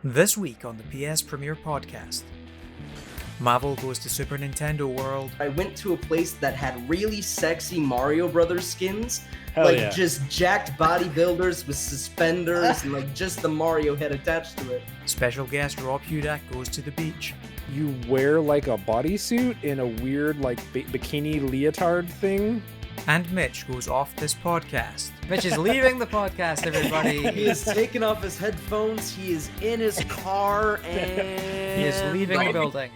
This week on the PSPremiere Podcast, Mahvl goes to Super Nintendo World. I went to a place that had really sexy Mario Brothers skins. Hell like yeah. just jacked bodybuilders with suspenders and like just the Mario head attached to it. Special guest Rob Hudak goes to the beach. You wear like a bodysuit in a weird like bikini leotard thing. And Mitch goes off this podcast. Mitch is leaving the podcast, everybody. He is taking off his headphones, he is in his car, and... He is leaving the building.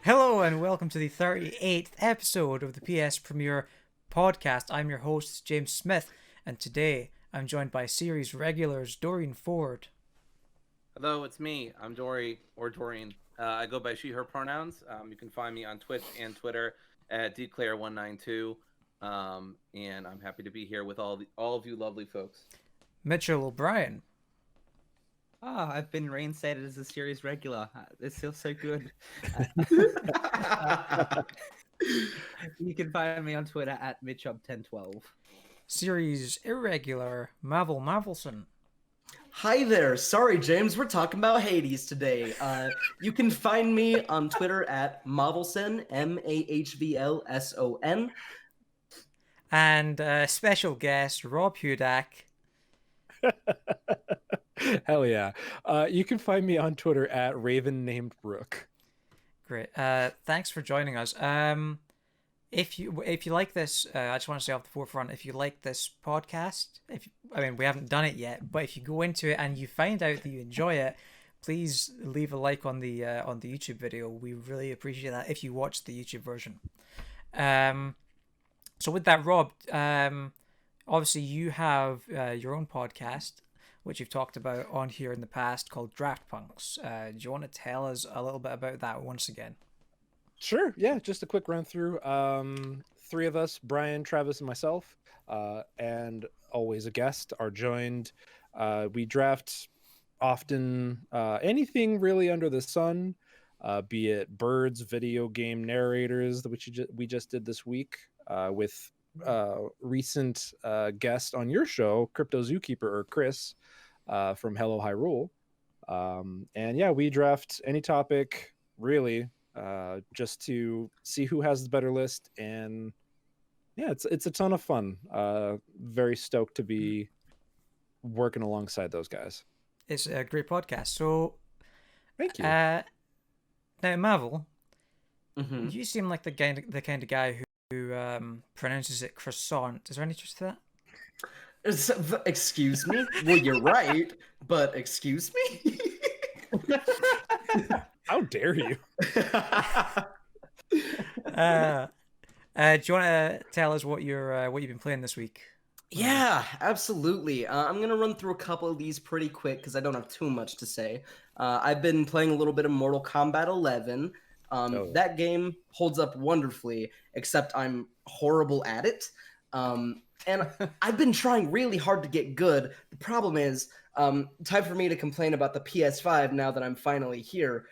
Hello and welcome to the 38th episode of the PSPremiere Podcast. I'm your host, James Smith, and today I'm joined by series regulars Dory and Ford. Hello, it's me. I'm Dory, or Dorian. I go by she, her pronouns. You can find me on Twitch and Twitter at Declare192. And I'm happy to be here with all of you lovely folks. Mitchell O'Brien. I've been reinstated as a series regular. This feels so good. You can find me on Twitter at MitchUp1012. Series irregular Mahvl Mahvlson. Hi there. Sorry, James. We're talking about Hades today. You can find me on Twitter at Mahvlson, Mahvlson. And special guest Rob Hudak. Hell yeah. You can find me on Twitter at Raven Named Rook. Great. Thanks for joining us. If you like this, I just want to say off the forefront, if you like this podcast, we haven't done it yet, but if you go into it and you find out that you enjoy it, please leave a like on the YouTube video. We really appreciate that if you watch the YouTube version. So with that, Rob, obviously you have your own podcast, which you've talked about on here in the past, called Draft Punks. Do you want to tell us a little bit about that once again? Sure, yeah, just a quick run through. Three of us, Brian, Travis, and myself, and always a guest, are joined. We draft often anything really under the sun, be it birds, video game narrators, which we just did this week with recent guest on your show, Crypto Zookeeper, or Chris, from Hello Hyrule. And yeah, we draft any topic, really, just to see who has the better list. And yeah, it's a ton of fun. Very stoked to be working alongside those guys. It's a great podcast. So thank you. Now, Mahvl, Mm-hmm. you seem like the kind of guy who pronounces it croissant. Is there any truth to that? Excuse me? Well, you're right, but excuse me? How dare you? Do you want to tell us what you've been playing this week? Yeah, absolutely. I'm going to run through a couple of these pretty quick because I don't have too much to say. I've been playing a little bit of Mortal Kombat 11. That game holds up wonderfully, except I'm horrible at it. And I've been trying really hard to get good. The problem is, time for me to complain about the PS5 now that I'm finally here.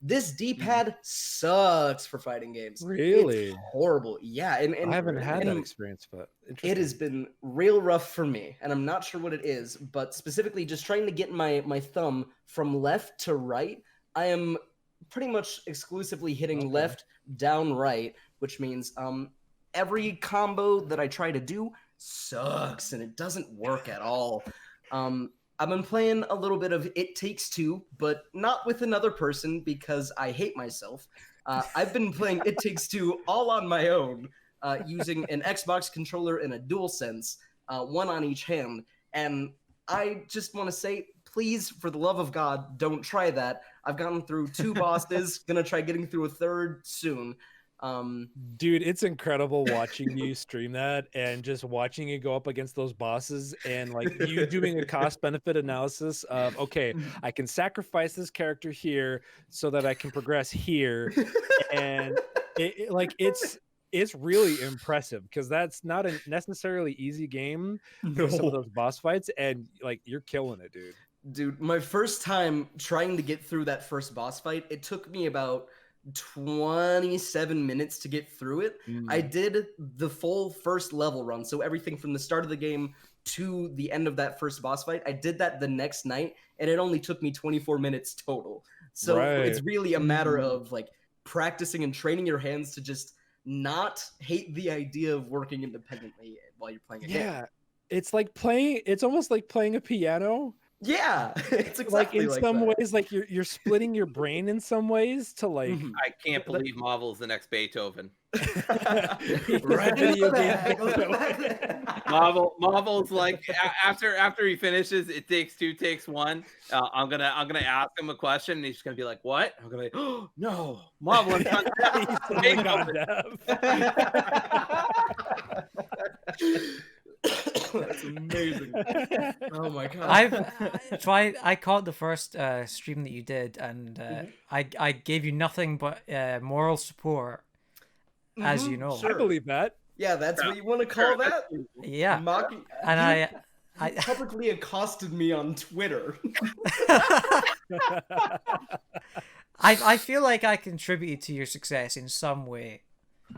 This D-pad sucks for fighting games. Really? It's horrible. Yeah. And I haven't had that experience, but it has been real rough for me, and I'm not sure what it is, but specifically just trying to get my thumb from left to right. I am pretty much exclusively hitting left, down, right, which means every combo that I try to do sucks, and it doesn't work at all. I've been playing a little bit of It Takes Two, but not with another person because I hate myself. I've been playing It Takes Two all on my own, using an Xbox controller and a DualSense, one on each hand. And I just want to say, please, for the love of God, don't try that. I've gotten through 2 bosses, gonna try getting through a 3rd soon. Dude, it's incredible watching you stream that and just watching you go up against those bosses and like you doing a cost benefit analysis of, okay, I can sacrifice this character here so that I can progress here. And it's really impressive because that's not a necessarily easy game for some of those boss fights, and like you're killing it, dude. Dude, my first time trying to get through that first boss fight, it took me about 27 minutes to get through it. I did the full first level run, so everything from the start of the game to the end of that first boss fight. I did that the next night, and it only took me 24 minutes total. So it's really a matter of like practicing and training your hands to just not hate the idea of working independently while you're playing a game. Yeah, it's almost like playing a piano. Yeah, it's exactly like in like some that. ways, like you're splitting your brain in some ways to like. I can't believe Mahvl's the next Beethoven. Video game. Mahvl's like after he finishes, it takes two, takes one. I'm gonna ask him a question, and he's just gonna be like, "What?" I'm gonna be, "Oh no, Mahvl, That's amazing. Oh my god. I caught the first stream that you did, and I gave you nothing but moral support, as you know. Sure. I believe that. Yeah, that's what you want to call that? Yeah. And I publicly accosted me on Twitter. I feel like I contributed to your success in some way.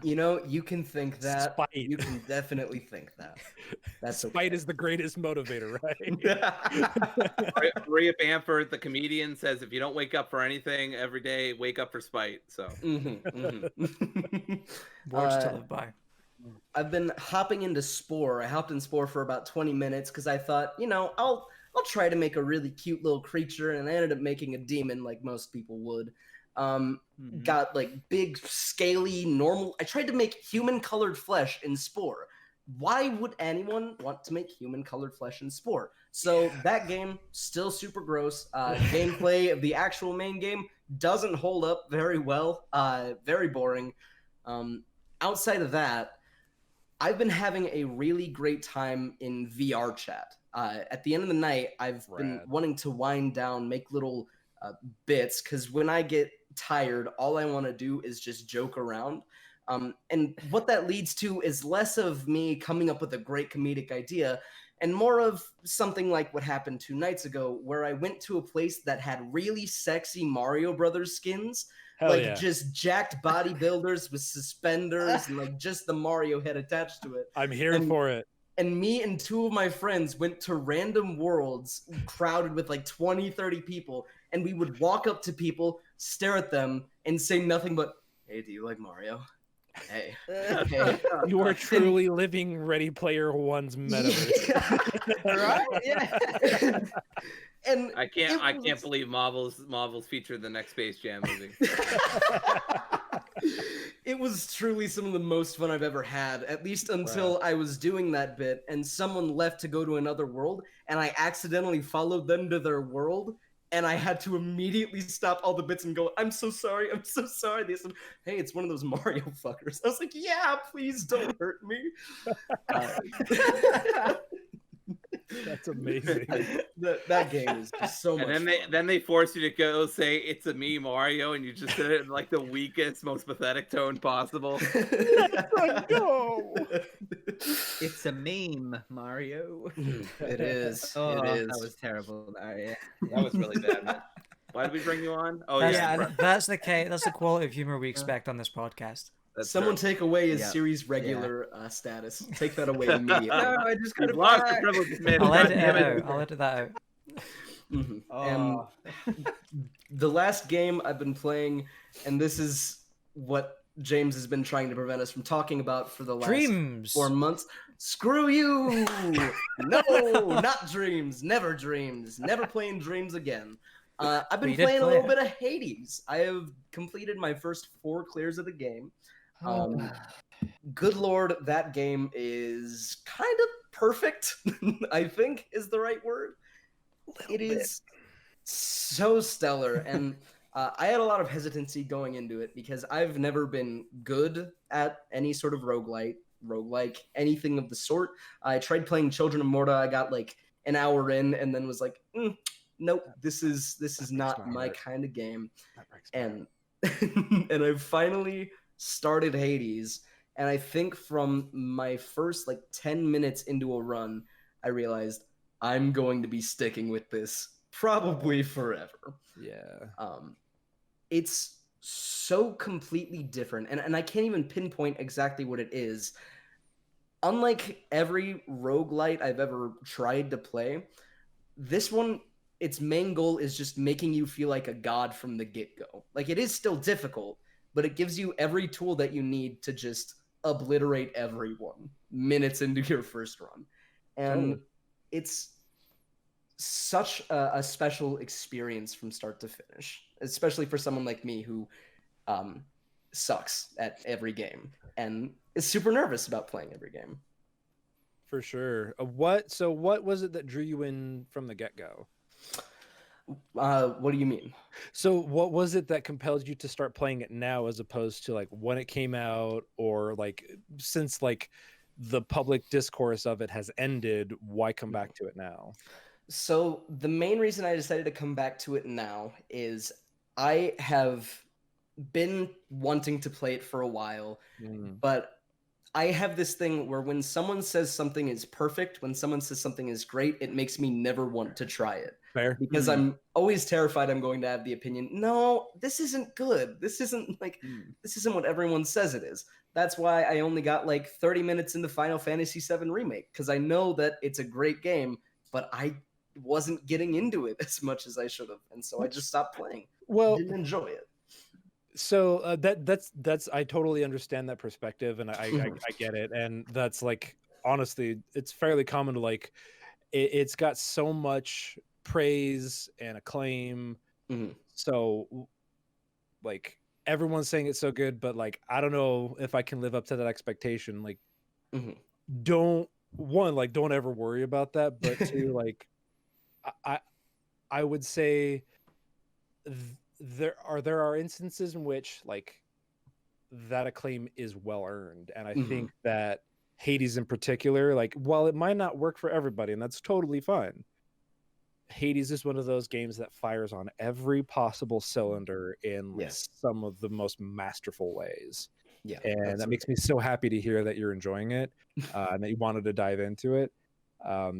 You know, you can think that. Spite. You can definitely think that. That's okay. Spite is the greatest motivator, right? Maria Bamford, the comedian, says if you don't wake up for anything every day, wake up for spite. So Words to live by. I've been hopping into Spore. I hopped in Spore for about 20 minutes because I thought, you know, I'll try to make a really cute little creature, and I ended up making a demon like most people would. Got like big, scaly, normal. I tried to make human-colored flesh in Spore. Why would anyone want to make human-colored flesh in Spore? So that game, still super gross. Gameplay of the actual main game doesn't hold up very well. Very boring. Outside of that, I've been having a really great time in VR chat. At the end of the night, I've been wanting to wind down, make little bits, because when I get tired, all I want to do is just joke around. And what that leads to is less of me coming up with a great comedic idea and more of something like what happened 2 nights ago, where I went to a place that had really sexy Mario Brothers skins. Just jacked bodybuilders with suspenders and like just the Mario head attached to it. I'm here for it. And me and 2 of my friends went to random worlds crowded with like 20, 30 people. And we would walk up to people, stare at them, and say nothing but, "Hey, do you like Mario? Hey." Hey. You are truly living Ready Player One's metaverse. Right? Yeah. And I can't believe Mahvl's featured in the next Space Jam movie. It was truly some of the most fun I've ever had, at least until I was doing that bit and someone left to go to another world, and I accidentally followed them to their world, and I had to immediately stop all the bits and go, I'm so sorry. They said, "Hey, it's one of those Mario fuckers." I was like, "Yeah, please don't hurt me." That's amazing. That game is just so much And then they force you to go say it's a me, Mario, and you just did it in like the weakest, most pathetic tone possible. No. It's a meme, Mario. It is. Oh, it is. that was terrible. Yeah. That was really bad, man. Why did we bring you on? Oh, That's the quality of humor we expect on this podcast. Someone take away his series regular status. Take that away immediately. No, I just got lost the privilege, man. I'll edit that out. And the last game I've been playing, and this is what James has been trying to prevent us from talking about for the last Dreams. 4 months. Screw you! No, not Dreams. Never Dreams. Never playing Dreams again. I've been playing a little bit of Hades. I have completed my first 4 clears of the game. Good Lord, that game is kind of perfect, I think is the right word. It is so stellar, and I had a lot of hesitancy going into it because I've never been good at any sort of roguelike, anything of the sort. I tried playing Children of Morta. I got like an hour in and then was like, nope, this is not my kind of game. And and I finally started Hades, and I think from my first like 10 minutes into a run, I realized I'm going to be sticking with this probably forever. Yeah. It's so completely different, and I can't even pinpoint exactly what it is, unlike every roguelite I've ever tried to play, this one, its main goal is just making you feel like a god from the get-go. Like, it is still difficult, but it gives you every tool that you need to just obliterate everyone minutes into your first run. And it's such a special experience from start to finish, especially for someone like me who sucks at every game and is super nervous about playing every game. For sure. What was it that drew you in from the get-go? What do you mean? So what was it that compelled you to start playing it now as opposed to like when it came out, or like since like the public discourse of it has ended, why come back to it now? So the main reason I decided to come back to it now is I have been wanting to play it for a while, but I have this thing where when someone says something is perfect, when someone says something is great, it makes me never want to try it. Fair. Because I'm always terrified I'm going to have the opinion, no, this isn't good. This isn't this isn't what everyone says it is. That's why I only got like 30 minutes into Final Fantasy VII Remake, because I know that it's a great game, but I wasn't getting into it as much as I should have. And so I just stopped playing. Well, Didn't enjoy it. So that's I totally understand that perspective, and I get it, and that's like, honestly, it's fairly common to like it's got so much praise and acclaim, so like everyone's saying it's so good, but like I don't know if I can live up to that expectation. Like don't ever worry about that, but two, like I would say there are instances in which like that acclaim is well earned, and I think that Hades in particular, like while it might not work for everybody, and that's totally fine, Hades is one of those games that fires on every possible cylinder in some of the most masterful ways. Yeah, and that makes me so happy to hear that you're enjoying it and that you wanted to dive into it,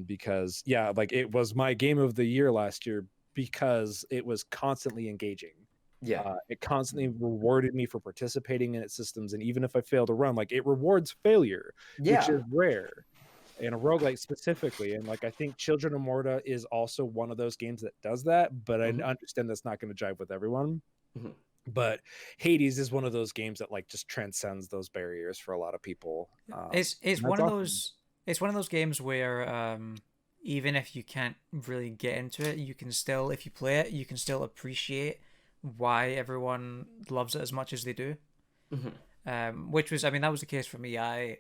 because like it was my game of the year last year because it was constantly engaging. It constantly rewarded me for participating in its systems, and even if I failed a run, like it rewards failure, which is rare in a roguelike specifically. And like I think Children of Morta is also one of those games that does that, but I understand that's not going to jive with everyone. But Hades is one of those games that like just transcends those barriers for a lot of people. It's one of those. It's one of those games where even if you can't really get into it, you can still, if you play it, you can still appreciate why everyone loves it as much as they do. Which was, I mean, that was the case for me. I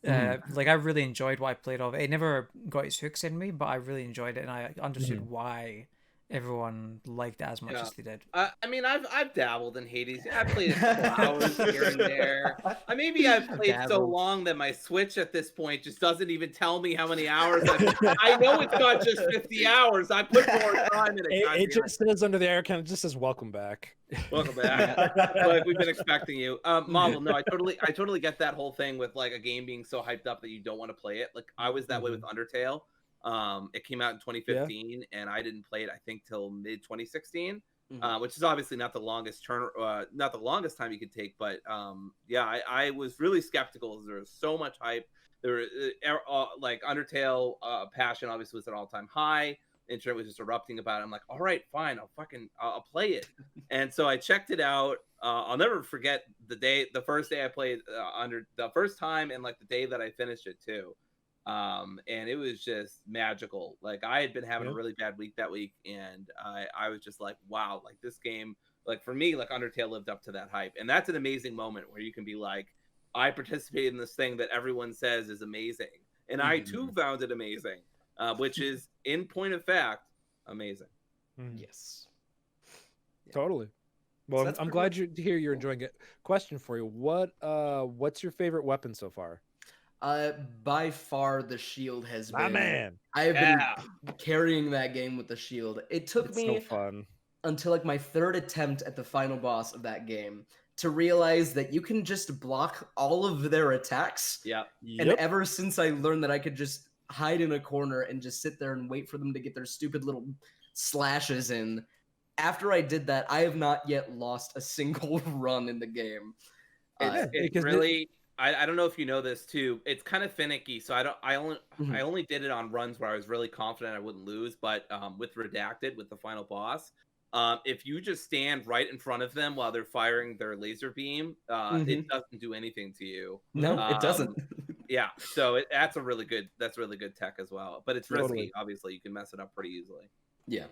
really enjoyed what I played of it. It never got its hooks in me, but I really enjoyed it, and I understood why everyone liked it as much as they did. I mean, I've dabbled in Hades. I played it a couple hours here and there. Maybe I've played so long that my Switch at this point just doesn't even tell me how many hours I know it's not just 50 hours. I put more time in it. It just says under the air kind of just says welcome back. Welcome back. Like we've been expecting you. Mahvl, no, I totally get that whole thing with like a game being so hyped up that you don't want to play it. Like I was that way with Undertale. It came out in 2015 and I didn't play it I think till mid 2016, which is obviously not the longest time you could take, but I was really skeptical. There was so much hype. There like Undertale passion obviously was at an all-time high. Internet was just erupting about it. I'm like, all right, fine, I'll play it. And so I checked it out. I'll never forget the first day I played under the first time, and like the day that I finished it too. And it was just magical. Like I had been having a really bad week that week, and I was just like, wow, like this game, like for me, like Undertale lived up to that hype. And that's an amazing moment where you can be like, I participated in this thing that everyone says is amazing, and I too found it amazing, which is in point of fact amazing. Yes, totally. Well, so I'm glad to hear you're enjoying it. Question for you: what's your favorite weapon so far? By far the shield has been. Man, I have been carrying that game with the shield. It took me so fun until like my third attempt at the final boss of that game to realize that you can just block all of their attacks. And ever since I learned that I could just hide in a corner and just sit there and wait for them to get their stupid little slashes in, after I did that, I have not yet lost a single run in the game. It's really I don't know if you know this too. It's kind of finicky, so I only did it on runs where I was really confident I wouldn't lose. But with Redacted, with the final boss, if you just stand right in front of them while they're firing their laser beam, it doesn't do anything to you. No, it doesn't. Yeah, so that's really good tech as well. But it's risky. Totally. Obviously, you can mess it up pretty easily. Yeah.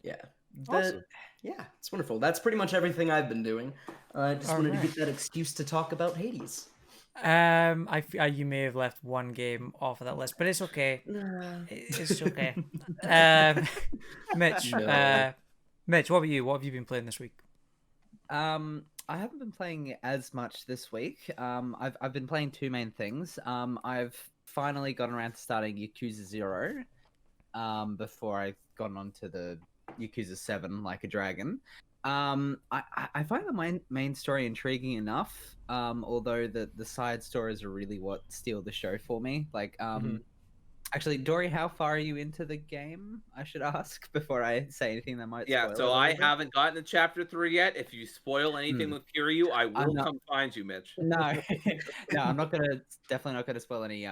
Yeah. Awesome. Yeah, it's wonderful. That's pretty much everything I've been doing. I just wanted to Alright. get that excuse to talk about Hades. You may have left one game off of that list, but it's okay. Nah. It's okay. Mitch, No. Mitch, what about you? What have you been playing this week? I haven't been playing as much this week. I've been playing two main things. I've finally gotten around to starting Yakuza 0. Before I've gotten onto the Yakuza 7 like a dragon. I find the main story intriguing enough. Although the side stories are really what steal the show for me. Like, actually, Dory, how far are you into the game? I should ask before I say anything that might. Yeah, spoil so it a I little bit. haven't gotten to chapter 3 yet. If you spoil anything with Kiryu, I will come find you, Mitch. No, no, I'm definitely not gonna spoil any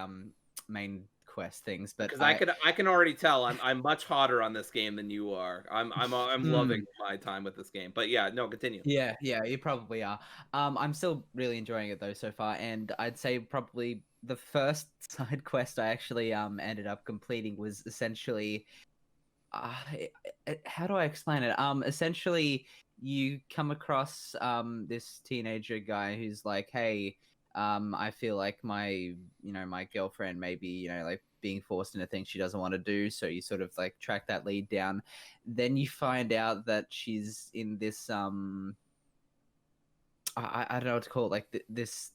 main quest things. But Because I can already tell I'm much hotter on this game than you are. I'm loving my time with this game. But yeah, no, continue. Yeah, you probably are. I'm still really enjoying it though so far, and I'd say probably the first side quest I actually ended up completing was essentially, how do I explain it? Essentially, you come across this teenager guy who's like, hey, I feel like my girlfriend may be like being forced into things she doesn't want to do, so you sort of like track that lead down. Then you find out that she's in this I don't know what to call it, like this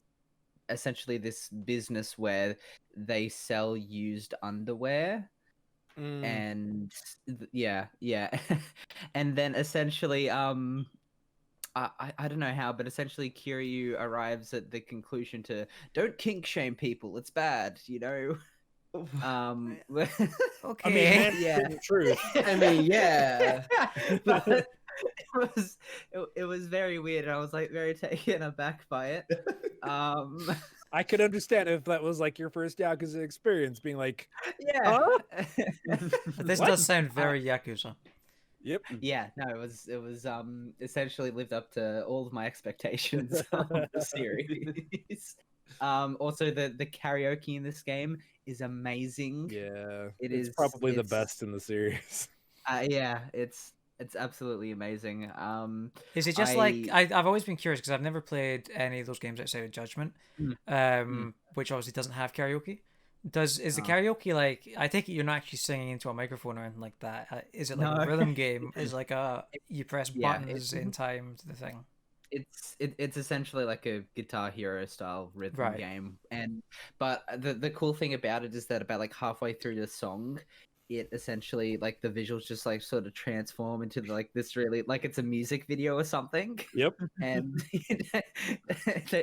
essentially this business where they sell used underwear. And yeah and then essentially I don't know how, but essentially Kiryu arrives at the conclusion to don't kink shame people, it's bad, Okay. I mean, yeah. True. I mean, yeah. But it was very weird, and I was like very taken aback by it. I could understand if that was like your first Yakuza experience, being like, Yeah. But this What? does sound very Yakuza. "Yep, Yeah, no, it was essentially lived up to all of my expectations of the series. Also the karaoke in this game is amazing. yeah, It's probably the best in the series." Yeah, it's absolutely amazing. Is it just like I've always been curious because I've never played any of those games outside of Judgment, which obviously doesn't have karaoke. Is the karaoke like? I take it you're not actually singing into a microphone or anything like that. Is it like a rhythm game? Is it like you press buttons in time to the thing? It's essentially like a Guitar Hero style rhythm game, but the cool thing about it is that about like halfway through the song, it essentially like the visuals just like sort of transform into like this really like it's a music video or something. Yep. And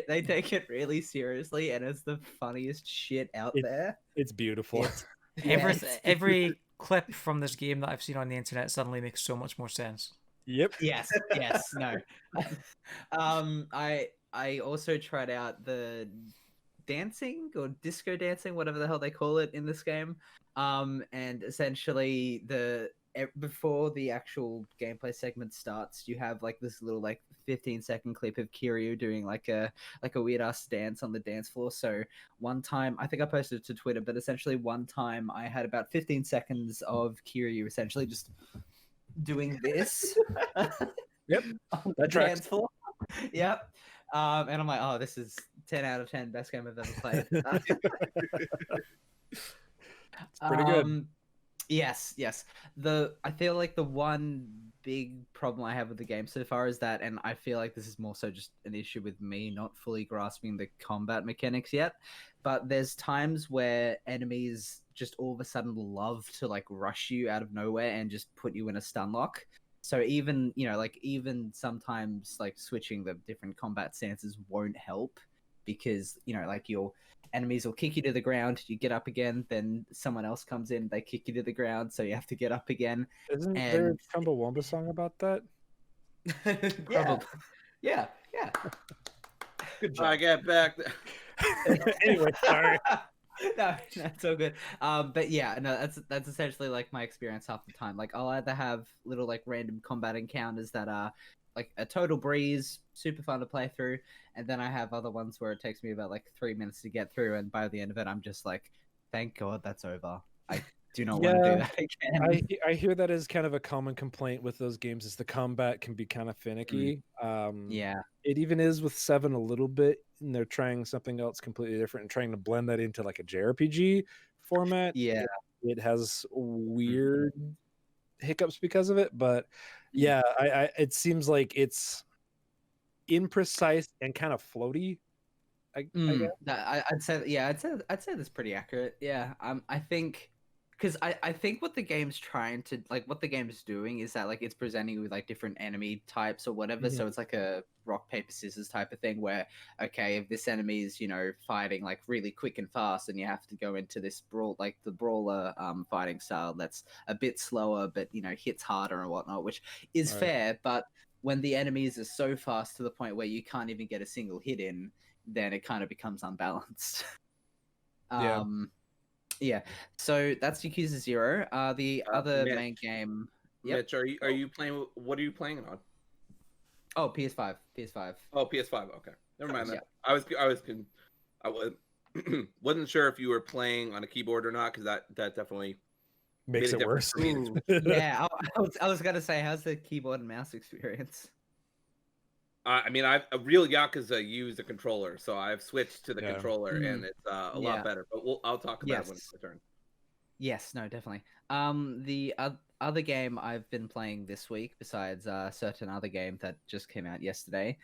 they take it really seriously, and it's the funniest shit out there. It's beautiful. Every clip from this game that I've seen on the internet suddenly makes so much more sense. Yep. Yes, no. I also tried out the dancing or disco dancing, whatever the hell they call it in this game. And essentially before the actual gameplay segment starts, you have like this little like 15-second clip of Kiryu doing like a weird ass dance on the dance floor. So one time, I think I posted it to Twitter, but essentially one time I had about 15 seconds of Kiryu essentially just doing this. Yep. On the dance floor. Yep. And I'm like, oh, this is 10 out of 10, best game I've ever played. It's pretty good. Yes. I feel like the one big problem I have with the game so far is that, and I feel like this is more so just an issue with me not fully grasping the combat mechanics yet, but there's times where enemies just all of a sudden love to like rush you out of nowhere and just put you in a stun lock. So even sometimes like switching the different combat stances won't help, because like your enemies will kick you to the ground, you get up again, then someone else comes in, they kick you to the ground, so you have to get up again. Isn't there a Chumbawamba song about that? Yeah. Good job. I get back. Anyway, sorry. No, that's all good. But yeah, no, that's essentially like my experience half the time. Like I'll either have little like random combat encounters that are like a total breeze, super fun to play through, and then I have other ones where it takes me about like 3 minutes to get through, and by the end of it, I'm just like, thank God that's over. I do not want to do that again. I hear that is kind of a common complaint with those games is the combat can be kind of finicky. Yeah. It even is with 7 a little bit, and they're trying something else completely different and trying to blend that into like a JRPG format. Yeah. It has weird hiccups because of it, but yeah, I it seems like it's imprecise and kind of floaty. I guess. I'd say, yeah, I'd say that's pretty accurate. Yeah, I think, because I think what the game's trying to like, what the game's doing is that like it's presenting you with like different enemy types or whatever. So it's like a rock paper scissors type of thing where, okay, if this enemy is fighting like really quick and fast, and you have to go into this brawl, like the brawler fighting style that's a bit slower but hits harder and whatnot, which is fair. But when the enemies are so fast to the point where you can't even get a single hit in, then it kind of becomes unbalanced. Yeah. So that's Yakuza 0. The other Mitch, main game. Yep. Mitch, are you playing? What are you playing it on? Oh, PS5. PS5. Oh, PS5. Okay, never mind that. Yeah. I wasn't sure if you were playing on a keyboard or not, because that definitely Makes made it a worse. difference for me. Yeah, I was gonna say, how's the keyboard and mouse experience? I mean, I've a real Yakuza used a controller, so I've switched to the Yeah. controller, and it's a lot better. But I'll talk about it when it's my turn. Yes, no, definitely. The other game I've been playing this week, besides a certain other game that just came out yesterday,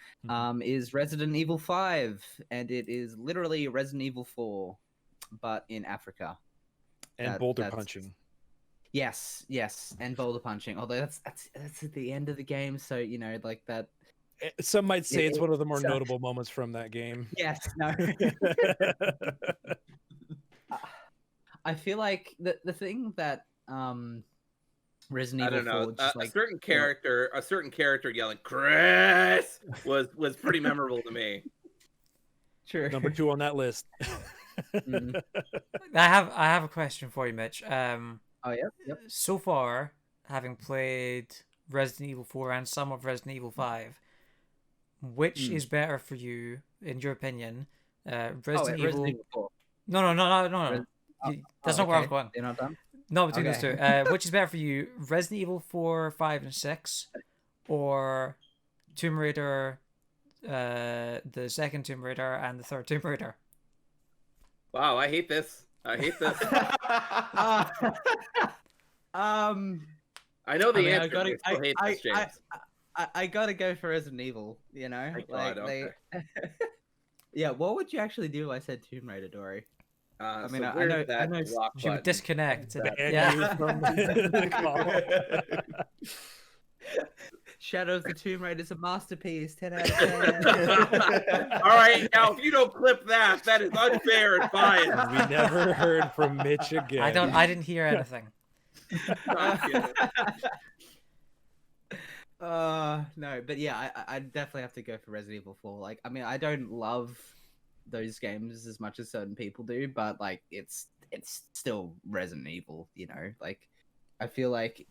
is Resident Evil 5, and it is literally Resident Evil 4, but in Africa. And boulder punching. Yes, and boulder punching. Although that's at the end of the game, so like that. Some might say it's one of the more notable moments from that game. Yes, no. I feel like the thing that Resident Evil 4 just a like certain character yelling "Chris" was pretty memorable to me. True. Number 2 on that list. I have a question for you, Mitch. Oh yeah. Yep. So far, having played Resident Evil 4 and some of Resident Evil 5, which is better for you, in your opinion? Resident Evil 4. No. That's not where I was going. You're not done? No, between those two. Which is better for you, Resident Evil 4, 5, and 6, or Tomb Raider, the second Tomb Raider and the third Tomb Raider? Wow, I hate this. I know the answer. But I still hate this, James. I gotta go for Resident Evil. Okay. Yeah, what would you actually do if I said Tomb Raider, Dory? I mean, so I know block She would button? disconnect. Yeah. From the call. Shadow of the Tomb Raider is a masterpiece. 10 out of 10. All right, now if you don't clip that is unfair and biased. We never heard from Mitch again. I didn't hear anything. No, but yeah, I definitely have to go for Resident Evil 4. Like, I mean, I don't love those games as much as certain people do, but like, it's still Resident Evil. Like, I feel like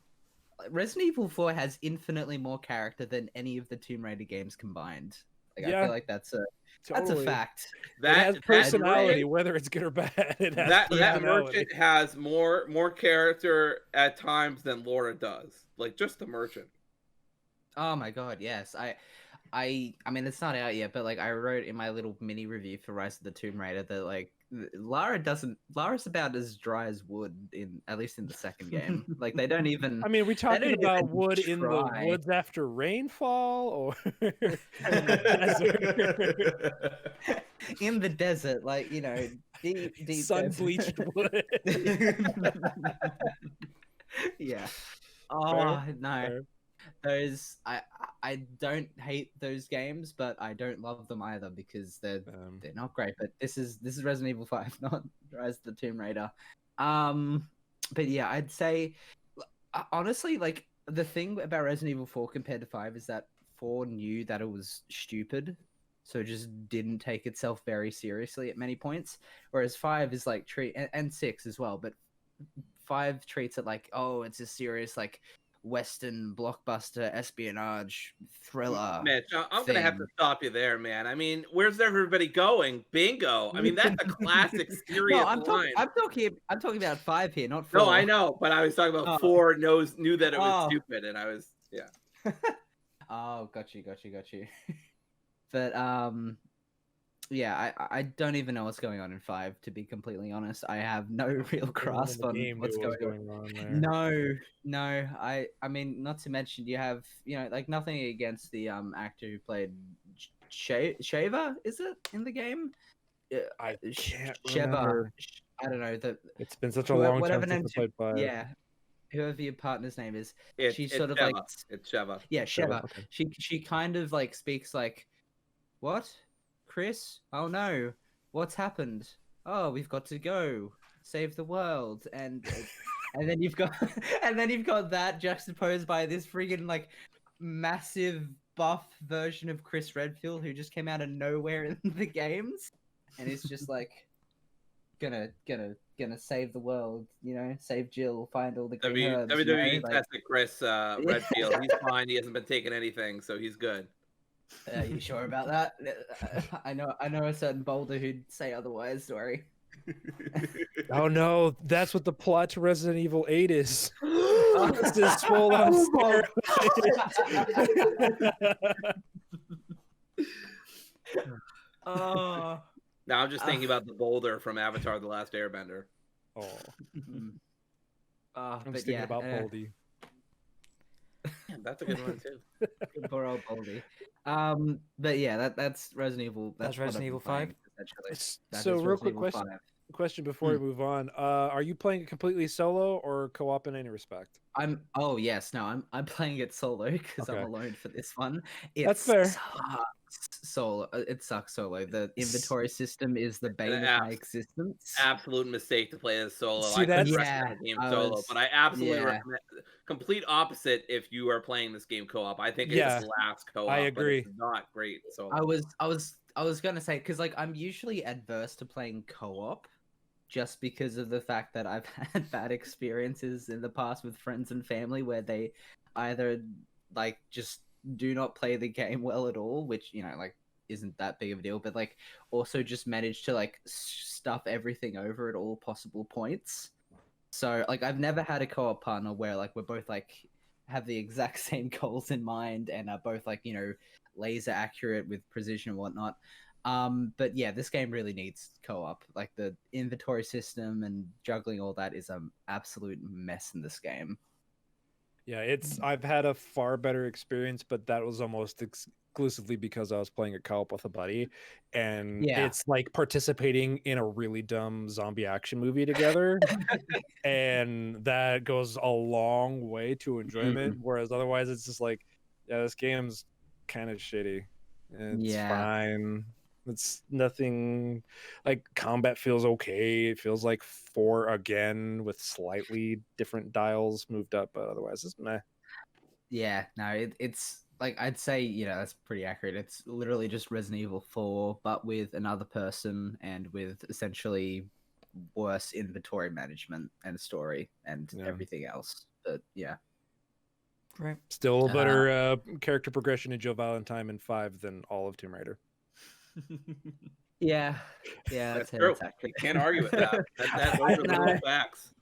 Resident Evil 4 has infinitely more character than any of the Tomb Raider games combined. Like, I feel like that's a fact. It has personality, whether it's good or bad. It has that merchant has more character at times than Laura does. Like, just the merchant. Oh my god, yes. I mean, it's not out yet, but like I wrote in my little mini review for Rise of the Tomb Raider that like Lara's about as dry as wood, at least in the second game. Like, they don't even. I mean, we talking about wood in the woods after rainfall, or in the desert, like deep sun bleached wood. Yeah. Oh no. Those I don't hate those games, but I don't love them either because they're not great. But this is Resident Evil 5, not Rise of the Tomb Raider. But yeah, I'd say honestly, like, the thing about Resident Evil 4 compared to 5 is that 4 knew that it was stupid. so it just didn't take itself very seriously at many points. Whereas 5 is like and 6 as well, but 5 treats it like, oh, it's a serious like Western blockbuster espionage thriller. Mitch, I'm gonna have to stop you there, man. I mean, where's everybody going? Bingo. I mean, that's a classic serious I'm line. talking about 5 here, not 4. No, I know, but I was talking about 4 knew that it was stupid, and I was Oh, got you. But yeah, I don't even know what's going on in 5, to be completely honest. I have no real grasp on what's going on there. No. I mean, not to mention you have, like nothing against the actor who played Shaver, is it in the game? I can't Sheva. remember. I don't know. It's been such a long time since I played 5. Yeah. Whoever your partner's name is, she's it's sort of Sheva. like It's Sheva. Yeah, Sheva. Okay. She kind of like speaks like, "What, Chris? Oh no, what's happened? Oh, we've got to go save the world." And then you've got that juxtaposed by this friggin' like massive buff version of Chris Redfield who just came out of nowhere in the games, and it's just like gonna save the world, save Jill, find all the green herbs. WWE tested Chris Redfield. He's fine. He hasn't been taking anything, so he's good. Are you sure about that? I know a certain boulder who'd say otherwise. Sorry. Oh no, that's what the plot to Resident Evil 8 is. This is full on Oh. Now I'm just thinking about the boulder from Avatar: The Last Airbender. Oh. I'm But just thinking about Boldy. Yeah, that's a good one too. Poor old Boldy. But yeah, that's Resident Evil. That's Resident Evil 5. So real quick question before we move on. Are you playing it completely solo or co-op in any respect? I'm playing it solo because I'm alone for this one. That's fair. It sucks solo. The inventory system is the bane of my existence. Absolute mistake to play this solo. See, I couldn't recommend the game solo, but I absolutely recommend complete opposite if you are playing this game co-op. I think it's last co-op. I agree. But it's not great solo. I was gonna say, because like I'm usually adverse to playing co-op just because of the fact that I've had bad experiences in the past with friends and family where they either like just do not play the game well at all, which like isn't that big of a deal, but like also just manage to like stuff everything over at all possible points. So like I've never had a co-op partner where like we're both like have the exact same goals in mind and are both like laser accurate with precision and whatnot. But yeah, this game really needs co-op. Like the inventory system and juggling all that is an absolute mess in this game. Yeah, I've had a far better experience, but that was almost exclusively because I was playing a co-op with a buddy, and it's like participating in a really dumb zombie action movie together, and that goes a long way to enjoyment. Whereas otherwise, it's just like, this game's kind of shitty. It's fine. It's nothing, like combat feels okay. It feels like 4 again with slightly different dials moved up, but otherwise it's meh. Yeah, no, it's like I'd say, that's pretty accurate. It's literally just Resident Evil 4, but with another person and with essentially worse inventory management and story and everything else. But yeah. Great. Still better character progression in Jill Valentine in 5 than all of Tomb Raider. Yeah, that's true. Exactly. You can't argue with that. Those are the facts.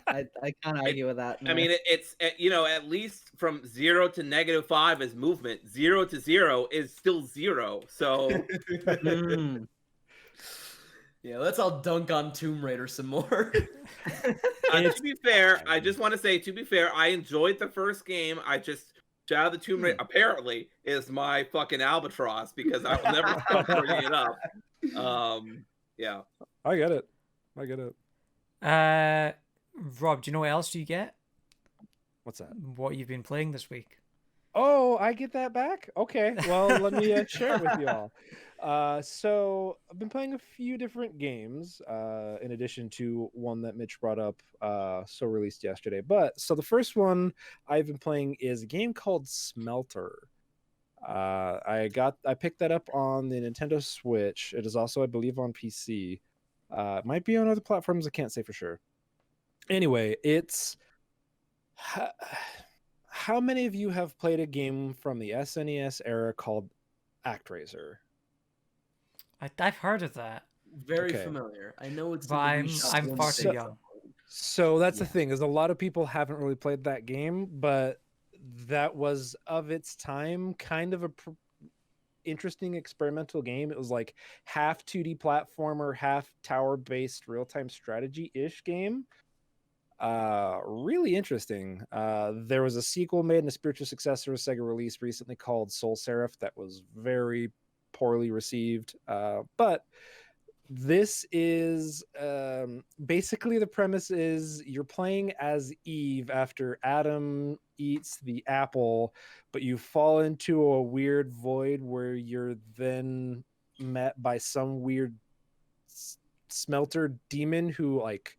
I can't argue with that. No. I mean, it's at least from 0 to -5 is movement. 0 to 0 is still 0. So yeah, let's all dunk on Tomb Raider some more. To be fair, I just want to say, I enjoyed the first game. Shadow of the Tomb Raider apparently is my fucking albatross because I will never stop bringing it up. Yeah. I get it. Rob, do you know what else you get? What's that? What you've been playing this week? Oh, I get that back? Okay. Well, let me share it with you all. So I've been playing a few different games, in addition to one that Mitch brought up, released yesterday. So the first one I've been playing is a game called Smelter. I picked that up on the Nintendo Switch. It is also, I believe, on PC. It might be on other platforms. I can't say for sure. Anyway, it's how many of you have played a game from the SNES era called ActRaiser? I've heard of that, Very Okay. familiar. I know it's but in the I'm Wii Shop I'm one far day too at young. some point. So that's the Yeah. thing, is a lot of people haven't really played that game, but that was of its time kind of a interesting experimental game. It was like half 2D platformer, half tower-based real-time strategy-ish game. Really interesting. There was a sequel made and a spiritual successor Sega released recently called Soul Seraph that was very poorly received. But this is basically the premise is you're playing as Eve after Adam eats the apple, but you fall into a weird void where you're then met by some weird smelter demon who like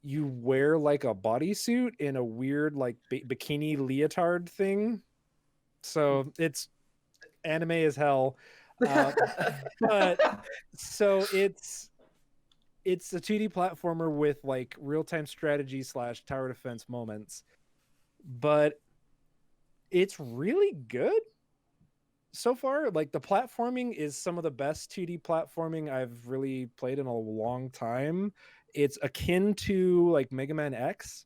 you wear like a bodysuit in a weird like bikini leotard thing. So it's anime as hell. But so it's a 2D platformer with like real-time strategy / tower defense moments, but it's really good so far. Like the platforming is some of the best 2D platforming I've really played in a long time. It's akin to like Mega Man X.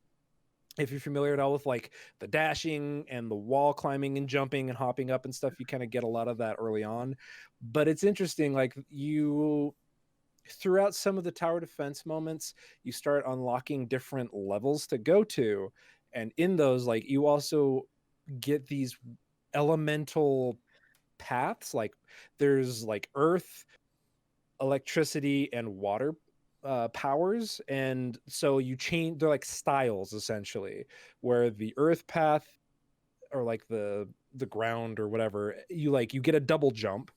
If you're familiar at all with like the dashing and the wall climbing and jumping and hopping up and stuff, you kind of get a lot of that early on. But it's interesting, like you throughout some of the tower defense moments, you start unlocking different levels to go to. And in those, like you also get these elemental paths. Like there's like earth, electricity, and water powers, and so you change, they're like styles essentially, where the earth path or like the ground or whatever, you like you get a double jump,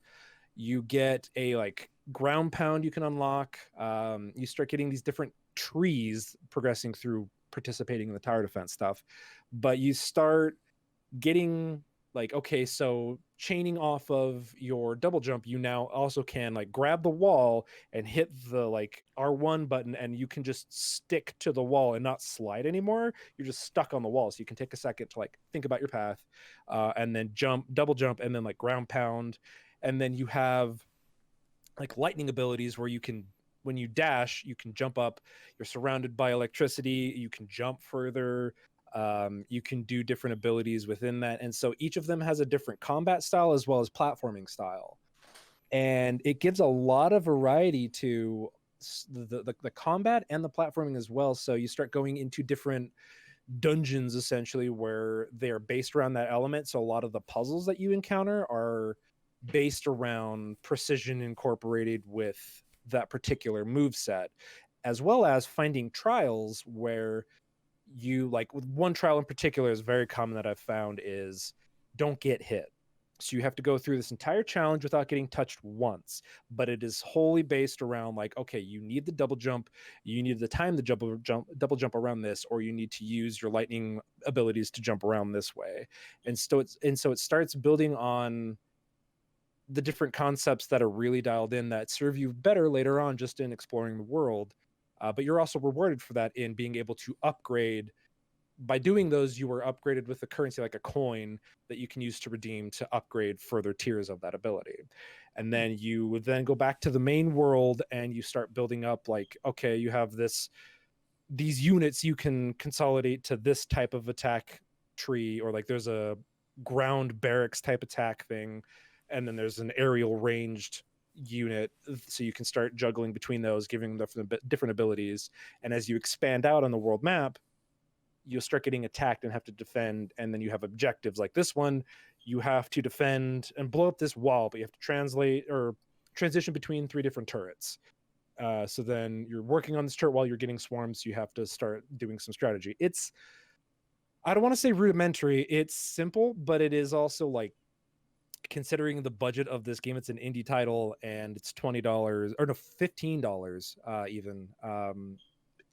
you get a like ground pound you can unlock. You start getting these different trees progressing through participating in the tower defense stuff, but you start getting like, okay, so chaining off of your double jump, you now also can like grab the wall and hit the like R1 button, and you can just stick to the wall and not slide anymore. You're just stuck on the wall. So you can take a second to like think about your path, and then jump, double jump, and then like ground pound. And then you have like lightning abilities where you can, when you dash, you can jump up, you're surrounded by electricity, you can jump further. You can do different abilities within that, and so each of them has a different combat style as well as platforming style, and it gives a lot of variety to the combat and the platforming as well. So you start going into different dungeons essentially where they are based around that element. So a lot of the puzzles that you encounter are based around precision incorporated with that particular move set, as well as finding trials where you like, with one trial in particular is very common that I've found is don't get hit. So you have to go through this entire challenge without getting touched once, but it is wholly based around like, okay, you need the double jump, you need the time to double jump around this, or you need to use your lightning abilities to jump around this way. And so it starts building on the different concepts that are really dialed in that serve you better later on just in exploring the world. But you're also rewarded for that in being able to upgrade. By doing those, you were upgraded with a currency like a coin that you can use to redeem to upgrade further tiers of that ability. And then you would then go back to the main world and you start building up like, okay, you have these units you can consolidate to this type of attack tree, or like there's a ground barracks type attack thing, and then there's an aerial ranged unit, so you can start juggling between those, giving them different abilities. And as you expand out on the world map, you'll start getting attacked and have to defend, and then you have objectives like this one, you have to defend and blow up this wall, but you have to transition between 3 different turrets. So then you're working on this turret while you're getting swarmed, so you have to start doing some strategy. It's, I don't want to say rudimentary, it's simple, but it is also like, considering the budget of this game, it's an indie title and it's $20 or no, $15 even.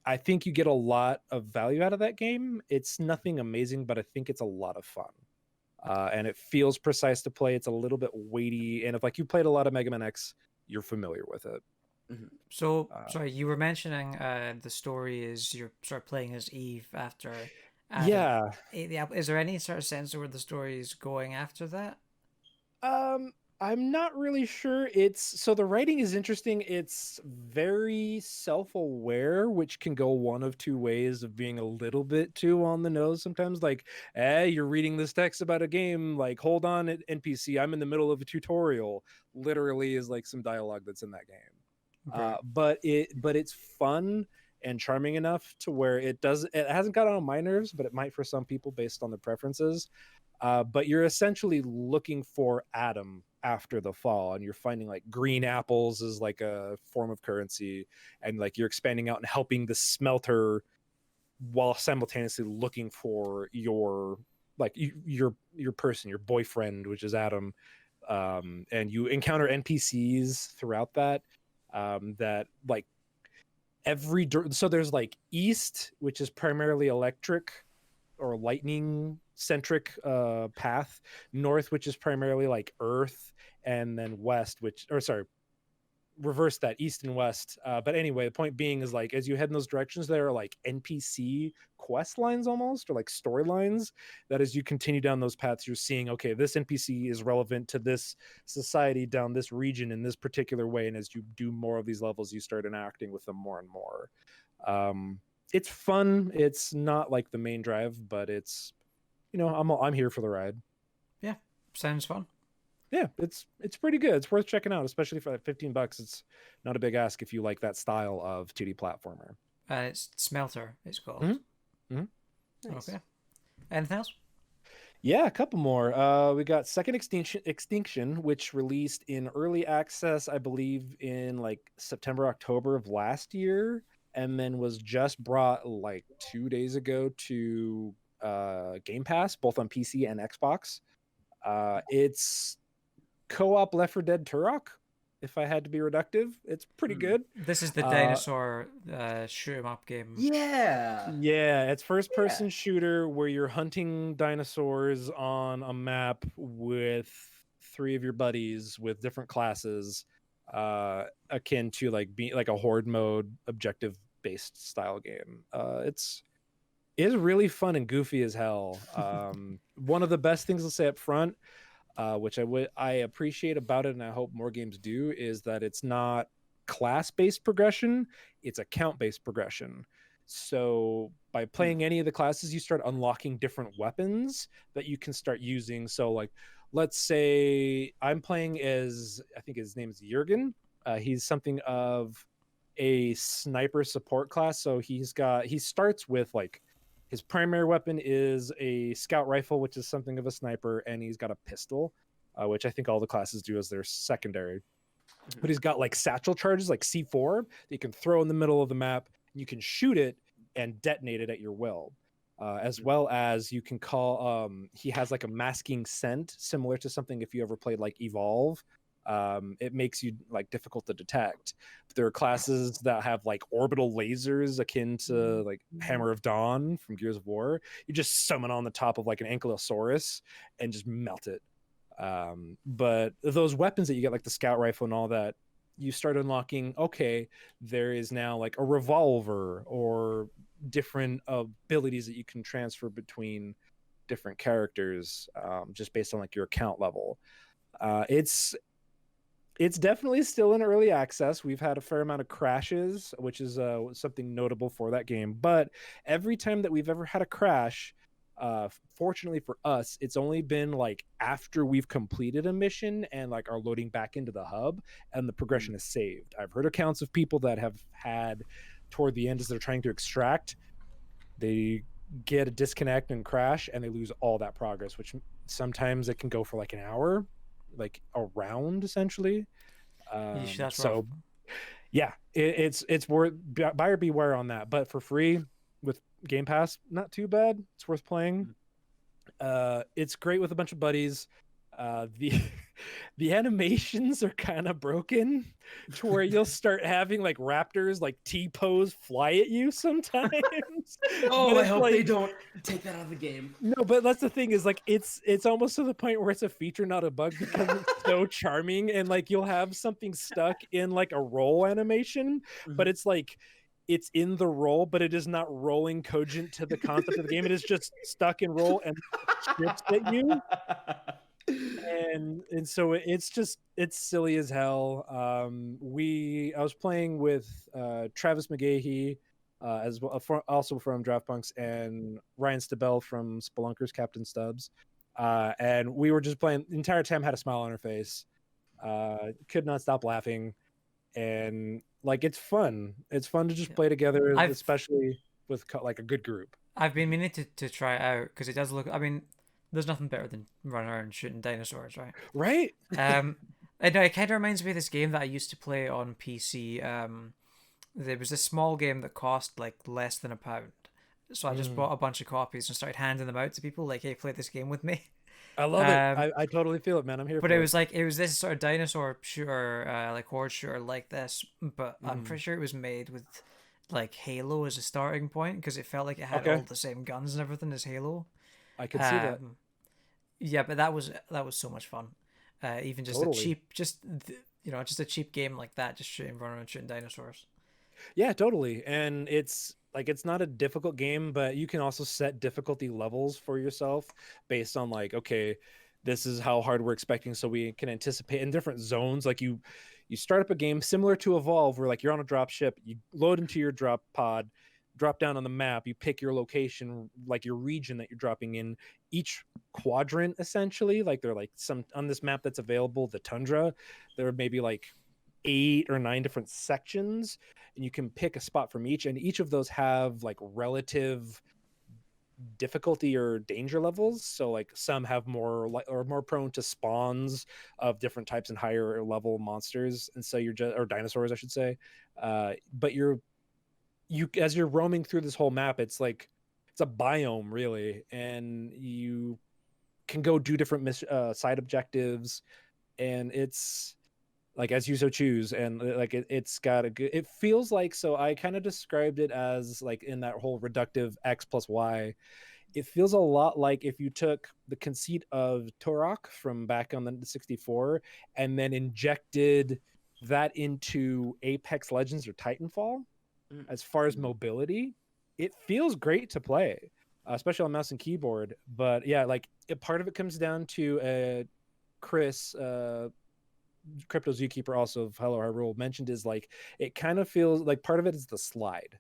I think you get a lot of value out of that game. It's nothing amazing, but I think it's a lot of fun. and it feels precise to play. It's a little bit weighty, and if like you played a lot of Mega Man X, you're familiar with it. So, sorry, you were mentioning the story is you're sort of playing as Eve after Adam Yeah. ate the apple. Is there any sort of sense of where the story is going after that? I'm not really sure. So the writing is interesting. It's very self-aware, which can go one of two ways of being a little bit too on the nose sometimes. Like, you're reading this text about a game, like, hold on, NPC, I'm in the middle of a tutorial. Literally is like some dialogue that's in that game. Okay. But it's fun and charming enough to where it hasn't got on my nerves, but it might for some people based on their preferences. But you're essentially looking for Adam after the fall, and you're finding like green apples as like a form of currency, and like you're expanding out and helping the smelter while simultaneously looking for your person, your boyfriend, which is Adam. And you encounter NPCs throughout that that like so there's like East, which is primarily electric or lightning centric path, North, which is primarily like Earth, and then West, reverse that, East and West. But anyway, the point being is like as you head in those directions, there are like NPC quest lines almost, or like storylines that as you continue down those paths, you're seeing, okay, this NPC is relevant to this society down this region in this particular way, and as you do more of these levels, you start interacting with them more and more. It's fun. It's not like the main drive, but it's, I'm here for the ride. Yeah, sounds fun. Yeah, it's pretty good. It's worth checking out, especially for like $15. It's not a big ask if you like that style of 2D platformer. It's Smelter, it's called. Mm-hmm. Nice. Okay. Anything else? Yeah, a couple more. We got Second Extinction, which released in early access, I believe, in like September, October of last year, and then was just brought like 2 days ago to Game Pass, both on PC and Xbox. It's co-op Left 4 Dead Turok, if I had to be reductive. It's pretty good. This is the dinosaur shoot 'em up game. Yeah. Yeah, it's first-person shooter where you're hunting dinosaurs on a map with 3 of your buddies with different classes, akin to like being like a horde mode objective-based style game. It's really fun and goofy as hell. One of the best things I'll say up front, which I appreciate about it, and I hope more games do, is that it's not class-based progression, it's account-based progression. So by playing any of the classes, you start unlocking different weapons that you can start using. So like, let's say I'm playing as, I think his name is Jurgen. He's something of a sniper support class. So he starts with like, his primary weapon is a scout rifle, which is something of a sniper, and he's got a pistol, which I think all the classes do as their secondary. But he's got like satchel charges, like C4, that you can throw in the middle of the map. You can shoot it and detonate it at your will, as well as you can call. He has like a masking scent, similar to something if you ever played like Evolve. It makes you like difficult to detect. But there are classes that have like orbital lasers akin to like Hammer of Dawn from Gears of War. You just summon on the top of like an Ankylosaurus and just melt it. But those weapons that you get, like the scout rifle and all that, you start unlocking, okay, there is now like a revolver or different abilities that you can transfer between different characters, just based on like your account level. It's definitely still in early access. We've had a fair amount of crashes, which is something notable for that game. But every time that we've ever had a crash, fortunately for us, it's only been like after we've completed a mission and like are loading back into the hub and the progression is saved. I've heard accounts of people that have had toward the end as they're trying to extract, they get a disconnect and crash and they lose all that progress, which sometimes it can go for like an hour, like a round essentially. That's so rough. Yeah, it's worth buyer beware on that, but for free with Game Pass, not too bad. It's worth playing. It's great with a bunch of buddies. the animations are kind of broken to where you'll start having like raptors like T-pose fly at you sometimes. Oh, But I it's hope they like, don't take that out of the game. no, but that's the thing is like it's almost to the point where it's a feature, not a bug, because it's so charming. And like you'll have something stuck in like a roll animation, but it's like it's in the roll, but it is not rolling cogent to the concept of the game. It is just stuck in roll and strips at you. And so it's silly as hell. I was playing with Travis McGahee, as well, also from DraftPunks, and Ryan Stabell from Spelunkers, Captain Stubbs, and we were just playing the entire time. Had a smile on her face, could not stop laughing, and like it's fun. It's fun to just play together, especially with like a good group. I've been meaning to try it out because it does look. I mean, there's nothing better than running around shooting dinosaurs, right? Right. I know it kind of reminds me of this game that I used to play on PC. There was this small game that cost like less than £1, so I just bought a bunch of copies and started handing them out to people. Like, hey, play this game with me. I love it. I totally feel it, man. I'm here. But it was like it was this sort of dinosaur shooter, like horde shooter like this. But I'm pretty sure it was made with like Halo as a starting point because it felt like it had all the same guns and everything as Halo. I could see that. Yeah, but that was so much fun. Even just a cheap, just a cheap game like that, just running around shooting dinosaurs. Yeah, totally. And it's not a difficult game, but you can also set difficulty levels for yourself based on like, okay, this is how hard we're expecting, so we can anticipate in different zones. Like you start up a game similar to Evolve, where like you're on a drop ship, you load into your drop pod, drop down on the map, you pick your location, like your region that you're dropping in. Each quadrant, essentially, like they're like some on this map that's available, the tundra, there are maybe like 8 or 9 different sections, and you can pick a spot from each, and each of those have like relative difficulty or danger levels. So like some have more prone to spawns of different types and higher level monsters, and so you're just, or dinosaurs I should say, but you as you're roaming through this whole map, it's like it's a biome really, and you can go do different side objectives, and it's like as you so choose, and like it's got a good, it feels like, so I kind of described it as like in that whole reductive X plus Y, it feels a lot like if you took the conceit of Turok from back on the 64 and then injected that into Apex Legends or Titanfall. As far as mobility, it feels great to play, especially on mouse and keyboard. But yeah, like part of it comes down to Chris, Crypto Zookeeper, also of Hello Hyrule, mentioned, is like it kind of feels like part of it is the slide.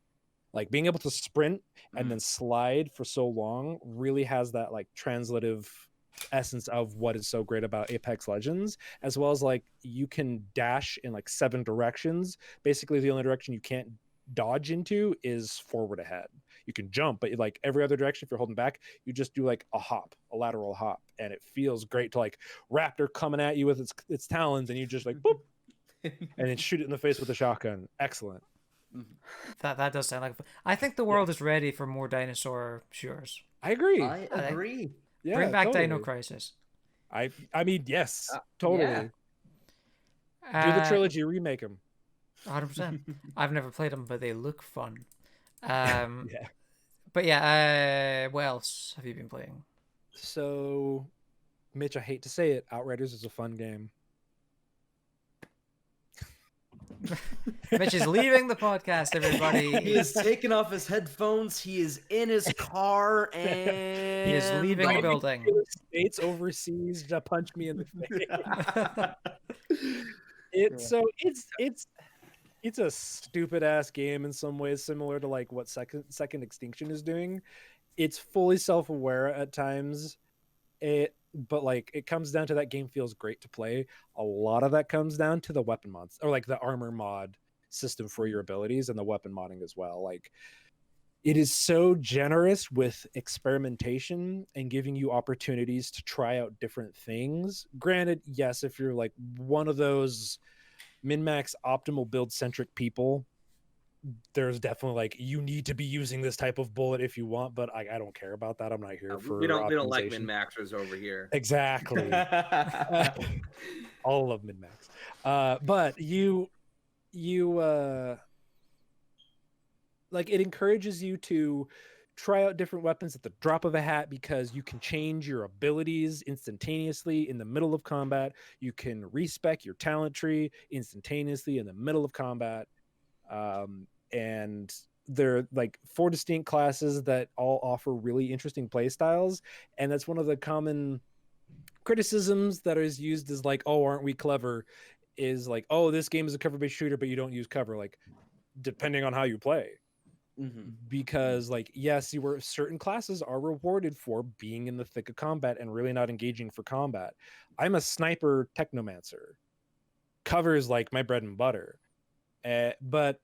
Like being able to sprint and then slide for so long really has that like translative essence of what is so great about Apex Legends, as well as like you can dash in like 7 directions. Basically, the only direction you can't dodge into is forward ahead. You can jump, but like every other direction, if you're holding back, you just do like a lateral hop, and it feels great to like raptor coming at you with its talons, and you just like boop, and then shoot it in the face with a shotgun. Excellent. That does sound like fun. I think the world is ready for more dinosaur shooters. I agree. I agree. Yeah, bring back totally. Dino Crisis. I mean, yes, totally. Yeah. Do the trilogy, remake them. 100%. I've never played them, but they look fun. Yeah. But yeah, what else have you been playing? So, Mitch, I hate to say it, Outriders is a fun game. Mitch is leaving the podcast, everybody. He is taking off his headphones. He is in his car, and He is leaving the building. States overseas to punch me in the face. It's a stupid ass game in some ways, similar to like what Second Extinction is doing. It's fully self-aware at times. But like it comes down to that game feels great to play. A lot of that comes down to the weapon mods, or like the armor mod system for your abilities, and the weapon modding as well. Like it is so generous with experimentation and giving you opportunities to try out different things. Granted, yes, if you're like one of those min-max optimal build centric people, there's definitely like you need to be using this type of bullet if you want, but I don't care about that. I'm not here for we don't like optimization. min maxers over here. Exactly. All of min max. But you like it encourages you to try out different weapons at the drop of a hat because you can change your abilities instantaneously in the middle of combat. You can respec your talent tree instantaneously in the middle of combat. And they're like 4 distinct classes that all offer really interesting play styles. And that's one of the common criticisms that is used as like, oh, aren't we clever? Is like, oh, this game is a cover-based shooter, but you don't use cover. Like, depending on how you play. Because like, yes, certain classes are rewarded for being in the thick of combat and really not engaging for combat. I'm a sniper technomancer. Cover is like my bread and butter. But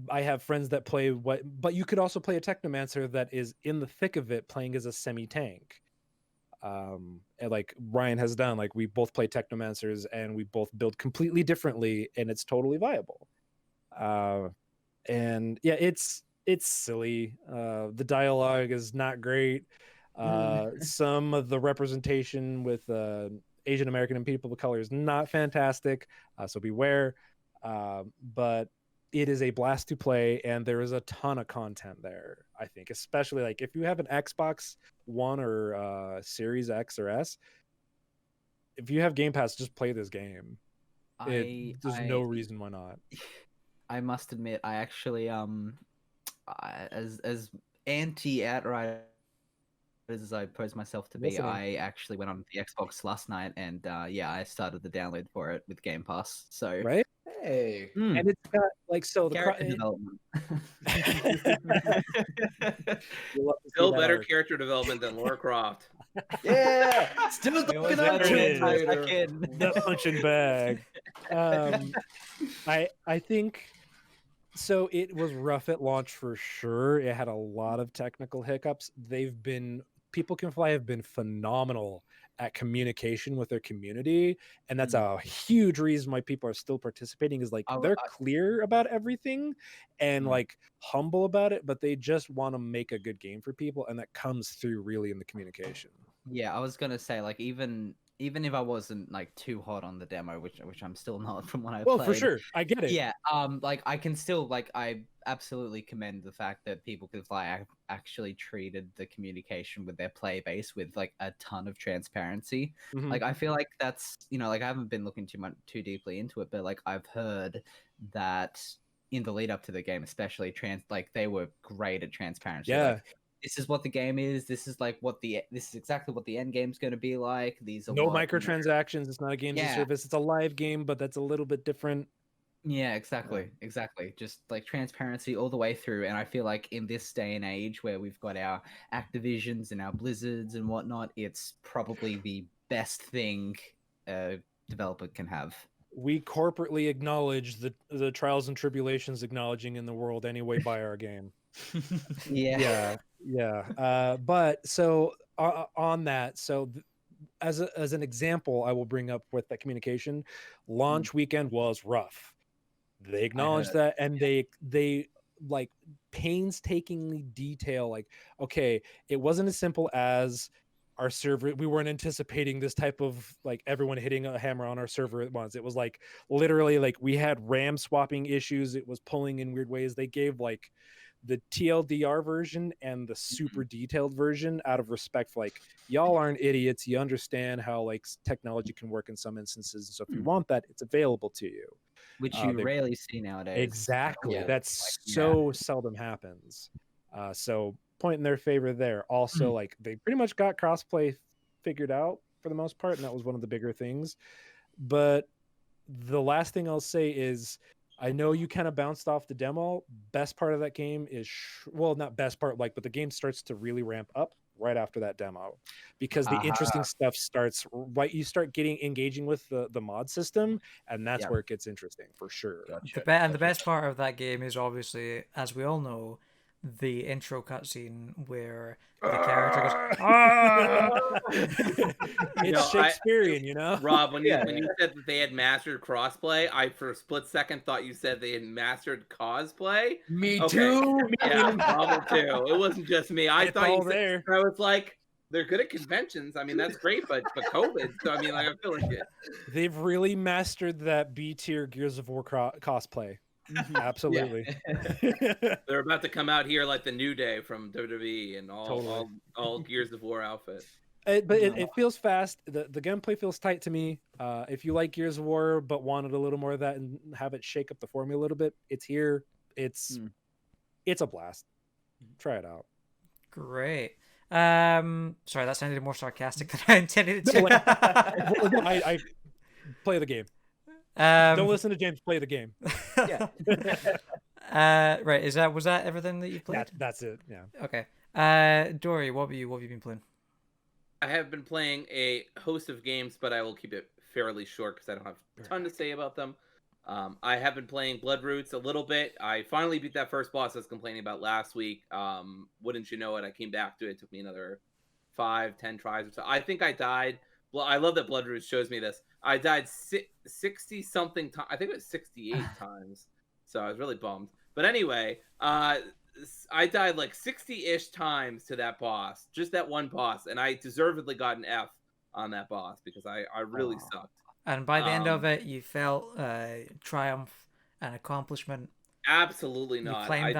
I have friends that play but you could also play a technomancer that is in the thick of it playing as a semi-tank. And like Ryan has done, like we both play technomancers and we both build completely differently and it's totally viable. And yeah, it's silly. The dialogue is not great. Some of the representation with Asian American and people of color is not fantastic. So beware. But it is a blast to play, and there is a ton of content there. I think, especially like if you have an Xbox One or Series X or S, if you have Game Pass, just play this game. There's no reason why not. I must admit, I actually as anti-outright as I pose myself to be, Listening. I actually went on the Xbox last night and I started the download for it with Game Pass. So Right? Hey. And it's got like so the character development. Still better character development than Lara Croft. Yeah, still looking on Tomb Raider. The punching bag. I think so. It was rough at launch for sure. It had a lot of technical hiccups. People Can Fly have been phenomenal at communication with their community, and that's a huge reason why people are still participating. Is like they're clear about everything and like humble about it, but they just want to make a good game for people, and that comes through really in the communication. Yeah, I was gonna say like even if I wasn't like too hot on the demo, which I'm still not from when I played. Well, for sure, I get it. Yeah, like I can still like I absolutely commend the fact that People Can Fly actually treated the communication with their play base with like a ton of transparency. Like I feel like that's like I haven't been looking too deeply into it, but like I've heard that in the lead up to the game, especially like they were great at transparency. Yeah. Like, this is what the game is. This is exactly what the end game's going to be like. These are no microtransactions. It's not a game as a service. It's a live game, but that's a little bit different. Yeah, exactly. Just like transparency all the way through. And I feel like in this day and age where we've got our Activisions and our Blizzards and whatnot, it's probably the best thing a developer can have. We corporately acknowledge the trials and tribulations acknowledging in the world anyway by our game. Yeah. But so on that, so as an example, I will bring up with that communication. Launch weekend was rough. They acknowledge that, and they like painstakingly detail like, okay, it wasn't as simple as our server. We weren't anticipating this type of like everyone hitting a hammer on our server at once. It was like literally like we had RAM swapping issues. It was pulling in weird ways. They gave like the TLDR version and the super detailed version out of respect for like, y'all aren't idiots. You understand how like technology can work in some instances. So if you want that, it's available to you. Which you rarely see nowadays. Exactly. Yeah. That's so seldom happens. So point in their favor there. Also, like they pretty much got crossplay figured out for the most part, and that was one of the bigger things. But the last thing I'll say is, I know you kind of bounced off the demo. Best part of that game is, well, not best part, like, but the game starts to really ramp up right after that demo, because the interesting stuff starts right. You start engaging with the mod system, and that's where it gets interesting for sure. And the best part of that game is obviously, as we all know, the intro cutscene where the character goes, It's Shakespearean, you know. Rob, when you said that they had mastered crossplay, I for a split second thought you said they had mastered cosplay. Me Okay. too. Yeah, Marvel too. It wasn't just me. I It's thought all you said, there. I was like, they're good at conventions. I mean, that's great, but COVID. So I mean, like, I feel like it. They've really mastered that B tier Gears of War cosplay. Absolutely. They're about to come out here like the New Day from WWE and Totally. all Gears of War outfit. It feels fast. The gameplay feels tight to me. If you like Gears of War but wanted a little more of that and have it shake up the formula a little bit, it's here. It's a blast. Try it out. Great. Sorry, that sounded more sarcastic than I intended it to. I play the game. Don't listen to James. Play the game. Yeah. Right. Was that everything that you played? That's it. Yeah. Okay. Dory, what have you been playing? I have been playing a host of games, but I will keep it fairly short because I don't have a ton to say about them. I have been playing Bloodroots a little bit. I finally beat that first boss I was complaining about last week. Wouldn't you know it, I came back to it. It took me another 5-10 tries or so. I think I died. Well, I love that Bloodroots shows me this. I died 60-something times. I think it was 68 times. So I was really bummed. But anyway, I died like 60-ish times to that boss. Just that one boss. And I deservedly got an F on that boss because I really sucked. And by the end of it, you felt triumph and accomplishment. Absolutely not. I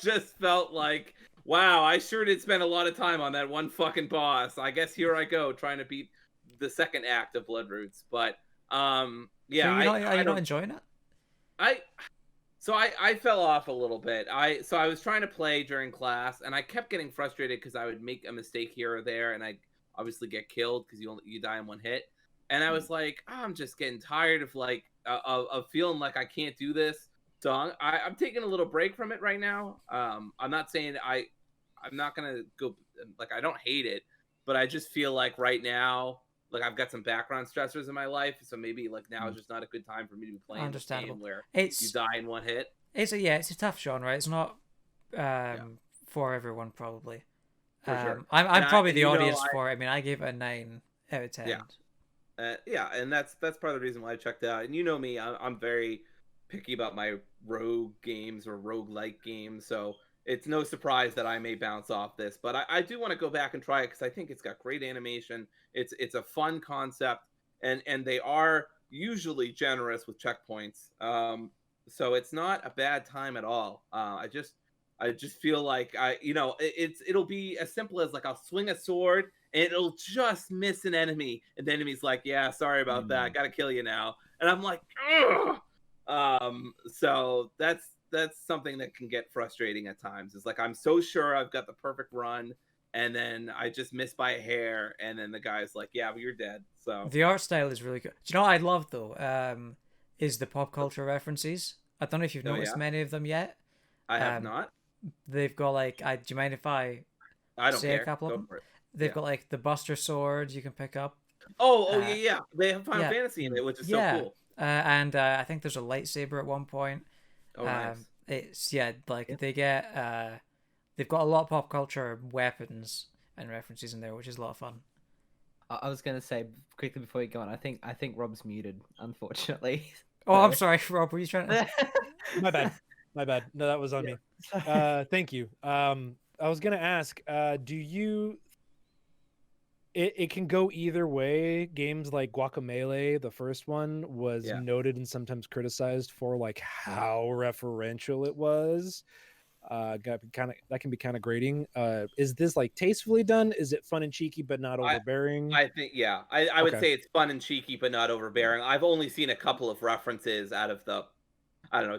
just felt like, wow, I sure did spend a lot of time on that one fucking boss. I guess here I go trying to beat the second act of Bloodroots. But yeah, so are you not enjoying it? I fell off a little bit. I was trying to play during class, and I kept getting frustrated because I would make a mistake here or there, and I obviously get killed because you die in one hit. And I was like, I'm just getting tired of like of feeling like I can't do this. So I'm taking a little break from it right now. I'm not saying I'm not gonna go like I don't hate it, but I just feel like right now, like I've got some background stressors in my life, so maybe like now is just not a good time for me to be playing this game where you die in one hit. It's a tough genre. It's not for everyone probably. For sure. I'm probably the audience for it. I mean, I gave it a 9 out of 10. Yeah, and that's part of the reason why I checked it out. And you know me, I'm very picky about my rogue games or roguelike games, so it's no surprise that I may bounce off this. But I do want to go back and try it because I think it's got great animation. It's a fun concept, and they are usually generous with checkpoints. So it's not a bad time at all. I just feel like it'll be as simple as like I'll swing a sword and it'll just miss an enemy, and the enemy's like, yeah, sorry about that, gotta kill you now. And I'm like, ugh. So that's something that can get frustrating at times. It's like I'm so sure I've got the perfect run, and then I just miss by a hair, and then the guy's like, yeah, but you're dead. So the art style is really good. Do you know what I love though? Is the pop culture references. I don't know if you've noticed many of them yet. I have not. They've got like, do you mind if I don't say care. a couple Go of them? for it. They've got like the Buster swords you can pick up. Yeah. They have Final Fantasy in it, which is so cool. And I think there's a lightsaber at one point. Oh, nice. It's they get they've got a lot of pop culture weapons and references in there, which is a lot of fun. I was gonna say quickly before you go on, I think Rob's muted, unfortunately. Oh, I'm sorry, Rob. Were you trying to? My bad. No, that was on me. Thank you. I was gonna ask, do you? It can go either way. Games like Guacamelee, the first one, was noted and sometimes criticized for like how referential it was. That can be kind of grating. Is this like tastefully done? Is it fun and cheeky but not overbearing? I think I would say it's fun and cheeky but not overbearing. I've only seen a couple of references out of the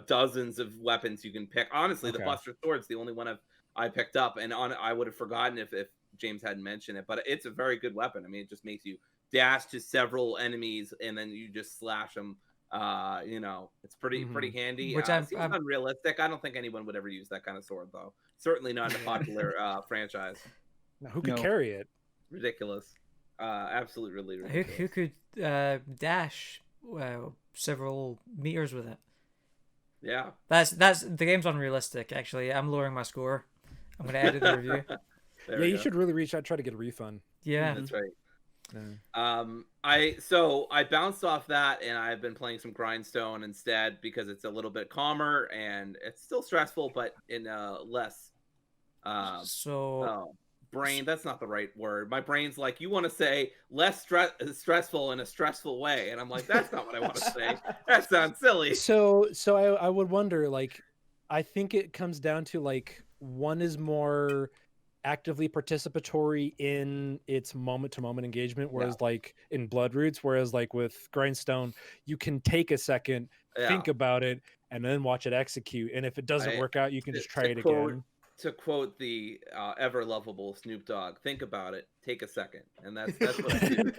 dozens of weapons you can pick. Honestly, the Buster Sword's the only one I picked up, and I would have forgotten if James hadn't mentioned it. But it's a very good weapon. I mean, it just makes you dash to several enemies and then you just slash them. It's pretty handy. Which seems unrealistic. I don't think anyone would ever use that kind of sword, though. Certainly not in a popular franchise. Now, who could carry it? Ridiculous. Absolutely ridiculous. Who could dash several meters with it? Yeah. That's the game's unrealistic. Actually, I'm lowering my score. I'm gonna edit the review. Yeah, you should really reach out, try to get a refund. Yeah. That's right. Yeah. I bounced off that, and I've been playing some Grindstone instead because it's a little bit calmer and it's still stressful, but in less brain. That's not the right word. My brain's like, you want to say less stressful in a stressful way, and I'm like, that's not what I want to say. That sounds silly. So I would wonder, like, I think it comes down to like one is more actively participatory in its moment-to-moment engagement, whereas like in Bloodroots, whereas like with Grindstone, you can take a second, think about it, and then watch it execute. And if it doesn't work out, you can just try it again. To quote the ever lovable Snoop Dogg, think about it, take a second, and that's what I do.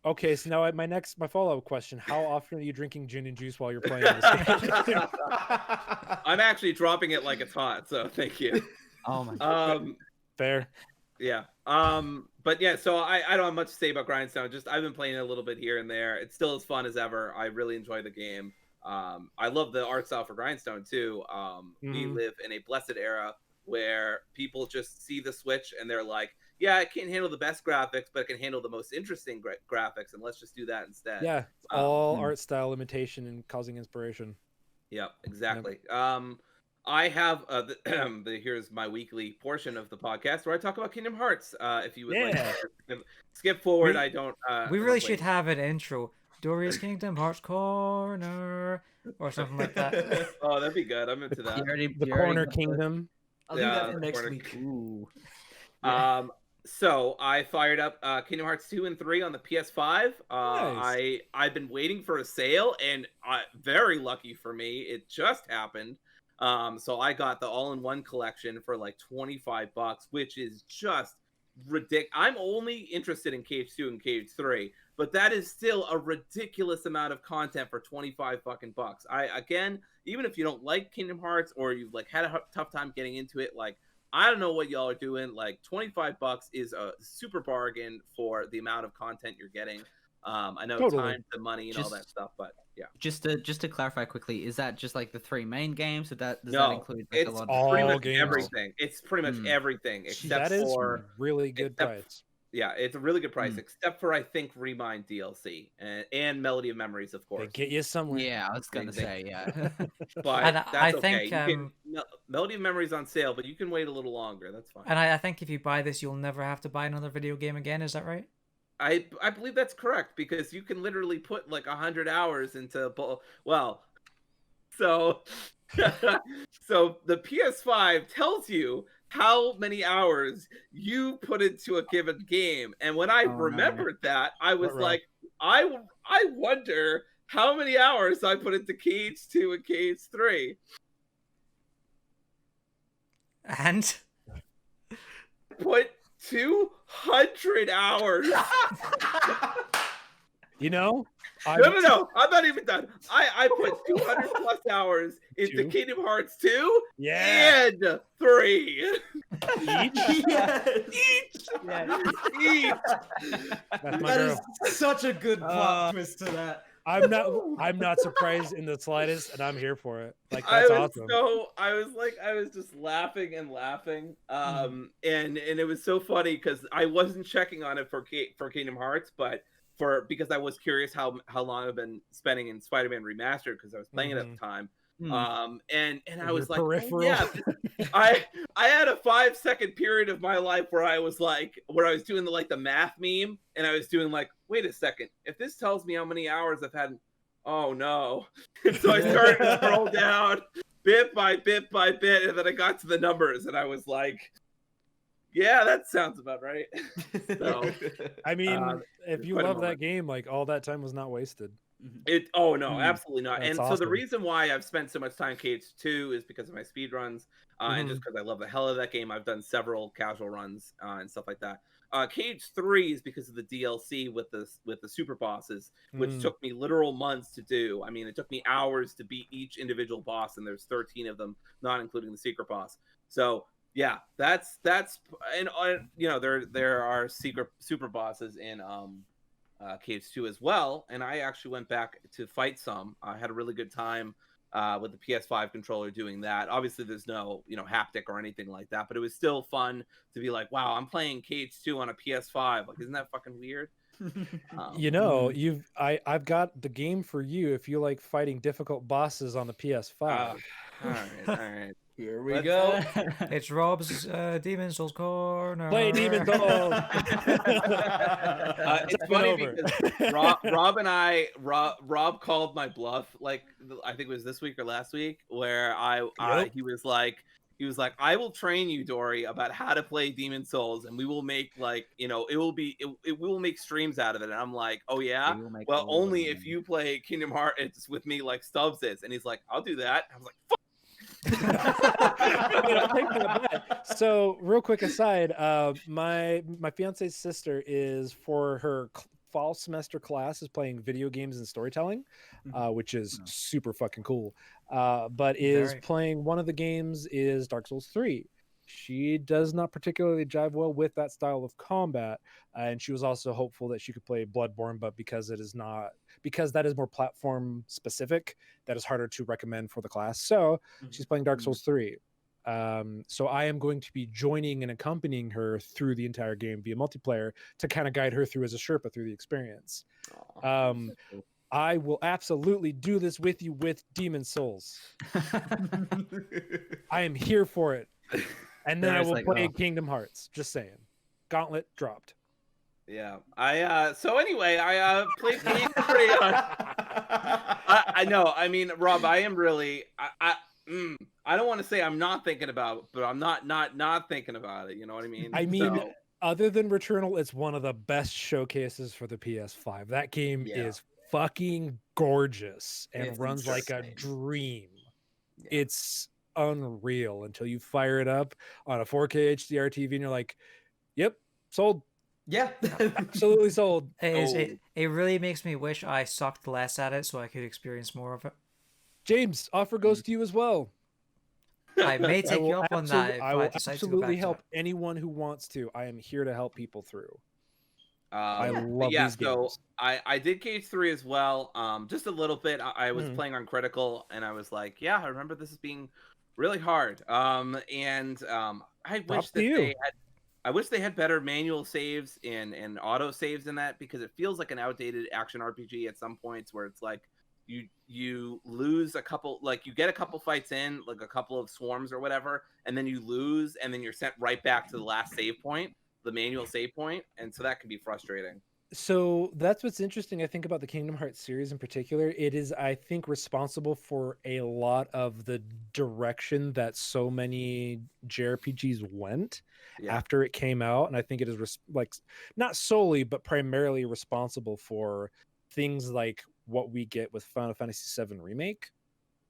Okay, so now my follow-up question: how often are you drinking gin and juice while you're playing this game? I'm actually dropping it like it's hot, so thank you. Oh my God. Fair. Yeah. But yeah, so I don't have much to say about Grindstone. Just I've been playing it a little bit here and there. It's still as fun as ever. I really enjoy the game. I love the art style for Grindstone too. We live in a blessed era where people just see the Switch and they're like, yeah, I can't handle the best graphics, but I can handle the most interesting graphics, and let's just do that instead. Yeah, all art style imitation and causing inspiration. Yep, exactly. Yep. I have here's my weekly portion of the podcast where I talk about Kingdom Hearts. If you would like to skip forward, I don't. We really should have an intro. Dory's Kingdom Hearts Corner or something like that. Oh, that'd be good. I'm into that. The Corner Kingdom. I'll do that for next week. Ooh. Yeah. So I fired up Kingdom Hearts 2 and 3 on the PS5. Nice. I've been waiting for a sale, and very lucky for me, it just happened. So I got the all-in-one collection for like $25, which is just ridiculous. I'm only interested in Cage 2 and Cage 3, but that is still a ridiculous amount of content for 25 fucking bucks. Again, even if you don't like Kingdom Hearts or you've like had a tough time getting into it, like I don't know what y'all are doing. Like $25 is a super bargain for the amount of content you're getting. I know time, the money, and all that stuff, but yeah. Just to clarify quickly, is that just like the 3 main games? Does that include like it's a lot all pretty much games. Everything. It's pretty much everything except for really good price. Yeah, it's a really good price, except for I think Remind DLC and Melody of Memories, of course. They get you somewhere. Yeah, I was gonna say but and that's I okay. think Melody of Memories on sale, but you can wait a little longer. That's fine. And I think if you buy this, you'll never have to buy another video game again. Is that right? I believe that's correct, because you can literally put like 100 hours into so the PS5 tells you how many hours you put into a given game, and when I remembered that, I was like, I wonder how many hours I put into Cage 2 and Cage 3. And put 200 hours. You know? No. I'm not even done. I put 200 plus hours into Kingdom Hearts 2 and 3. Each? Each. That is such a good plot twist to that. I'm not surprised in the slightest, and I'm here for it. Like, that's awesome. I was just laughing and laughing. And it was so funny because I wasn't checking on it for Kingdom Hearts, but because I was curious how long I've been spending in Spider-Man Remastered, because I was playing it at the time. And I was like, I had a 5-second period of my life where I was doing the math meme, and I was doing like, wait a second, if this tells me how many hours I've had, oh no. And so I started to scroll down bit by bit by bit, and then I got to the numbers, and I was like, yeah, that sounds about right. So, I mean, if you love that game, like, all that time was not wasted. Absolutely not. That's and awesome. So the reason why I've spent so much time Cage 2 is because of my speed runs, and just because I love the hell of that game. I've done several casual runs and stuff like that. Cage 3 is because of the DLC with the super bosses, which took me literal months to do. I mean, it took me hours to beat each individual boss, and there's 13 of them, not including the secret boss. So yeah, that's and there are secret super bosses in Cage 2 as well, and I actually went back to fight some. I had a really good time with the PS5 controller doing that. Obviously, there's no haptic or anything like that, but it was still fun to be like, wow, I'm playing KH2 on a PS5. Like, isn't that fucking weird? I've got the game for you if you like fighting difficult bosses on the PS5. All right. Here we go. It's Rob's Demon Souls Corner. Play Demon Souls. It's funny because Rob called my bluff. Like, I think it was this week or last week, where he was like, I will train you, Dory, about how to play Demon Souls, and we will make we will make streams out of it. And I'm like, oh yeah, well, only if you play Kingdom Hearts with me like Stubbs is. And he's like, I'll do that. I was like, fuck. So real quick aside, my fiance's sister is for her fall semester class is playing video games and storytelling, which is super fucking cool. But is playing one of the games is Dark Souls 3. She does not particularly jive well with that style of combat, and she was also hopeful that she could play Bloodborne, but because that is more platform specific, that is harder to recommend for the class. So she's playing Dark Souls 3. So I am going to be joining and accompanying her through the entire game via multiplayer to kind of guide her through as a Sherpa through the experience. I will absolutely do this with you with Demon Souls. I am here for it. And then I will play Kingdom Hearts. Just saying. Gauntlet dropped. Yeah. I played the game pretty I know. I mean, Rob, I am really I don't want to say I'm not thinking about it, but I'm not thinking about it. You know what I mean? I mean, other than Returnal, it's one of the best showcases for the PS5. That game is fucking gorgeous and runs like a dream. Yeah. It's unreal until you fire it up on a 4K HDR TV and you're like, yep, sold. Yeah. Absolutely sold. It really makes me wish I sucked less at it so I could experience more of it. James, offer goes to you as well. I may take you up on that if I will decide absolutely to go back help anyone who wants to. I am here to help people through. I love these games. So I did KH3 as well. Just a little bit. I was playing on critical and I was like, yeah, I remember this as being really hard. I wish they had better manual saves and auto saves in that, because it feels like an outdated action RPG at some points where it's like you lose a couple, like you get a couple fights in, like a couple of swarms or whatever, and then you lose and then you're sent right back to the last save point, the manual save point, and so that can be frustrating. So that's what's interesting, I think, about the Kingdom Hearts series in particular. It is, I think, responsible for a lot of the direction that so many JRPGs went after it came out. And I think it is not solely, but primarily responsible for things like what we get with Final Fantasy VII Remake.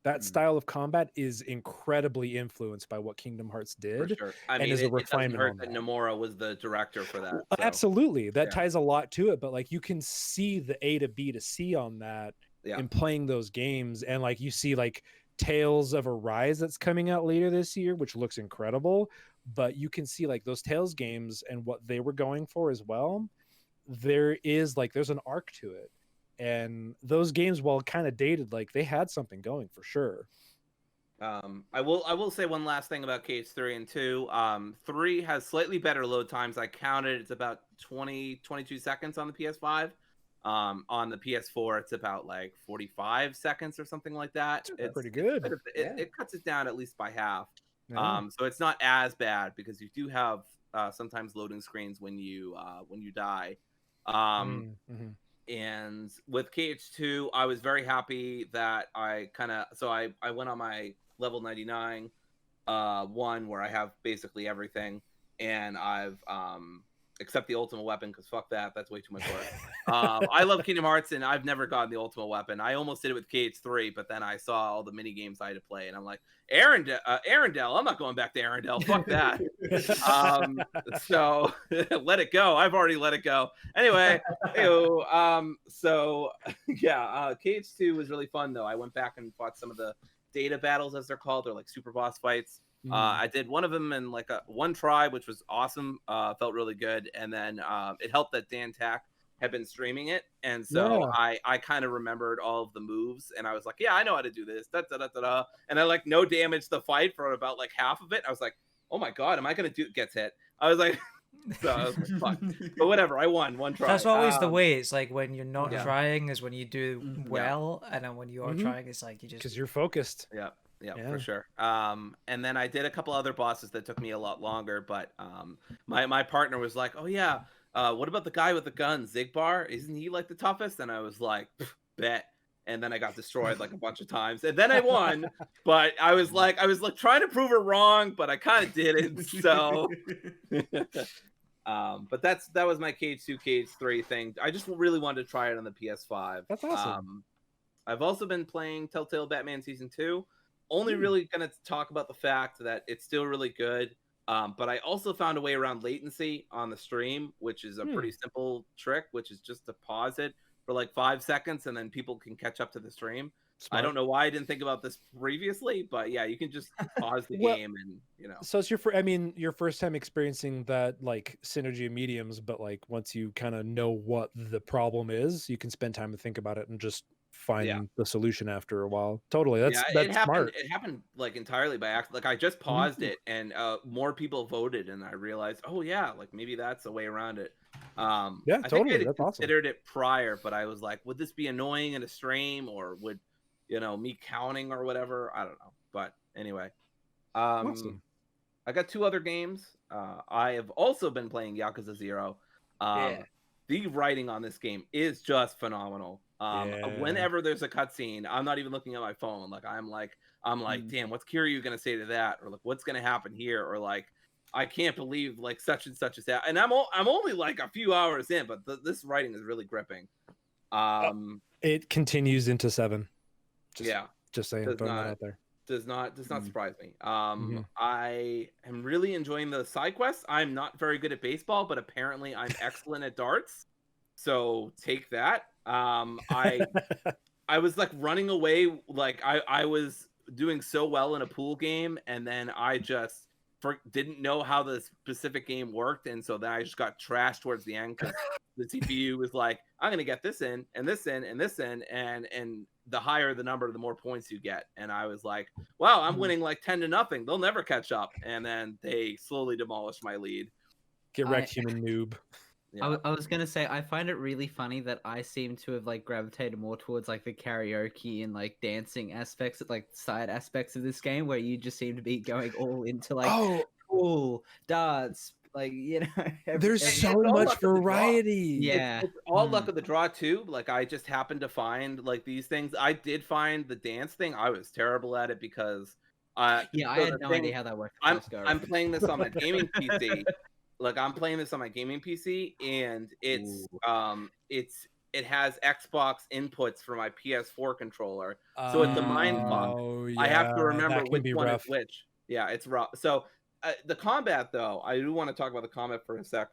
That style of combat is incredibly influenced by what Kingdom Hearts did. For sure. I mean, it doesn't hurt that Nomura was the director for that. So. Absolutely. That ties a lot to it, but like you can see the A to B to C on that in playing those games. And like you see like Tales of Arise that's coming out later this year, which looks incredible, but you can see like those Tales games and what they were going for as well. There's an arc to it. And those games, while kind of dated, like they had something going for sure. I will say one last thing about KH3 and 2. 3 has slightly better load times. I counted, it's about 22 seconds on the PS5. On the PS4, it's about like 45 seconds or something like that. It's pretty good. It cuts it down at least by half. Yeah. So it's not as bad, because you do have sometimes loading screens when you die. And with KH2, I was very happy that I went on my level 99 one where I have basically everything, and I've except the ultimate weapon, because fuck that's way too much work. I love Kingdom Hearts, and I've never gotten the ultimate weapon. I almost did it with KH3, but then I saw all the mini games I had to play, and I'm like, Arendelle, I'm not going back to Arendelle. Fuck that. So let it go. I've already let it go. Anyway, KH2 was really fun though. I went back and fought some of the data battles, as they're called. They're like super boss fights. I did one of them in like one try, which was awesome. Felt really good. And then it helped that Dan Tack had been streaming it, and so Yeah. I kind of remembered all of the moves, and I was like, yeah, I know how to do this, da da da da da, and I like no damage the fight for about like half of it. I was like, oh my god, am I gonna do? Gets hit. I was like, so I was like, fuck. But whatever, I won one try. That's always the way. It's like when you're not Yeah. trying is when you do Mhm. well, and then when you are trying, it's like you just. Because you're focused. Yeah, Yeah. for sure. And then I did a couple other bosses that took me a lot longer, but my partner was like, oh yeah, what about the guy with the gun, Zigbar? Isn't he like the toughest? And I was like, bet. And then I got destroyed like a bunch of times, and then I won. But I was like trying to prove her wrong, but I kind of didn't. So, but that was my Cage 2, Cage 3 thing. I just really wanted to try it on the PS5. That's awesome. I've also been playing Telltale Batman Season 2. Only really going to talk about the fact that it's still really good. But I also found a way around latency on the stream, which is a pretty simple trick, which is just to pause it for like 5 seconds, and then people can catch up to the stream. Smart. I don't know why I didn't think about this previously, but yeah, you can just pause the game and, you know. So it's your first time experiencing that like synergy of mediums, but like once you kind of know what the problem is, you can spend time to think about it and just find the solution after a while. Totally. That's smart. It happened like entirely by accident. Like I just paused it, and more people voted, and I realized, oh yeah, like maybe that's a way around it. Yeah, I totally. think I That's awesome. considered it prior, but I was like, would this be annoying in a stream, or would, you know, me counting or whatever? I don't know. But anyway, Awesome. I got 2 other games. I have also been playing Yakuza 0. The writing on this game is just phenomenal. Whenever there's a cutscene, I'm not even looking at my phone. Like I'm like, damn, what's Kiryu gonna say to that? Or like, what's gonna happen here? Or like, I can't believe like such and such is that. And I'm only like a few hours in, but this writing is really gripping. It continues into 7. Just saying, Does throwing that not- out there. does not surprise me. I am really enjoying the side quests. I'm not very good at baseball, but apparently I'm excellent at darts. So take that. I was like running away, like I was doing so well in a pool game, and then I just didn't know how the specific game worked, and so then I just got trashed towards the end because the CPU was like, I'm gonna get this in and this in and this in, and the higher the number, the more points you get. And I was like, wow, I'm winning like 10-0. They'll never catch up. And then they slowly demolished my lead. Get wrecked, human noob. Yeah. I was gonna say, I find it really funny that I seem to have like gravitated more towards like the karaoke and like dancing aspects, like side aspects of this game, where you just seem to be going all into like pool, darts, like, you know. There's It's so all much luck of the draw. variety. Yeah. It's all luck of the draw too. Like I just happened to find like these things. I did find the dance thing. I was terrible at it because I had no idea how that worked. I'm playing this on my gaming PC. Like I'm playing this on my gaming PC, and it has Xbox inputs for my PS4 controller, so it's a mind fuck. I have to remember which one is which. Yeah, it's rough. So the combat, though, I do want to talk about the combat for a sec.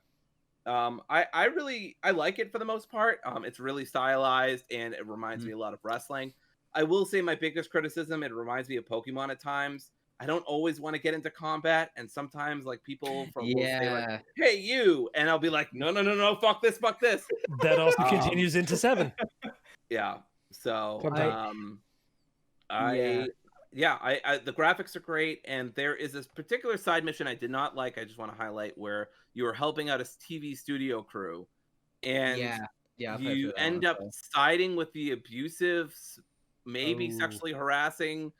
I like it for the most part. It's really stylized, and it reminds me a lot of wrestling. I will say my biggest criticism, it reminds me of Pokemon at times. I don't always want to get into combat, and sometimes like people from will say like, "Hey, you," and I'll be like, "No, fuck this." That also continues into 7. Yeah. So, Sometimes. the graphics are great, and there is this particular side mission I did not like. I just want to highlight where you are helping out a TV studio crew, and you end up siding with the abusive, maybe sexually harassing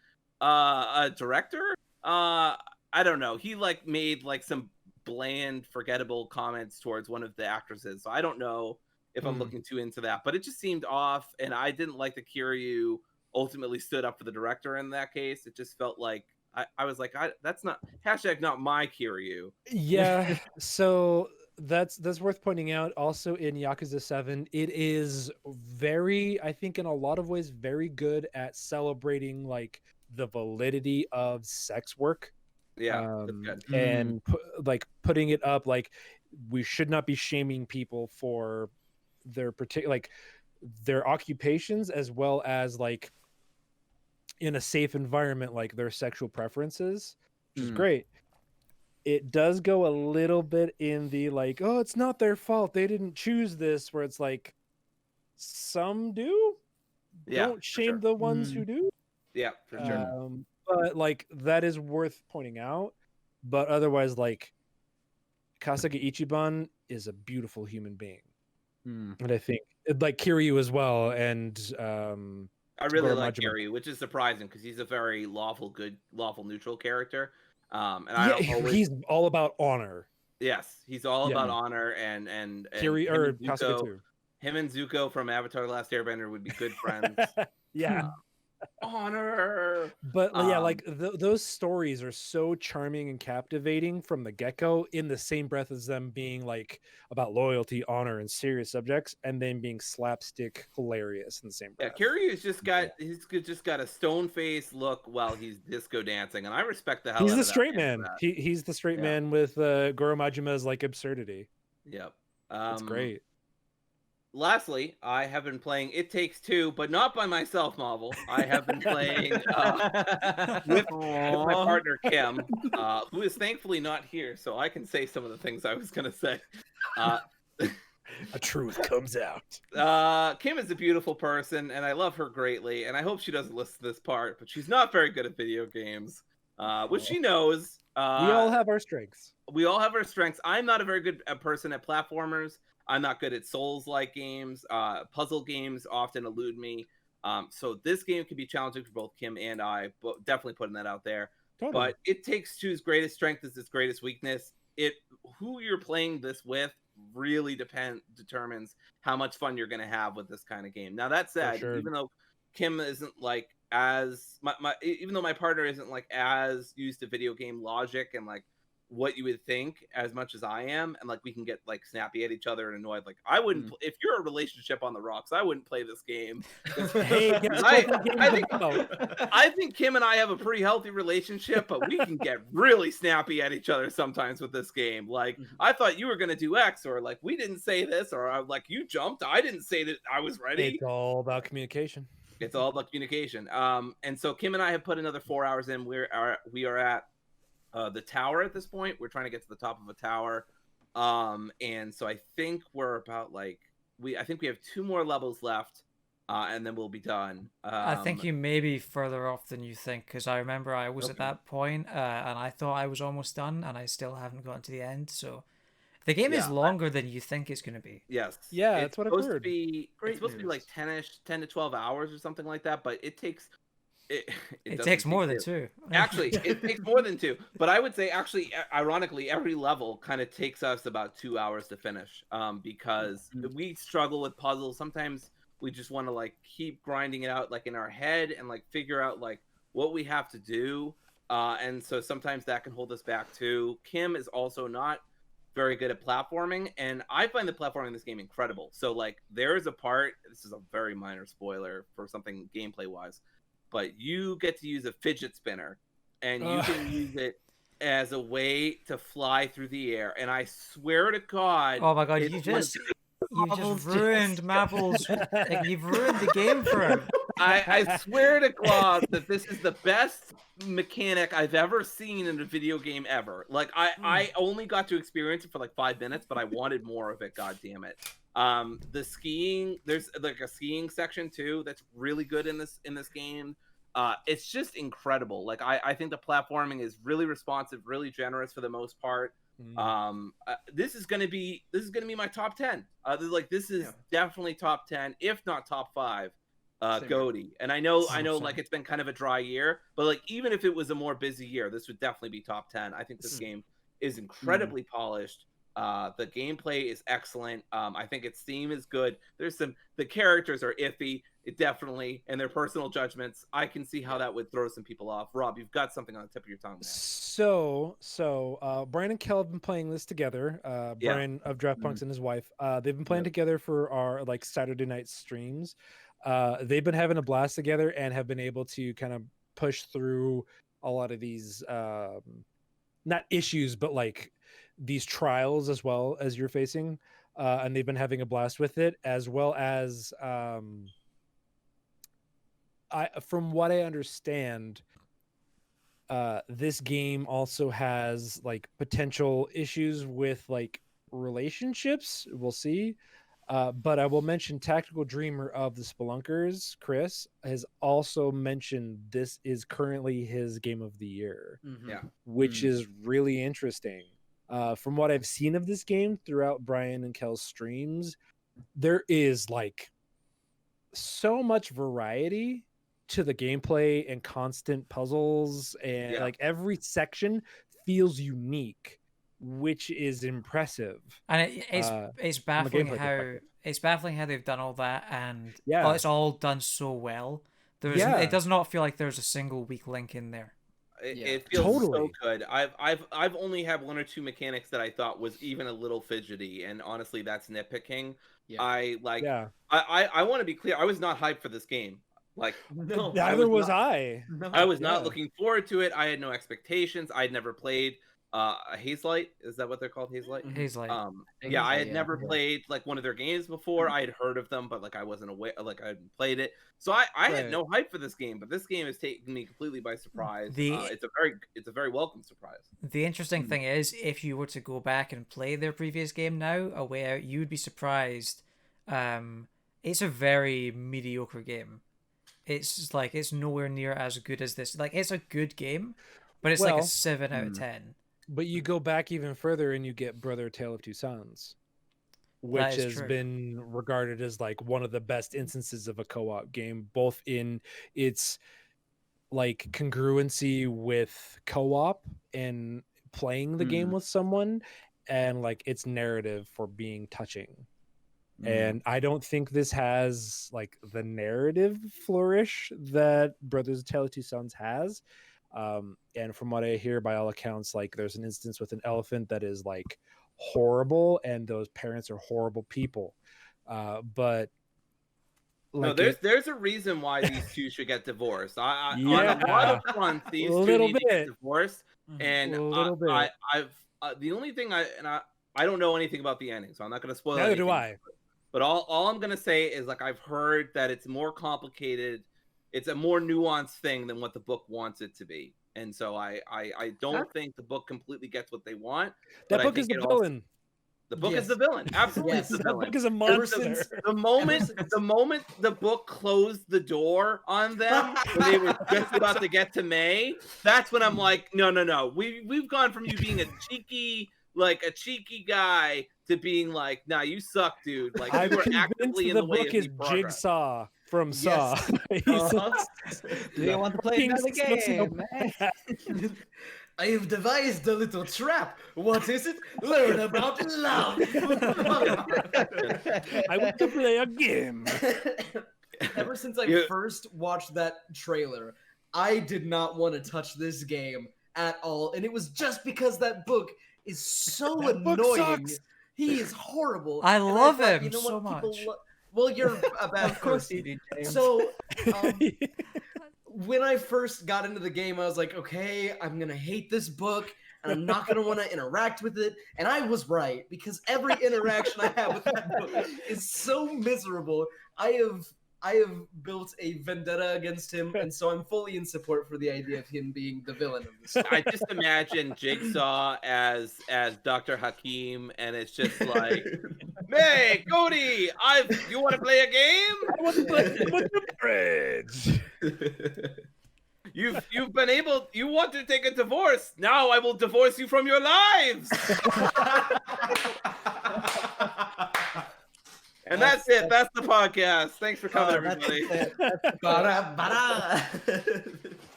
a director. I don't know. He like made like some bland, forgettable comments towards one of the actresses. So I don't know if I'm looking too into that, but it just seemed off, and I didn't like the Kiryu ultimately stood up for the director in that case. It just felt like I was like, that's not not my Kiryu. Yeah. So that's worth pointing out. Also in Yakuza 7, it is very, I think in a lot of ways, very good at celebrating like the validity of sex work. Yeah, that's good. And putting it up like we should not be shaming people for their particular like their occupations, as well as like in a safe environment, like their sexual preferences, which is great. it does go a little bit in the like, oh, it's not their fault, they didn't choose this, where it's like some do. Yeah, Don't for shame sure. the ones who do. Yeah, for sure. But like that is worth pointing out. But otherwise, like Kasuga Ichiban is a beautiful human being, and I think like Kiryu as well. And I really Goro like Majima. Kiryu, which is surprising because he's a very lawful, good, lawful, neutral character. And Yeah, I always, he's all about honor. yes, he's all Yeah. about honor and Kiryu him or and Kasuga Zuko, too. him and Zuko from Avatar: The Last Airbender would be good friends. Yeah. Honor. But yeah, like those stories are so charming and captivating from the get-go, in the same breath as them being like about loyalty, honor, and serious subjects, and then being slapstick hilarious in the same Yeah, breath. Kiryu's just got a stone face look while he's disco dancing, and I respect the hell He's out the of that straight man. man. He's the straight Yeah. man with Goro Majima's like absurdity. Yep. It's great. Lastly, I have been playing It Takes Two, but not by myself, Mahvl. I have been playing with my partner Kim, who is thankfully not here, so I can say some of the things I was going to say. A truth comes out. Kim is a beautiful person, and I love her greatly, and I hope she doesn't listen to this part, but she's not very good at video games, which she knows. We all have our strengths. We all have our strengths. I'm not a very good person at platformers. I'm not good at Souls-like games. Puzzle games often elude me. So this game can be challenging for both Kim and I, but definitely putting that out there. Totally. But It Takes Two's greatest strength is its greatest weakness. Who you're playing this with really determines how much fun you're going to have with this kind of game. Now that said, even though Kim isn't like as even though my partner isn't like as used to video game logic and like what you would think as much as I am, and like we can get like snappy at each other and annoyed. Like I wouldn't, if you're a relationship on the rocks, I wouldn't play this game. Hey, I think Kim and I have a pretty healthy relationship, but we can get really snappy at each other sometimes with this game. Like I thought you were gonna do X, or like we didn't say this, or like you jumped. I didn't say that I was ready. It's all about communication. It's all about communication. And so Kim and I have put another 4 hours in. We are at the tower at this point. We're trying to get to the top of a tower, and so I think we're about like I think we have 2 more levels left, and then we'll be done. I think you may be further off than you think, because I remember I was at that point, and I thought I was almost done, and I still haven't gotten to the end. So the game is longer than you think it's going to be. Yes. Yeah, that's what I've heard. It's supposed to be like 10 to 12 hours or something like that, but it takes. It takes more than 2. Actually, it takes more than 2. But I would say, actually, ironically, every level kind of takes us about 2 hours to finish, because we struggle with puzzles. Sometimes we just want to like keep grinding it out, like in our head, and like figure out like what we have to do. And so sometimes that can hold us back too. Kim is also not very good at platforming, and I find the platforming in this game incredible. So like there is a part. This is a very minor spoiler for something gameplay wise. But you get to use a fidget spinner, and you can use it as a way to fly through the air. And I swear to God, oh my God, you just ruined Mahvl's. You've ruined the game for him. I swear to God that this is the best mechanic I've ever seen in a video game ever. Like I only got to experience it for like 5 minutes, but I wanted more of it. God damn it. The skiing, there's like a skiing section too that's really good in this game. It's just incredible. Like I think the platforming is really responsive, really generous for the most part. This is gonna be my top 10. This is definitely top 10, if not top 5. Goaty. And I know like it's been kind of a dry year, but like even if it was a more busy year, this would definitely be top 10. I think this game is incredibly polished. The gameplay is excellent. I think its theme is good. The characters are iffy, and their personal judgments. I can see how that would throw some people off. Rob, you've got something on the tip of your tongue, man. So Brian and Kel have been playing this together. Brian of Draft Punks and his wife. They've been playing together for our like Saturday night streams. They've been having a blast together and have been able to kind of push through a lot of these not issues, but like these trials as well as you're facing, and they've been having a blast with it, as well as from what I understand, this game also has like potential issues with like relationships. We'll see. But I will mention Tactical Dreamer of the Spelunkers, Chris, has also mentioned this is currently his game of the year, Yeah. which is really interesting. From what I've seen of this game throughout Brian and Kel's streams, there is like so much variety to the gameplay and constant puzzles, and like every section feels unique, which is impressive. And it's baffling gameplay how perspective. they've done all that, and Yeah. it's all done so well. It does not feel like there's a single weak link in there. It feels so good. I've only had one or two mechanics that I thought was even a little fidgety, and honestly, that's nitpicking. Yeah. I want to be clear. I was not hyped for this game. Like, No, Neither was I. No. I was not looking forward to it. I had no expectations. I had never played Hazelight. Is that what they're called? Hazelight? Hazelight. I had never played like one of their games before. I had heard of them, but like I wasn't aware, like I hadn't played it. So I had no hype for this game, but this game has taken me completely by surprise. It's a very welcome surprise. The interesting thing is, if you were to go back and play their previous game now, A Way Out, you would be surprised. It's a very mediocre game. It's like it's nowhere near as good as this. Like, it's a good game, but it's like a 7 out of 10. But you go back even further and you get Brother Tale of Two Sons, which has been regarded as like one of the best instances of a co-op game, both in its like congruency with co-op and playing the game with someone, and like its narrative for being touching. And I don't think this has like the narrative flourish that Brothers Tale of Two Sons has. And from what I hear, by all accounts, like there's an instance with an elephant that is like horrible, and those parents are horrible people. But like, no, there's a reason why these two should get divorced. On a lot of fronts, these two need to get divorced. And the only thing I don't know anything about the ending, so I'm not going to spoil it. Neither do I. But all I'm going to say is, like, I've heard that it's more complicated. It's a more nuanced thing than what the book wants it to be. And so I don't think the book completely gets what they want. That book is the villain. The book is the villain. Absolutely, the villain. The book is a monster. The moment the book closed the door on them when they were just about to get to May, that's when I'm like, no. We've gone from you being a cheeky guy to being like, nah, you suck, dude. Like, you were actively in the way of the book is Jigsaw from Saw. Do you want to play another game, man? I have devised a little trap. What is it? Learn about love. I want to play a game. Ever since I first watched that trailer, I did not want to touch this game at all. And it was just because that book is so annoying. He is horrible. I love him so much. Well, you're a bad person. So, when I first got into the game, I was like, okay, I'm going to hate this book, and I'm not going to want to interact with it. And I was right, because every interaction I have with that book is so miserable. I have built a vendetta against him, and so I'm fully in support for the idea of him being the villain of the story. I just imagine Jigsaw as Dr. Hakim, and it's just like, hey, Cody, you want to play a game? I want to play with the bridge. You've been able. You want to take a divorce? Now I will divorce you from your lives. And that's it. That's the podcast. Thanks for coming, everybody.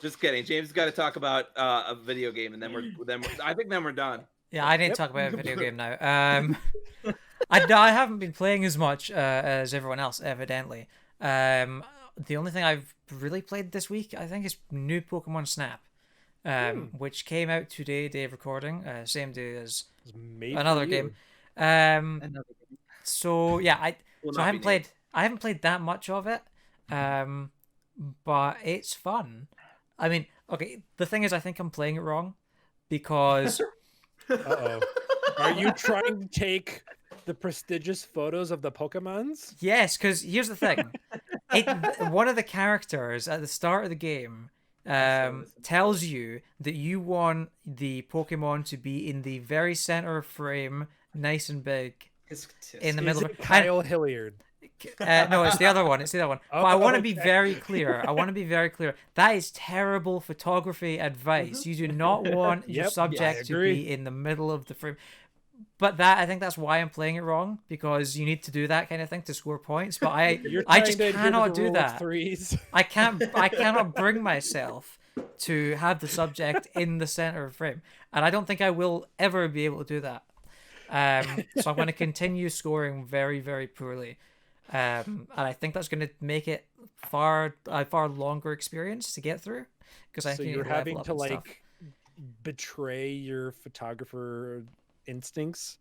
Just kidding. James has got to talk about a video game, and then we're done. Yeah, I didn't talk about a video game now. I haven't been playing as much as everyone else, evidently. The only thing I've really played this week, I think, is new Pokemon Snap, which came out today, day of recording, same day as another game. So yeah, I haven't played that much of it, but it's fun. I mean, okay, the thing is, I think I'm playing it wrong, because are you trying to take the prestigious photos of the Pokemons? Yes, because here's the thing. One of the characters at the start of the game, tells you that you want the Pokemon to be in the very center of frame, nice and big, in the middle Is of it Kyle Hilliard? No, it's the other one. It's the other one. But I want to be okay. very clear. I want to be very clear. That is terrible photography advice. You do not want your Yep, subject I to agree. be in the middle of the frame. But I think that's why I'm playing it wrong, because you need to do that kind of thing to score points. But You're I trying just to adhere to cannot the do rule of that. threes. I cannot bring myself to have the subject in the center of frame, and I don't think I will ever be able to do that. So I'm going to continue scoring very, very poorly, and I think that's going to make it far longer experience to get through, because I So think you're you level having up to and stuff. like betray your photographer instincts.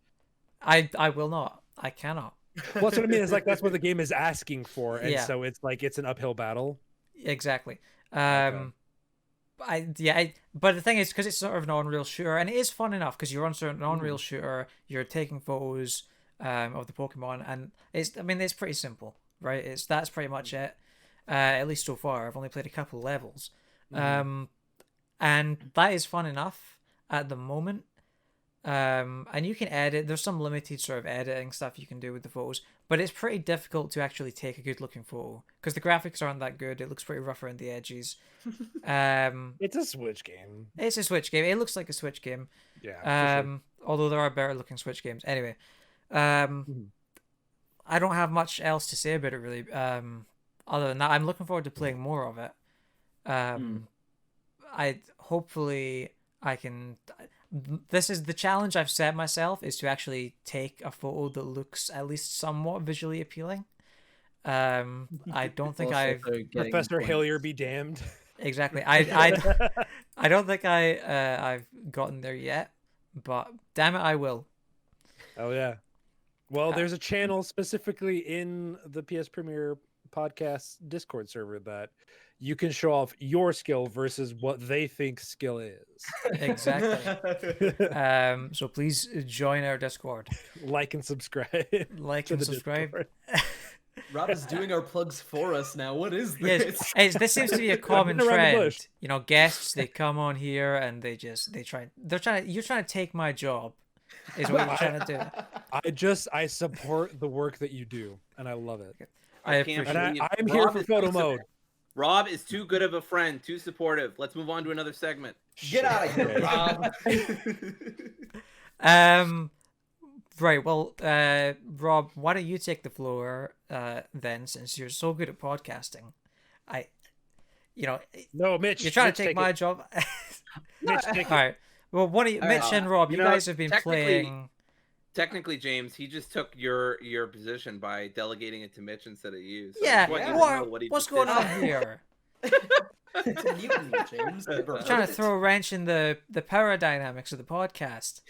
I will not. I cannot. Well, that's what I mean. It's like that's what the game is asking for, and Yeah. so it's like it's an uphill battle. Exactly. Okay. But the thing is, because it's sort of an on-rail shooter, and it is fun enough because you're on an on-rail shooter, you're taking photos of the Pokemon, and it's pretty simple, right? That's pretty much it. At least so far, I've only played a couple levels, and that is fun enough at the moment. And you can edit. There's some limited sort of editing stuff you can do with the photos, but it's pretty difficult to actually take a good looking photo because the graphics aren't that good. It looks pretty rough around the edges. It's a Switch game. It's a Switch game. It looks like a Switch game. Yeah. For sure. Although there are better looking Switch games. Anyway, I don't have much else to say about it really. Other than that, I'm looking forward to playing more of it. Hopefully I can. This is the challenge I've set myself, is to actually take a photo that looks at least somewhat visually appealing. I don't think I've Professor Hilliard be damned. exactly. I don't think I've gotten there yet, but damn it, I will. Oh yeah. Well, there's a channel specifically in the PSPremiere Podcast Discord server that you can show off your skill versus what they think skill is. Exactly. So please join our Discord. Like and subscribe. Like and subscribe. Rob is doing our plugs for us now. What is Yes, this? this seems to be a common Been around the trend. bush. You know, guests, they come on here and you're trying to take my job, is what you're trying to do. I support the work that you do, and I love it. I can't appreciate And it. I'm here for photo mode. Rob is too good of a friend, too supportive. Let's move on to another segment. Get out of here, Rob. Right. Well, Rob, why don't you take the floor then, since you're so good at podcasting? No, Mitch. You're trying Mitch, to take my job. Mitch, take All right. Well, Mitch and Rob, you guys have been playing. Technically, James, he just took your position by delegating it to Mitch instead of you. So Yeah. he What's just going did. on here? It's a mutiny, James. Never I'm trying heard to it. throw a wrench in the power dynamics of the podcast.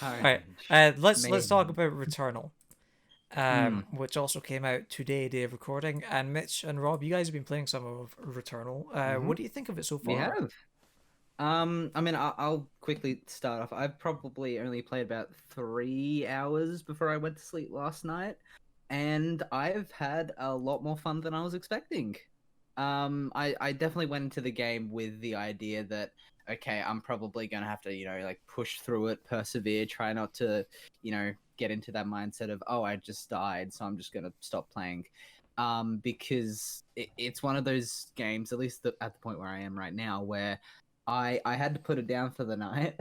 All right. Let's talk about Returnal, which also came out today, day of recording. And Mitch and Rob, you guys have been playing some of Returnal. What do you think of it so far? We have. I mean, I'll quickly start off. I've probably only played about 3 hours before I went to sleep last night, and I've had a lot more fun than I was expecting. I definitely went into the game with the idea that, okay, I'm probably going to have to, push through it, persevere, try not to, get into that mindset of, oh, I just died, so I'm just going to stop playing. Because it's one of those games, at least at the point where I am right now, where I had to put it down for the night,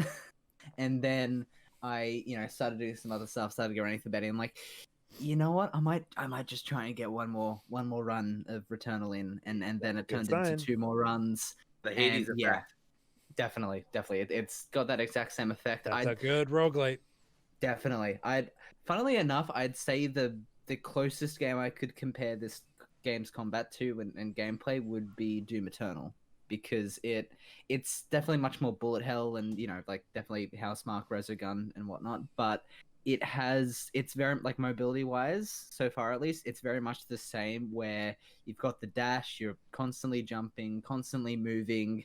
and then I started doing some other stuff, started getting ready for bed, and I'm like, you know what, I might just try and get one more run of Returnal in, and then it turned into 2 more runs. The Hades and, effect. yeah, definitely, it's got that exact same effect. That's a good roguelite. Definitely, funnily enough, I'd say the closest game I could compare this game's combat to and gameplay would be Doom Eternal. Because it's definitely much more bullet hell and definitely Housemarque, Resogun and whatnot, but it's very mobility wise so far, at least it's very much the same, where you've got the dash, you're constantly jumping, constantly moving,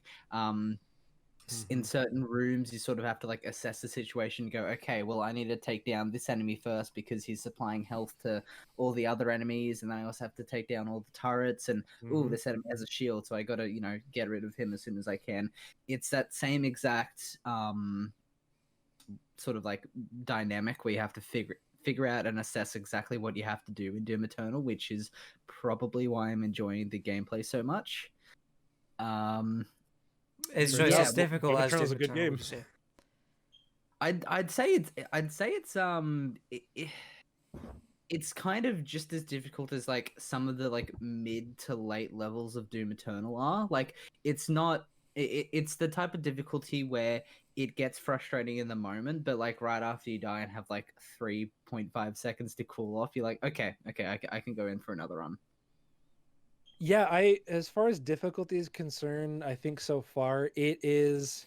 in certain rooms you sort of have to like assess the situation and go, okay, well, I need to take down this enemy first because he's supplying health to all the other enemies, and then I also have to take down all the turrets, and this enemy has a shield, so I gotta, you know, get rid of him as soon as I can. It's that same exact sort of like dynamic where you have to figure out and assess exactly what you have to do in Doom Eternal, which is probably why I'm enjoying the gameplay so much. It's Yeah, as difficult as Returnal's Doom a good Eternal, game. would you say? I'd say it's it's kind of just as difficult as like some of the like mid to late levels of Doom Eternal are. Like it's not it's the type of difficulty where it gets frustrating in the moment, but like right after you die and have like 3.5 seconds to cool off, you're like, okay, I can go in for another run. Yeah, as far as difficulty is concerned, I think so far it's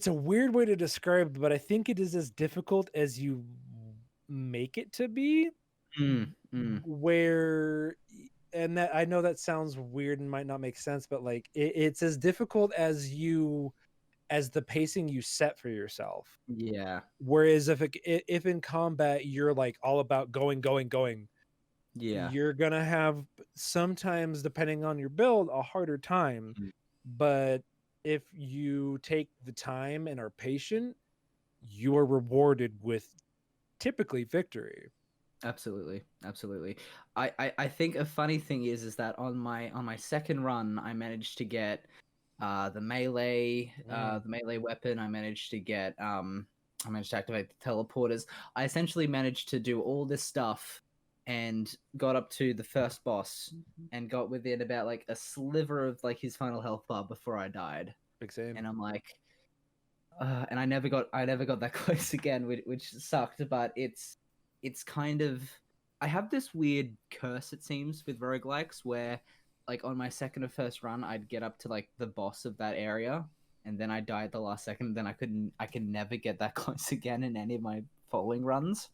a weird way to describe it, but I think it is as difficult as you make it to be. Where, and that, I know that sounds weird and might not make sense, but like it's as difficult as the pacing you set for yourself. Yeah. Whereas if in combat you're like all about going, Yeah. you're gonna have sometimes, depending on your build, a harder time. But if you take the time and are patient, you are rewarded with typically victory. Absolutely. I think a funny thing is that on my second run, I managed to get the melee weapon. I managed to activate the teleporters. I essentially managed to do all this stuff and got up to the first boss and got within about like a sliver of like his final health bar before I died. Big same. And I'm like, and I never got that close again, which sucked. But it's kind of, I have this weird curse, it seems, with roguelikes where like on my second or first run, I'd get up to like the boss of that area, and then I die at the last second. Then I can never get that close again in any of my following runs.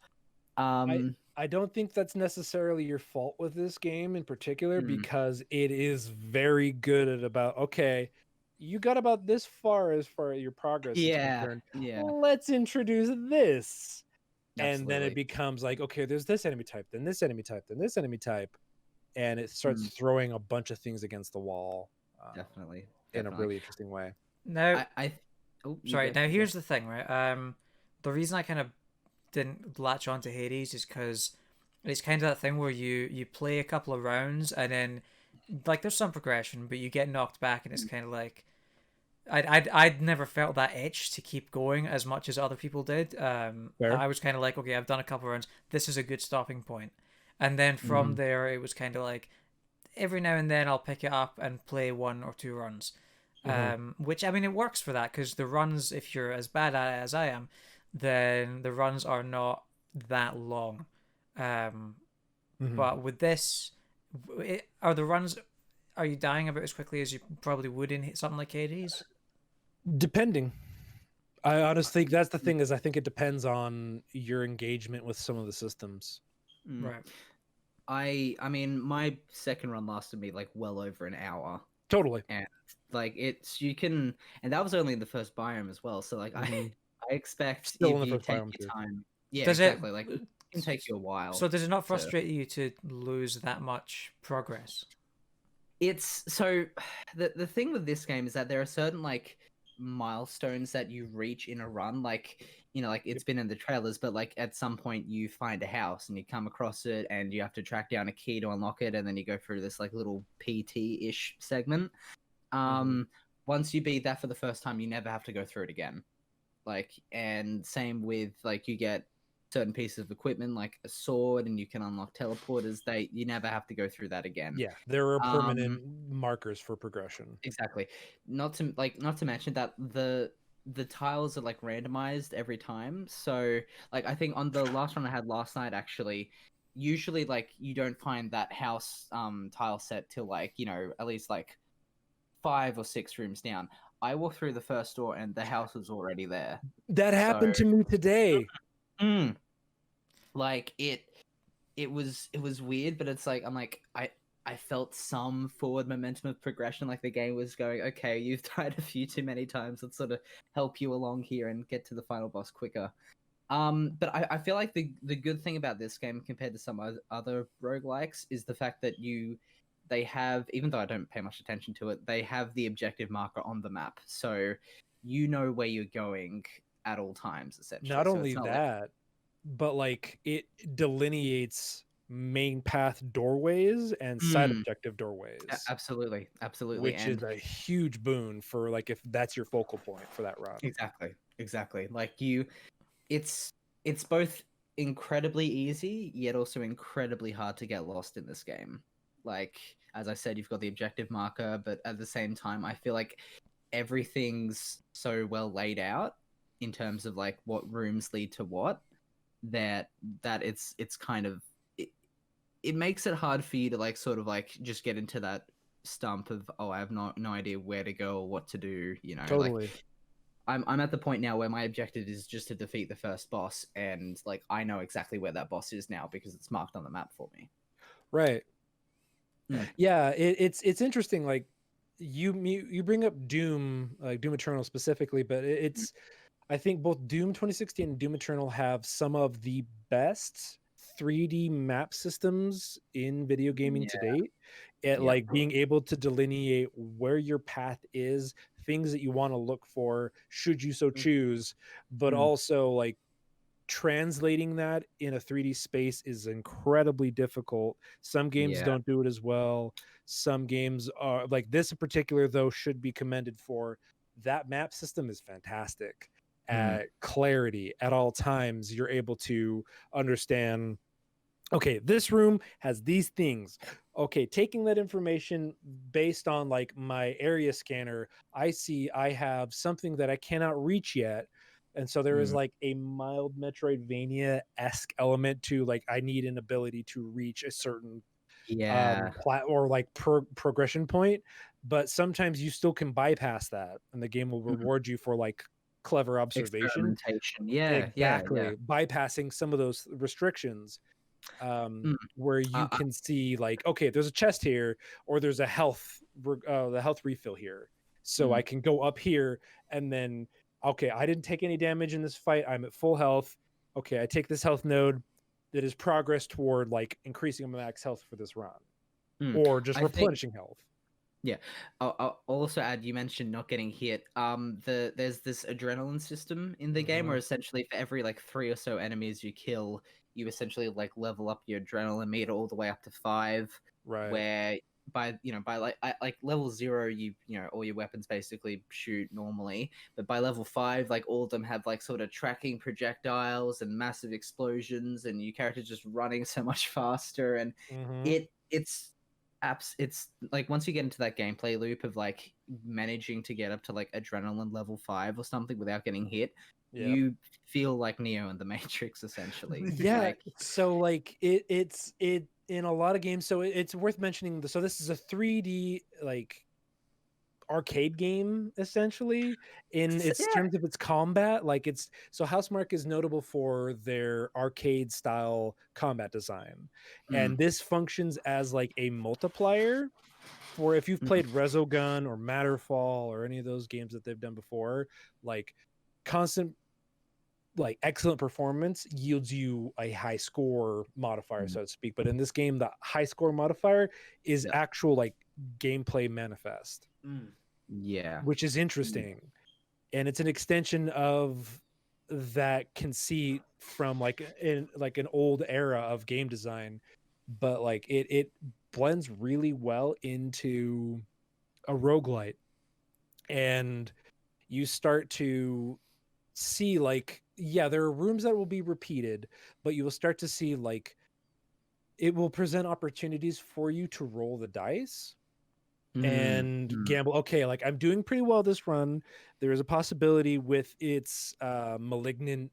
I don't think that's necessarily your fault with this game in particular, because it is very good at about, okay, you got about this far as far as your progress is concerned. Yeah. Let's introduce this. Absolutely. And then it becomes like, okay, there's this enemy type, then this enemy type, then this enemy type. And it starts throwing a bunch of things against the wall. Definitely. In a really interesting way. Now, sorry. Now, here's the thing, right? The reason I kind of didn't latch onto Hades is because it's kind of that thing where you play a couple of rounds and then like there's some progression, but you get knocked back and it's kind of like I'd never felt that itch to keep going as much as other people did. I was kind of like, okay, I've done a couple of rounds. This is a good stopping point. And then from there, it was kind of like every now and then I'll pick it up and play 1 or 2 runs. Which, I mean, it works for that because the runs, if you're as bad at it as I am, then the runs are not that long. But with this, are you dying about as quickly as you probably would in something like Hades? Depending. I honestly think that's the thing, is I think it depends on your engagement with some of the systems. Right. I mean, my second run lasted me like well over an hour. Totally. And like and that was only in the first biome as well. So like I expect Still if in the you first take biome your too. time. Yeah, Does exactly. Like it can take you a while. So does it not frustrate you to lose that much progress? It's so the thing with this game is that there are certain like milestones that you reach in a run, like, you know, like it's been in the trailers, but like at some point you find a house and you come across it and you have to track down a key to unlock it, and then you go through this like little PT-ish segment. Once you beat that for the first time, you never have to go through it again. Like, and same with like you get certain pieces of equipment like a sword and you can unlock teleporters, you never have to go through that again. Yeah, there are permanent markers for progression. Exactly. Not to mention that the tiles are like randomized every time. So like I think on the last one I had last night, actually, usually like you don't find that house tile set till like, you know, at least like 5 or 6 rooms down. I walked through the first door and the house was already there. That happened to me today. Like it was weird, but it's like I'm like I felt some forward momentum of progression, like the game was going, okay, you've died a few too many times, let's sort of help you along here and get to the final boss quicker. But I feel like the good thing about this game compared to some other roguelikes is the fact that they have, even though I don't pay much attention to it, they have the objective marker on the map, so you know where you're going at all times, essentially. Not So only it's not that, but like it delineates main path doorways and side objective doorways. Absolutely, which is a huge boon for like if that's your focal point for that run. Exactly. Like it's both incredibly easy yet also incredibly hard to get lost in this game. Like, as I said, you've got the objective marker, but at the same time I feel like everything's so well laid out in terms of like what rooms lead to what, that it's kind of it makes it hard for you to like sort of like just get into that stump of, oh, I have no idea where to go or what to do, you know. Totally. Like I'm at the point now where my objective is just to defeat the first boss, and like I know exactly where that boss is now because it's marked on the map for me. Right. Yeah, it's interesting. Like you bring up Doom, like Doom Eternal specifically, but it's I think both Doom 2016 and Doom Eternal have some of the best 3D map systems in video gaming to date. Like being able to delineate where your path is, things that you want to look for should you so choose, but also like translating that in a 3D space is incredibly difficult. Some games don't do it as well. Some games are like this in particular, though, should be commended for that map system is fantastic at clarity at all times. You're able to understand, okay, this room has these things. Okay, taking that information based on like my area scanner, I see I have something that I cannot reach yet. And so there is like a mild Metroidvania-esque element to like, I need an ability to reach a certain or like progression point. But sometimes you still can bypass that and the game will reward you for like clever observation. Exactly. Bypassing some of those restrictions. Where you can see like, okay, there's a chest here, or there's a health refill here, so I can go up here and then, okay, I didn't take any damage in this fight, I'm at full health, okay, I take this health node that is progress toward like increasing my max health for this run, or just replenishing health. I'll also add, you mentioned not getting hit. There's this adrenaline system in the game where essentially for every like 3 or so enemies you kill, you essentially like level up your adrenaline meter all the way up to 5. Right. Where by like level 0, you know all your weapons basically shoot normally, but by level 5, like all of them have like sort of tracking projectiles and massive explosions, and your character's just running so much faster, and it's like once you get into that gameplay loop of like managing to get up to like adrenaline level 5 or something without getting hit, you feel like Neo in the Matrix essentially. So like it's in a lot of games, so it's worth mentioning. So this is a 3D like arcade game essentially in its terms of its combat. Like it's, so Housemarque is notable for their arcade style combat design, and this functions as like a multiplier for if you've played Resogun or Matterfall or any of those games that they've done before. Like constant like excellent performance yields you a high score modifier, so to speak, but in this game the high score modifier is actual like gameplay manifest, which is interesting. And it's an extension of that conceit from like in like an old era of game design, but like it blends really well into a roguelite, and you start to see like, there are rooms that will be repeated, but you will start to see like it will present opportunities for you to roll the dice and gamble. Okay, like I'm doing pretty well this run. There is a possibility with its malignant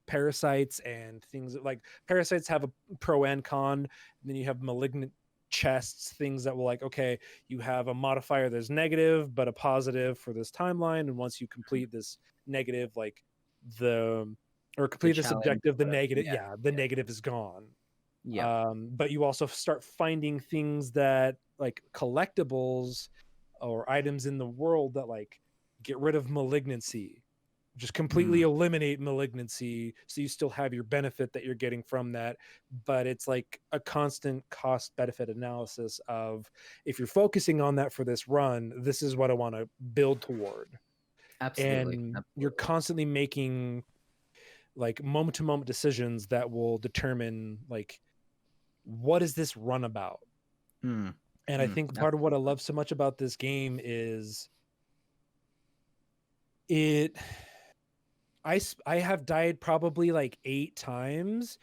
parasites and things like parasites have a pro and con, and then you have malignant chests, things that will like, okay, you have a modifier that's negative but a positive for this timeline, and once you complete this negative, like complete this objective, the negative negative is gone. Yeah. But you also start finding things that like collectibles or items in the world that like get rid of malignancy, just completely eliminate malignancy, so you still have your benefit that you're getting from that. But it's like a constant cost benefit analysis of, if you're focusing on that for this run, this is what I want to build toward. Absolutely. And you're constantly making like moment to moment decisions that will determine like, what is this run about? And I think part of what I love so much about this game is I have died probably like 8 times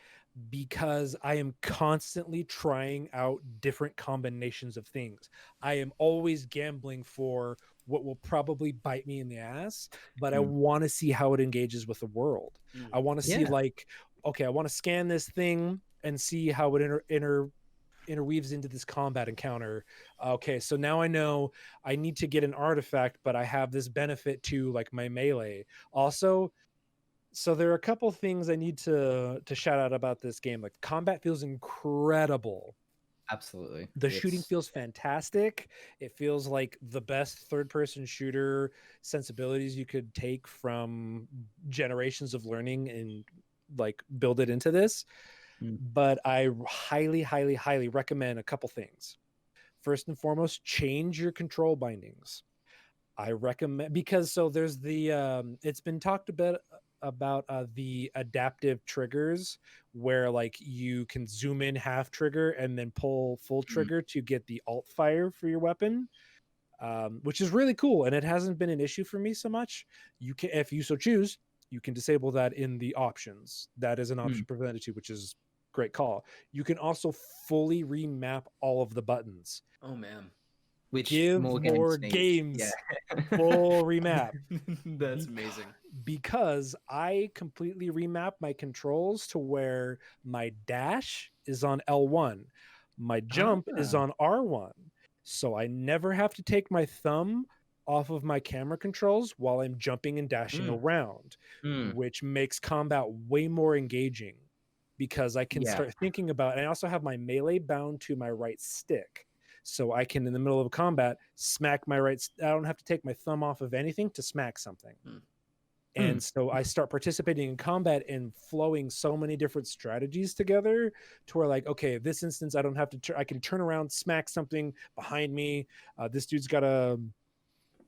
because I am constantly trying out different combinations of things. I am always gambling for what will probably bite me in the ass, but I want to see how it engages with the world. I want to see like, okay, I want to scan this thing and see how it interweaves into this combat encounter. Okay, so now I know I need to get an artifact, but I have this benefit to like my melee. Also, so there are a couple things I need to shout out about this game. Like, combat feels incredible. Absolutely. The shooting feels fantastic. It feels like the best third-person shooter sensibilities you could take from generations of learning and like build it into this. But I highly, highly, highly recommend a couple things. First and foremost, change your control bindings. I recommend, because so there's the it's been talked a bit about the adaptive triggers, where like you can zoom in half trigger and then pull full trigger to get the alt fire for your weapon, which is really cool, and it hasn't been an issue for me so much. You can, if you so choose, you can disable that in the options. That is an option prevented to, which is great call. You can also fully remap all of the buttons. Oh man. Which give more games full remap. That's amazing. Because I completely remap my controls to where my dash is on L1, my jump is on R1, so I never have to take my thumb off of my camera controls while I'm jumping and dashing around, which makes combat way more engaging, because I can start thinking about, and I also have my melee bound to my right stick. So I can, in the middle of a combat, smack my right. I don't have to take my thumb off of anything to smack something. And so I start participating in combat and flowing so many different strategies together to where, like, okay, this instance, I don't have to, I can turn around, smack something behind me. This dude's got a,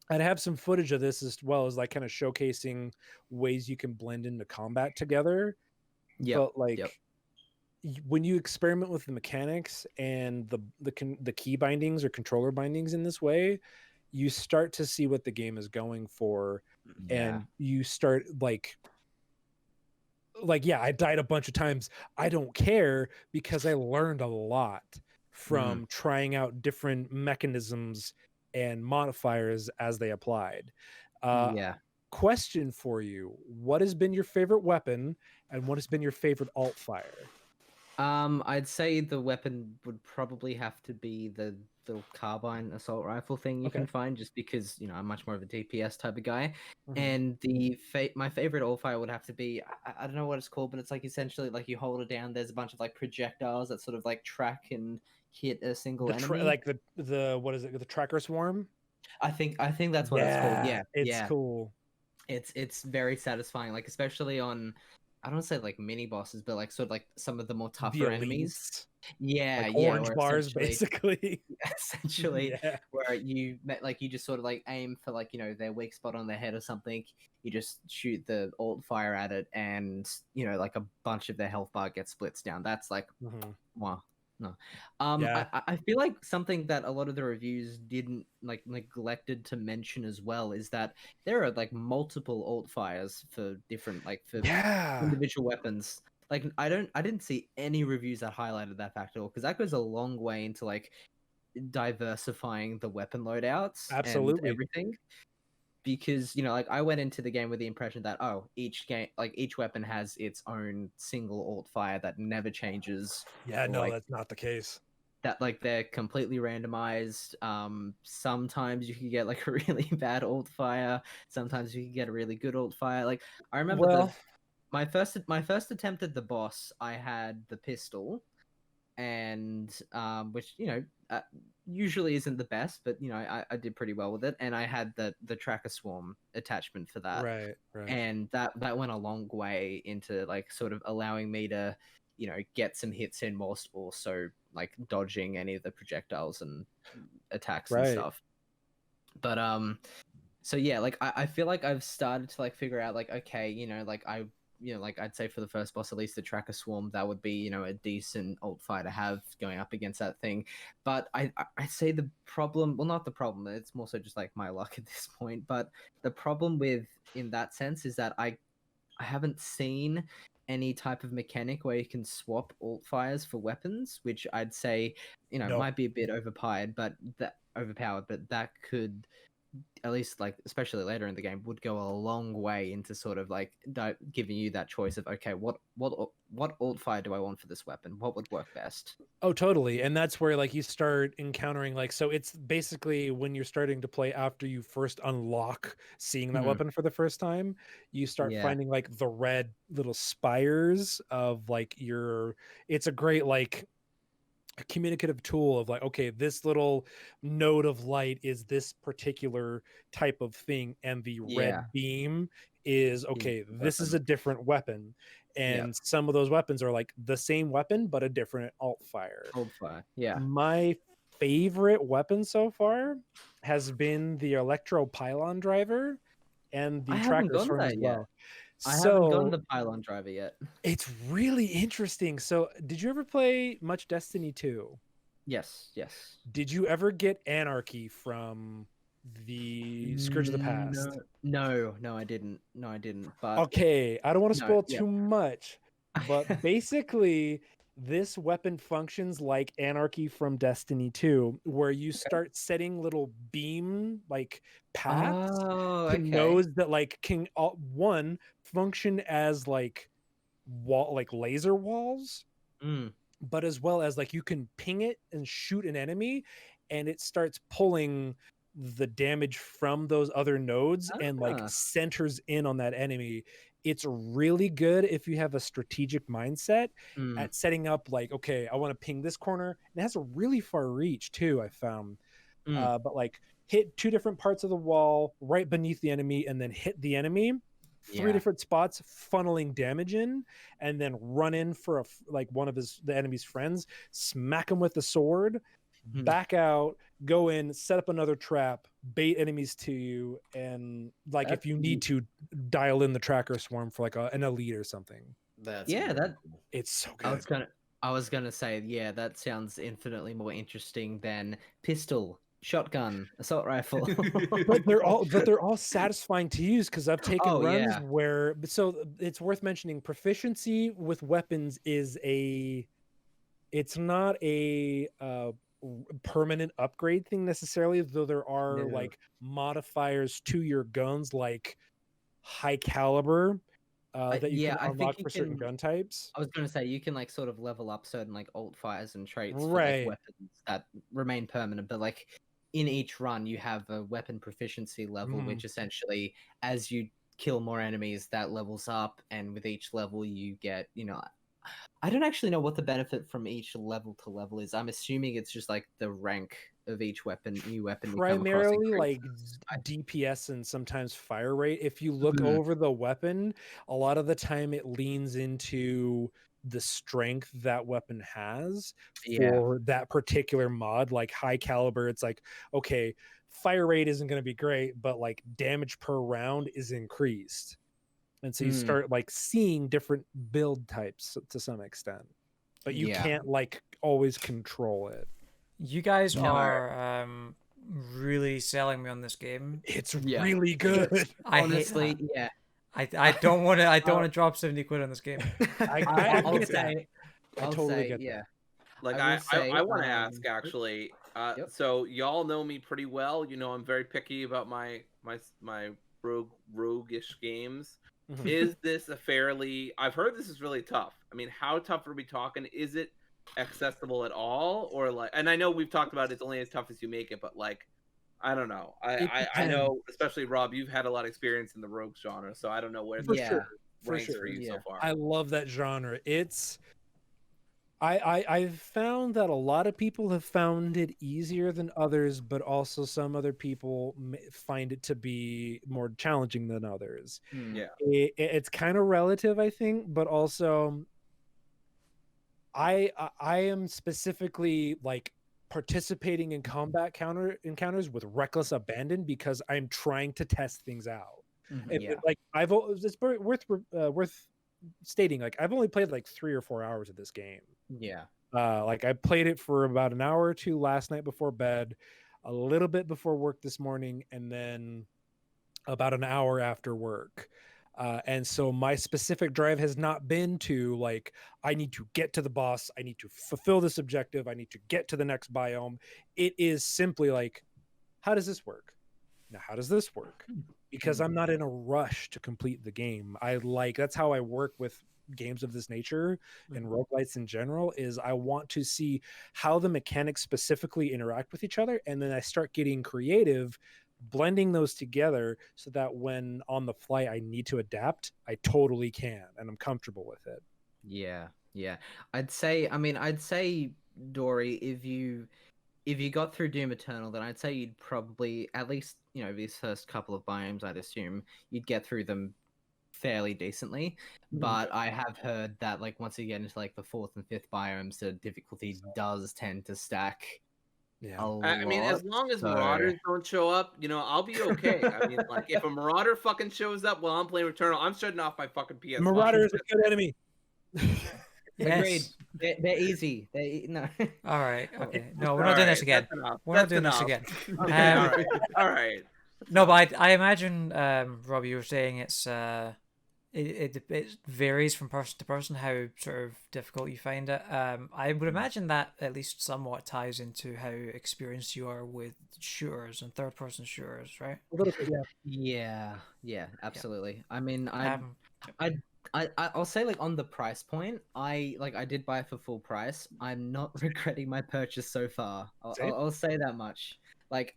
I'd have some footage of this as well, as like kind of showcasing ways you can blend into combat together. But like, when you experiment with the mechanics and the key bindings or controller bindings in this way, you start to see what the game is going for, and you start like I died a bunch of times. I don't care, because I learned a lot from trying out different mechanisms and modifiers as they applied. Question for you: what has been your favorite weapon, and what has been your favorite alt fire? I'd say the weapon would probably have to be the carbine assault rifle thing you can find, just because, you know, I'm much more of a DPS type of guy. And the my favorite alt fire would have to be, I don't know what it's called, but it's like essentially like you hold it down, there's a bunch of like projectiles that sort of like track and hit a single enemy. Like the what is it? The tracker swarm? I think that's what it's called. Yeah, it's cool. It's very satisfying, like especially on, I don't say like mini bosses, but like sort of like some of the more tougher enemies. Like orange bars, basically. Essentially, where you just sort of like aim for, like, you know, their weak spot on their head or something. You just shoot the alt fire at it, and, you know, like a bunch of their health bar gets splits down. That's like, wow. No. I feel like something that a lot of the reviews didn't, like, neglected to mention as well is that there are like multiple alt fires for different, like, for individual weapons. Like, I didn't see any reviews that highlighted that fact at all, because that goes a long way into like diversifying the weapon loadouts and everything. Because, you know, like, I went into the game with the impression that, oh, each weapon has its own single alt fire that never changes. No, like, that's not the case. That, like, they're completely randomized. Sometimes you can get like a really bad alt fire. Sometimes you can get a really good alt fire. Like, I remember my first attempt at the boss, I had the pistol, and which usually isn't the best, but I did pretty well with it, and I had the tracker swarm attachment for that, Right. and that went a long way into like sort of allowing me to get some hits in whilst also like dodging any of the projectiles and attacks and Right. stuff. But so yeah, like I feel like I've started to like figure out like, okay, like like I'd say for the first boss, at least the tracker swarm, that would be a decent alt fight to have going up against that thing. But I say the problem, well, not the problem, it's more so just like my luck at this point, but the problem with in that sense is that I haven't seen any type of mechanic where you can swap alt fires for weapons, which I'd say No. might be a bit overpowered, but that could, at least like especially later in the game, would go a long way into sort of like giving you that choice of, okay, what alt fire do I want for this weapon? What would work best? Oh, totally. And that's where like you start encountering like, so it's basically when you're starting to play after you first unlock seeing that weapon for the first time, you start finding like the red little spires of like it's a great like a communicative tool of like, okay, this little node of light is this particular type of thing, and the red beam is okay, this is a different weapon. And some of those weapons are like the same weapon but a different alt fire. My favorite weapon so far has been the electro pylon driver and the tracker swarm as well. I haven't gotten the pylon driver yet. It's really interesting. So did you ever play much Destiny 2? Yes. Did you ever get Anarchy from the Scourge of the Past? No, I didn't. But okay, I don't want to spoil too much, but basically this weapon functions like Anarchy from Destiny 2, where you start setting little beam like paths to nodes that like can one function as like laser walls, but as well as like you can ping it and shoot an enemy, and it starts pulling the damage from those other nodes and like centers in on that enemy. It's really good if you have a strategic mindset at setting up like, okay, I want to ping this corner, and it has a really far reach too, I found. But like hit 2 different parts of the wall right beneath the enemy, and then hit the enemy 3 different spots, funneling damage in, and then run in for like one of the enemy's friends, smack him with the sword, back out, go in, set up another trap, bait enemies to you, and like if you need to, dial in the tracker swarm for like an elite or something. It's so good. I was gonna say, that sounds infinitely more interesting than pistol, shotgun, assault rifle. but they're all satisfying to use, because I've taken runs where, so it's worth mentioning, proficiency with weapons is it's not a permanent upgrade thing necessarily, though there are like modifiers to your guns, like high caliber that you can unlock for certain gun types. I was going to say you can like sort of level up certain like alt fires and traits for like weapons that remain permanent, but like in each run you have a weapon proficiency level, which essentially as you kill more enemies that levels up, and with each level you get, I don't actually know what the benefit from each level to level is. I'm assuming it's just like the rank of each weapon, new weapon. Primarily like DPS and sometimes fire rate. If you look over the weapon, a lot of the time it leans into the strength that weapon has for that particular mod. Like high caliber, it's like, okay, fire rate isn't going to be great, but like damage per round is increased. And so you start like seeing different build types to some extent, but you can't like always control it. You guys are really selling me on this game. It's really good. Honestly, I don't want to. I don't want to drop 70 quid on this game. I totally get that. Like I want to ask actually. So y'all know me pretty well. I'm very picky about my roguish games. Is this a fairly? I've heard this is really tough. I mean, how tough are we talking? Is it accessible at all, or like? And I know we've talked about it's only as tough as you make it, but like, I don't know. I know, especially Rob, you've had a lot of experience in the rogue genre, so I don't know where this ranks for you so far. I love that genre. It's I've found that a lot of people have found it easier than others, but also some other people find it to be more challenging than others. Yeah. It's kind of relative, I think, but also I am specifically like participating in combat encounters with reckless abandon because I'm trying to test things out. Yeah. Like it's worth stating, like I've only played like 3 or 4 hours of this game. Yeah. Like I played it for about an hour or two last night before bed, a little bit before work this morning, and then about an hour after work. And so my specific drive has not been to like, I need to get to the boss, I need to fulfill this objective, I need to get to the next biome. It is simply like, how does this work? Now, how does this work? Because I'm not in a rush to complete the game. That's how I work with games of this nature and roguelites in general, is I want to see how the mechanics specifically interact with each other, and then I start getting creative, blending those together so that when on the fly I need to adapt, I totally can, and I'm comfortable with it. Yeah. I'd say, Dory, if you got through Doom Eternal, then I'd say you'd probably, at least, these first couple of biomes, I'd assume you'd get through them fairly decently. But I have heard that, like, once you get into like the 4th and 5th biomes, the difficulty does tend to stack. Yeah. I mean, as long as Marauders don't show up, I'll be okay. I mean, like, if a Marauder fucking shows up while I'm playing Returnal, I'm shutting off my fucking PS5. Marauder is a good enemy. Agreed. They're easy. No. All right. Okay. No, we're not doing this again. We're not doing this again. Okay, all right. No, but I imagine, Rob, you were saying it varies from person to person how sort of difficult you find it. I would imagine that at least somewhat ties into how experienced you are with shooters and third-person shooters, right? A little bit, Yeah, absolutely. I mean, I'll say, like, on the price point, I did buy it for full price. I'm not regretting my purchase so far. I'll say that much. Like,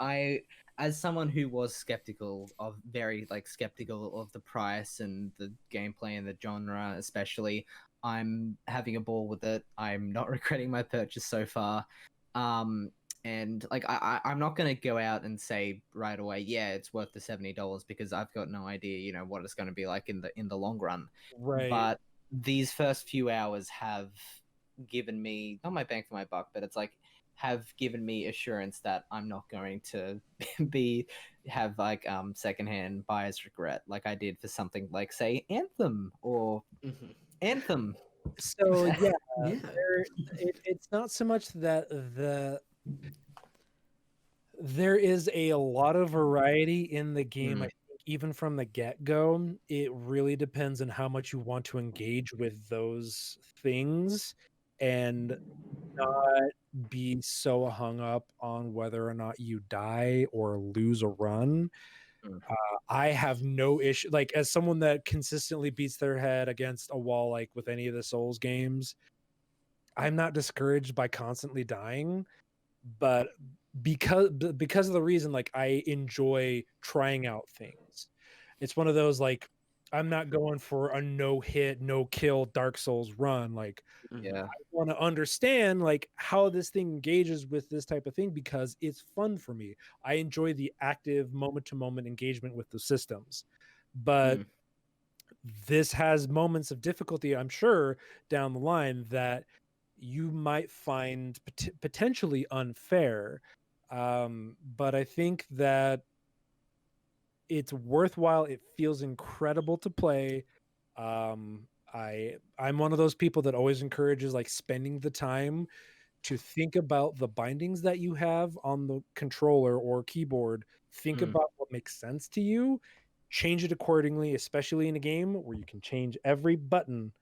as someone who was skeptical of the price and the gameplay and the genre, especially, I'm having a ball with it. I'm not regretting my purchase so far. And like, I'm not going to go out and say right away, yeah, it's worth the $70, because I've got no idea, what it's going to be like in the long run. right. But these first few hours have given me, not my bang for my buck, but it's like, have given me assurance that I'm not going to have like secondhand buyer's regret like I did for something like, say, Anthem or Anthem. So yeah, it's not so much that there is a lot of variety in the game. I think even from the get-go, it really depends on how much you want to engage with those things and not be so hung up on whether or not you die or lose a run. I have no issue, like, as someone that consistently beats their head against a wall, like with any of the Souls games, I'm not discouraged by constantly dying, but because of the reason, like, I enjoy trying out things. It's one of those, like, I'm not going for a no hit, no kill Dark Souls run. Like, Yeah. I want to understand like how this thing engages with this type of thing because it's fun for me. I enjoy the active moment to moment engagement with the systems. But this has moments of difficulty, I'm sure, down the line that you might find potentially unfair. But I think that it's worthwhile. It feels incredible to play. I'm one of those people that always encourages like spending the time to think about the bindings that you have on the controller or keyboard. Think about what makes sense to you, change it accordingly, especially in a game where you can change every button.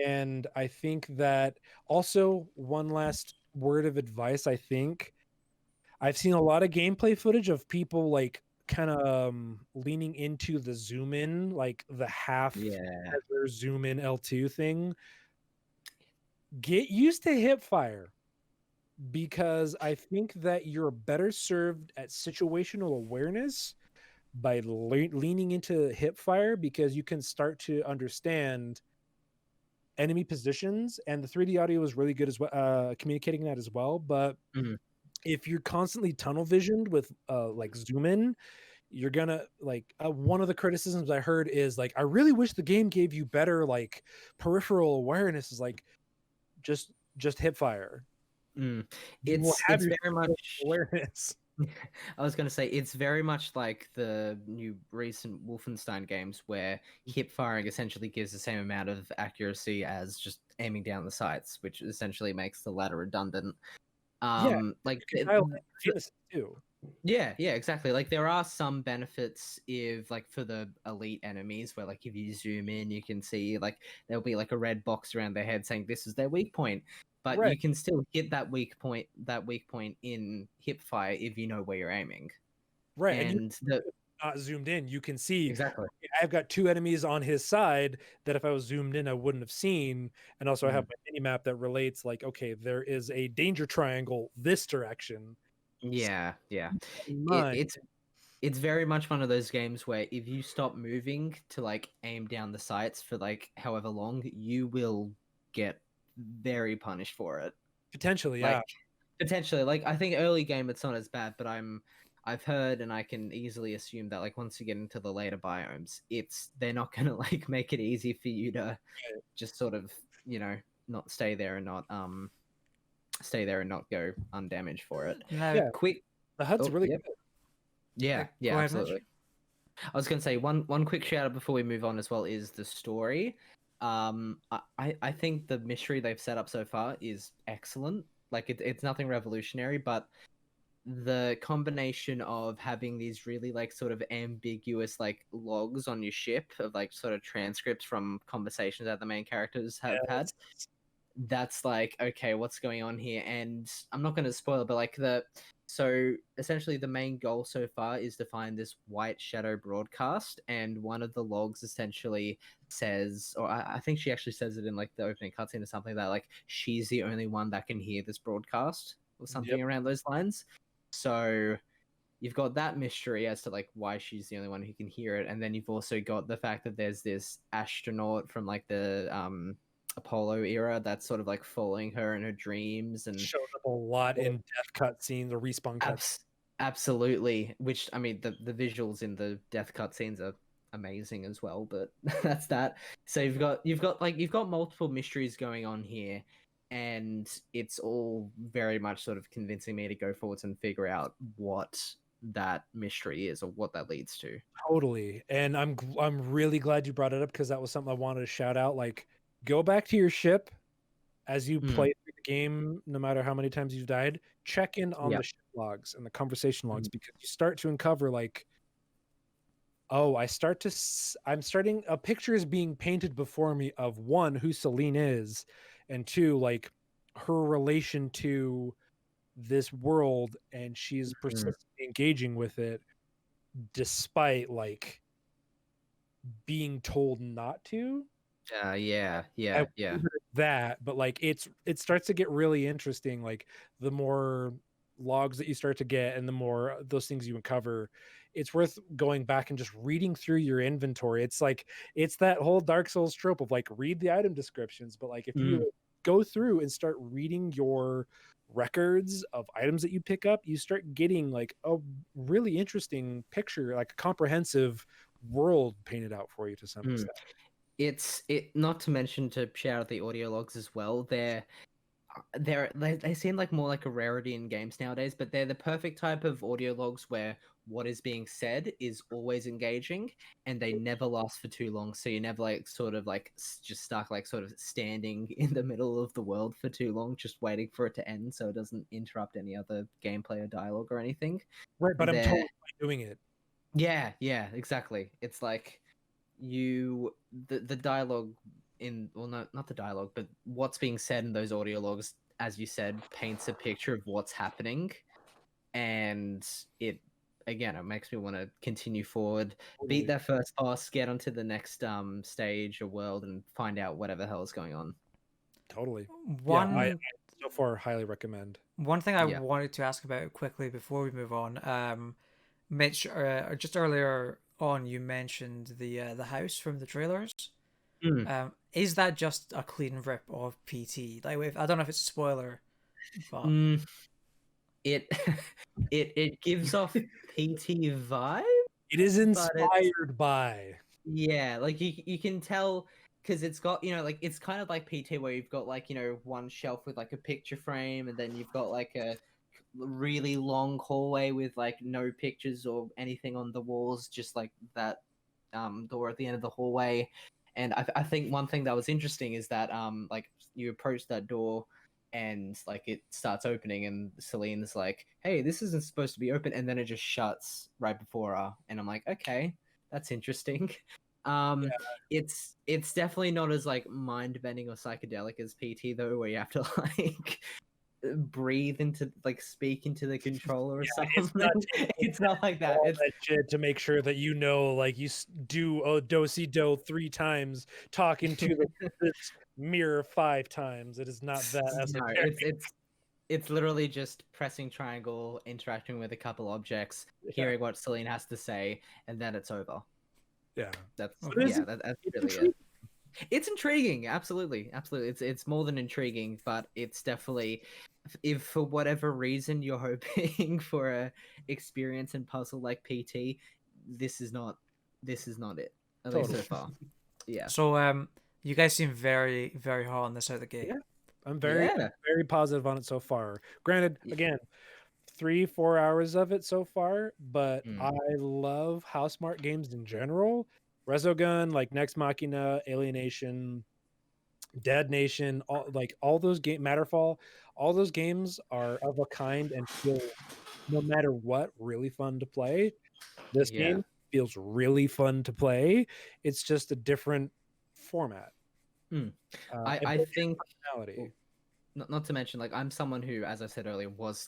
And I think that also, one last word of advice, I think I've seen a lot of gameplay footage of people like kind of leaning into the zoom in, like the half zoom in L2 thing. Get used to hip fire, because I think that you're better served at situational awareness by leaning into hip fire, because you can start to understand enemy positions, and the 3D audio is really good as well, communicating that as well. But Mhm. if you're constantly tunnel visioned with like zoom in, you're gonna like one of the criticisms I heard is like, I really wish the game gave you better like peripheral awareness. Is like just hip fire. Mm. You will have It's your very much. awareness. I was going to say it's very much like the new recent Wolfenstein games where hip firing essentially gives the same amount of accuracy as just aiming down the sights, which essentially makes the latter redundant. Like You can dial in aimlessly too. yeah, exactly. Like there are some benefits if like for the elite enemies where like if you zoom in you can see like there'll be like a red box around their head saying this is their weak point. But Right. you can still hit that weak point in hip fire if you know where you're aiming. Right. And And the not zoomed in, you can see exactly. I've got two enemies on his side that if I was zoomed in I wouldn't have seen. And also I have my mini map that relates like, okay, there is a danger triangle this direction. Yeah. Mine. It's very much one of those games where if you stop moving to like aim down the sights for like however long, you will get very punished for it. Potentially, Like yeah. potentially, like I think early game it's not as bad, but I've heard and I can easily assume that like once you get into the later biomes, they're not gonna like make it easy for you to just sort of, not stay there and not go undamaged for it. Now, Yeah. Quick The HUD's Oh, really yep. good. Yeah, Go ahead, Mitch. absolutely. I was going to say one quick shout out before we move on as well is the story. I think the mystery they've set up so far is excellent. Like it's nothing revolutionary, but the combination of having these really like sort of ambiguous like logs on your ship of like sort of transcripts from conversations that the main characters have had, that's like, okay, what's going on here? And I'm not going to spoil it, but like so essentially the main goal so far is to find this white shadow broadcast, and one of the logs essentially says, or I think she actually says it in like the opening cutscene or something, that like she's the only one that can hear this broadcast or something around those lines. So you've got that mystery as to like why she's the only one who can hear it, and then you've also got the fact that there's this astronaut from like the Apollo era that's sort of like following her in her dreams and shows up a lot in death cutscenes or respawn cutscenes. Absolutely. Which I mean, the visuals in the death cutscenes are amazing as well. But that's that. So you've got multiple mysteries going on here, and it's all very much sort of convincing me to go forwards and figure out what that mystery is or what that leads to. Totally. And I'm really glad you brought it up because that was something I wanted to shout out. Like, go back to your ship as you play through the game, no matter how many times you've died. Check in on the ship logs and the conversation logs because you start to uncover like, oh, I'm starting, a picture is being painted before me of one, who Celine is, and two, like her relation to this world, and she's persistently engaging with it despite like being told not to. That, but like it starts to get really interesting. Like the more logs that you start to get and the more those things you uncover, it's worth going back and just reading through your inventory. It's like it's that whole Dark Souls trope of like read the item descriptions, but like if you go through and start reading your records of items that you pick up, you start getting like a really interesting picture, like a comprehensive world painted out for you to some extent. It's not to mention to shout out the audio logs as well. They seem like more like a rarity in games nowadays, but they're the perfect type of audio logs where what is being said is always engaging and they never last for too long. So you never like sort of like just stuck like sort of standing in the middle of the world for too long, just waiting for it to end so it doesn't interrupt any other gameplay or dialogue or anything. Right, but I'm totally doing it. Yeah, exactly. It's like the dialogue not the dialogue, but what's being said in those audio logs, as you said, paints a picture of what's happening, and it makes me want to continue forward, beat that first boss, get onto the next stage or world, and find out whatever the hell is going on. Totally. I so far highly recommend. One thing I wanted to ask about quickly before we move on, Mitch, just earlier on, you mentioned the house from the trailers. Is that just a clean rip of PT? Like, I don't know if it's a spoiler, but It it gives off PT vibe. It is But it's- inspired by. Yeah, like you can tell because it's got, like it's kind of like PT where you've got like, one shelf with like a picture frame, and then you've got like a really long hallway with like no pictures or anything on the walls, just like that door at the end of the hallway. And I think one thing that was interesting is that like you approach that door and like it starts opening, and Celine's like, "Hey, this isn't supposed to be open," and then it just shuts right before her, and I'm like, "Okay, that's interesting." It's definitely not as like mind bending or psychedelic as PT though, where you have to like breathe into, like, speak into the controller or something. It's not like that. All It's that shit to make sure that like you do a do-si-do 3 times, talking to this mirror 5 times. It is not that no, esoteric. it's literally just pressing triangle, interacting with a couple objects, hearing what Celine has to say, and then it's over. Yeah. That's But that's really it. It's intriguing, absolutely. It's more than intriguing, but it's definitely, if for whatever reason you're hoping for a experience and puzzle like PT, this is not it. At least so Totally. far. Yeah. So you guys seem very, very hot on this out of the gate. Yeah. I'm very positive on it so far. Granted, again, 3-4 hours of it so far, but I love Housemarque games in general. Resogun, like Nex Machina, Alienation, Dead Nation, all those games, Matterfall, all those games are of a kind and feel, no matter what, really fun to play. This game feels really fun to play. It's just a different format. I think not to mention, like, I'm someone who, as I said earlier, was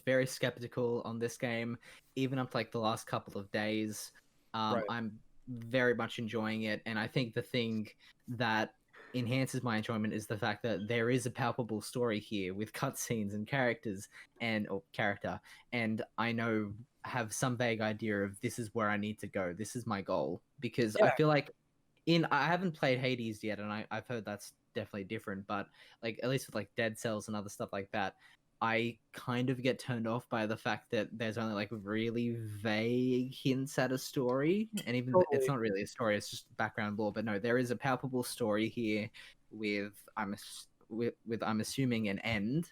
very skeptical on this game, even up to like the last couple of days. Right. I'm very much enjoying it, and I think the thing that enhances my enjoyment is the fact that there is a palpable story here with cutscenes and character, and I have some vague idea of this is where I need to go. This is my goal, because I feel like I haven't played Hades yet, and I've heard that's definitely different, but like at least with like Dead Cells and other stuff like that, I kind of get turned off by the fact that there's only like really vague hints at a story, and even it's not really a story, it's just background lore. But no, there is a palpable story here with I'm assuming an end.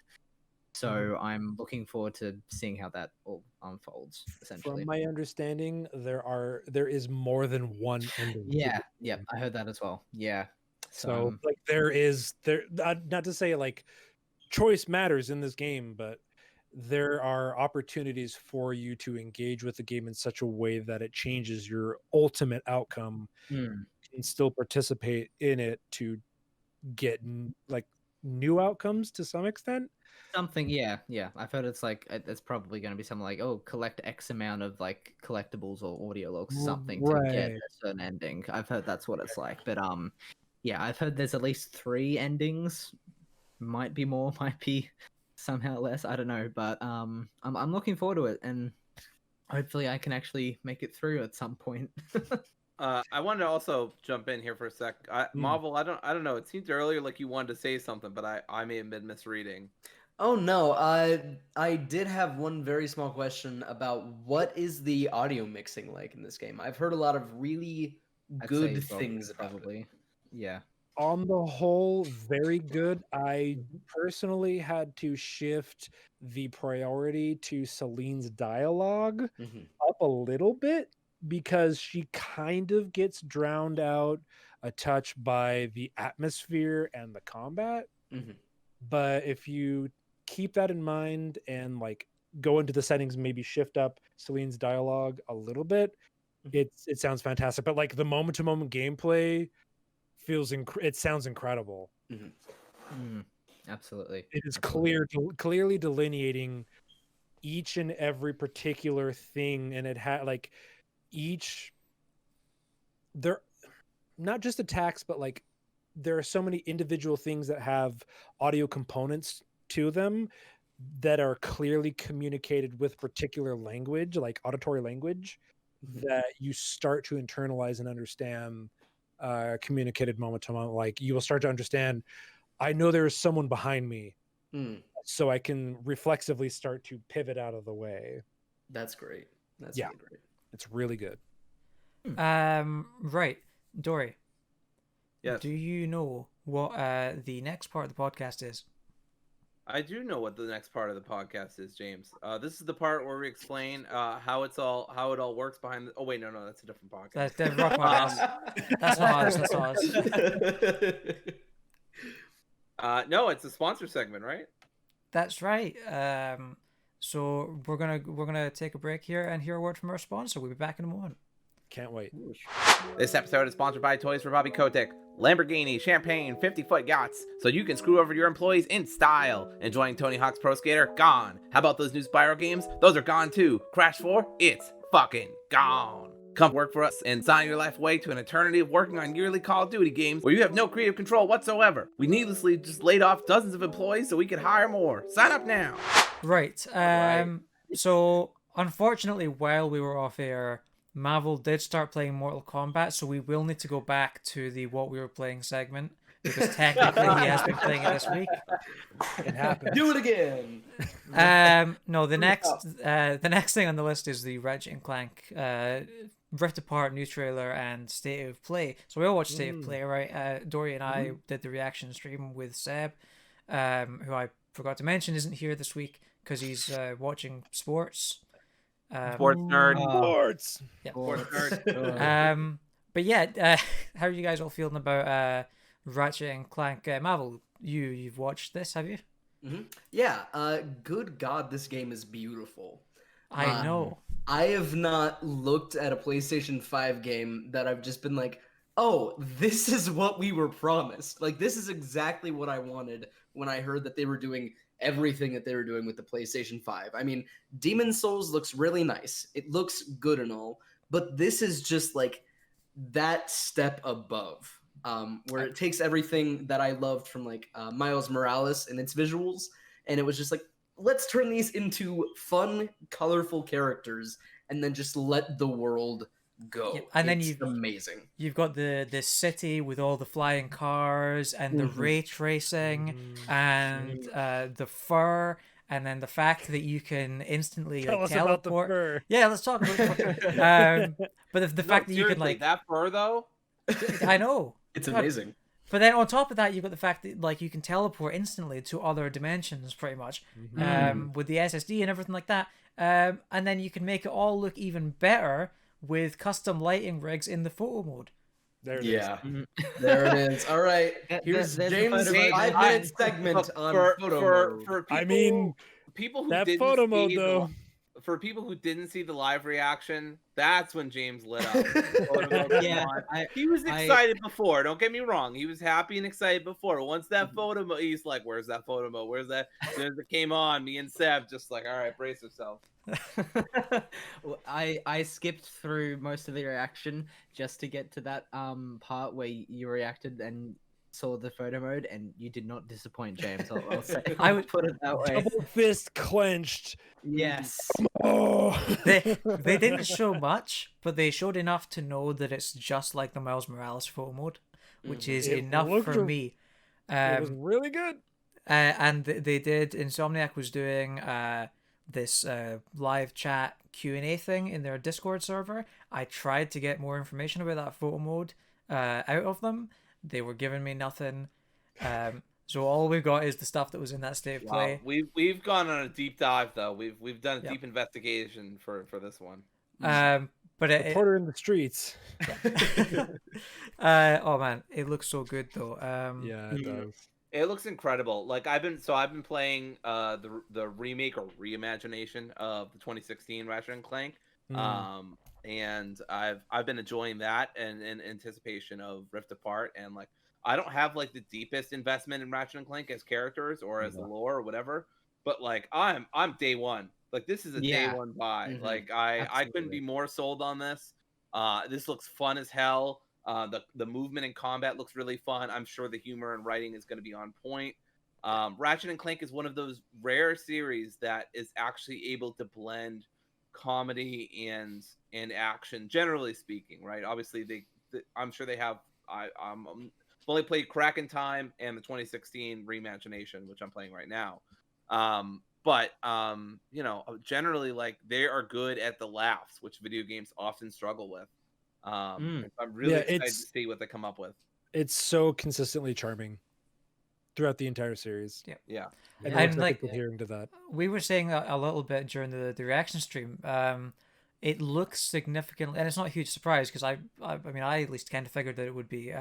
So I'm looking forward to seeing how that all unfolds, essentially. From my understanding, there is more than one ending. Yeah, I heard that as well. Yeah. So like there not to say like choice matters in this game, but there are opportunities for you to engage with the game in such a way that it changes your ultimate outcome and still participate in it to get like new outcomes to some extent. Something, yeah. I've heard it's like it's probably going to be something like, oh, collect X amount of like collectibles or audio logs, something to get a certain ending. I've heard that's what it's like, but yeah, I've heard there's at least 3 endings. Might be more, might be somehow less. I don't know, but I'm looking forward to it, and hopefully I can actually make it through at some point. I wanted to also jump in here for a sec. Mahvl, I don't know. It seemed earlier like you wanted to say something, but I may have been misreading. Oh no, I did have one very small question about what is the audio mixing like in this game. I've heard a lot of really good things about it. Yeah. On the whole, very good. I personally had to shift the priority to Celine's dialogue up a little bit, because she kind of gets drowned out a touch by the atmosphere and the combat. But if you keep that in mind and like go into the settings, maybe shift up Celine's dialogue a little bit, it sounds fantastic. But like the moment to moment gameplay it sounds incredible. Absolutely. It is clearly delineating each and every particular thing, and it had like they're not just attacks, but like there are so many individual things that have audio components to them that are clearly communicated with particular language, like auditory language, that you start to internalize and understand communicated moment to moment. Like you will start to understand, I know there is someone behind me, so I can reflexively start to pivot out of the way. That's great. That's Yeah. really great. It's really good. Right, Dory. Yes. Do you know what the next part of the podcast is? I do know what the next part of the podcast is, James. This is the part where we explain how it all works behind the... Oh wait, no, that's a different podcast. That's different podcast. That's not us. That's not us. No, it's a sponsor segment, right? That's right. So we're gonna take a break here and hear a word from our sponsor. We'll be back in a moment. Can't wait. This episode is sponsored by Toys for Bobby Kotick. Lamborghini, champagne, 50-foot yachts, so you can screw over your employees in style. Enjoying Tony Hawk's Pro Skater? Gone. How about those new Spyro games? Those are gone too. Crash 4? It's fucking gone. Come work for us and sign your life away to an eternity of working on yearly Call of Duty games where you have no creative control whatsoever. We needlessly just laid off dozens of employees so we could hire more. Sign up now. Right. So unfortunately, while we were off air, Mahvl did start playing Mortal Kombat, so we will need to go back to the what we were playing segment because technically he has been playing it this week. It happens. Do it again. No, the next thing on the list is the Ratchet Clank Rift Apart new trailer and State of Play. So we all watched State of Play, right? Dory and I did the reaction stream with Seb, who I forgot to mention isn't here this week because he's watching sports. Sports nerd. Sports. Yeah. Sports nerd. But yeah, how are you guys all feeling about Ratchet and Clank? Mahvl, you've watched this, have you? Yeah. Good God, this game is beautiful. I know. I have not looked at a PlayStation 5 game that I've just been like, oh, this is what we were promised. Like, this is exactly what I wanted when I heard that they were doing everything that they were doing with the PlayStation 5. I mean, Demon's Souls looks really nice. It looks good and all, but this is just like that step above, where it takes everything that I loved from like Miles Morales and its visuals, and it was just like, let's turn these into fun, colorful characters, and then just let the world go. Yeah, and then amazing. You've got the city with all the flying cars and the ray tracing and the fur, and then the fact that you can instantly Tell us teleport. about the fur. Yeah, let's talk about the fur. But the fact that you can like that fur though. I know It's amazing. But then on top of that, you've got the fact that like you can teleport instantly to other dimensions, pretty much, with the SSD and everything like that. And then you can make it all look even better with custom lighting rigs in the photo mode. There it is. There it is. All right, here's there's James' the photo mode. 5-minute segment on photo mode. For people, I mean, people who that didn't photo see mode, though. For people who didn't see the live reaction, that's when James lit up. Photo mode Yeah, came on. He was excited before. Don't get me wrong. He was happy and excited before. Once that photo mode, he's like, "Where's that photo mode? Where's that?" As soon as it came on, me and Seb just like, "All right, brace yourself." Well, I skipped through most of the reaction just to get to that part where you reacted and saw the photo mode, and you did not disappoint, James. I'll say. I would put it that way. Double fist clenched. Yes. Oh. They didn't show much, but they showed enough to know that it's just like the Miles Morales photo mode, which is It enough looked for me. It was really good. And they did. Insomniac was doing this live chat Q&A thing in their Discord server. I tried to get more information about that photo mode out of them. They were giving me nothing. So all we've got is the stuff that was in that state of play. We've gone on a deep dive though. We've done a deep investigation for this one. But Reporter in the streets. oh man, it looks so good though. Yeah, it does. It looks incredible. Like I've been playing the remake or reimagination of the 2016 Ratchet and Clank. And I've been enjoying that and in anticipation of Rift Apart, and like I don't have like the deepest investment in Ratchet and Clank as characters or as the lore or whatever, but like I'm day one. Like this is a day one buy. Like I couldn't be more sold on this. This looks fun as hell. The movement and combat looks really fun. I'm sure the humor and writing is going to be on point. Ratchet and Clank is one of those rare series that is actually able to blend comedy and action, generally speaking, right? Obviously, I'm sure they have I've only played Crack in Time and the 2016 Reimagination, which I'm playing right now. But you know, generally, like, they are good at the laughs, which video games often struggle with. And so I'm really excited to see what they come up with. It's so consistently charming throughout the entire series. Yeah. And And, we're like, adhering to that. We were saying a little bit during the reaction stream. It looks significantly, and it's not a huge surprise because I mean, I at least kind of figured that it would be.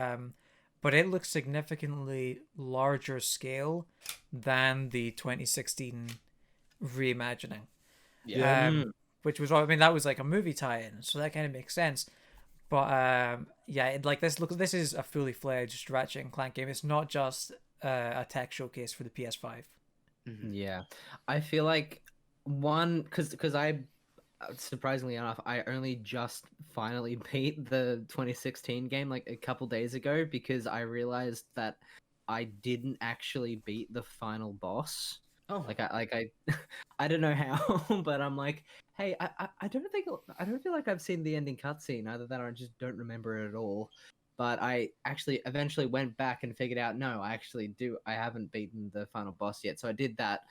But it looks significantly larger scale than the 2016 reimagining. Yeah. Which was, I mean, that was like a movie tie-in, so that kind of makes sense. But yeah, this is a fully fledged Ratchet and Clank game. It's not just a tech showcase for the PS5. Yeah, I feel like because I, surprisingly enough, I only just finally beat the 2016 game like a couple days ago because I realized that I didn't actually beat the final boss. Oh, I I don't know how, but I'm like, hey, I don't feel like I've seen the ending cutscene. Either that or I just don't remember it at all. But I actually eventually went back and figured out, no, I haven't beaten the final boss yet. So I did that.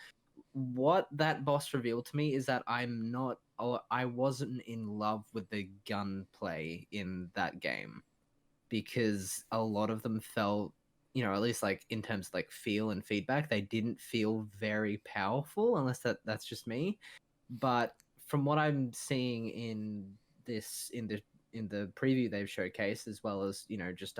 What that boss revealed to me is that I wasn't in love with the gunplay in that game because a lot of them felt, you know, at least like in terms of like feel and feedback, they didn't feel very powerful unless that's just me. But from what I'm seeing in the preview they've showcased, as well as, you know, just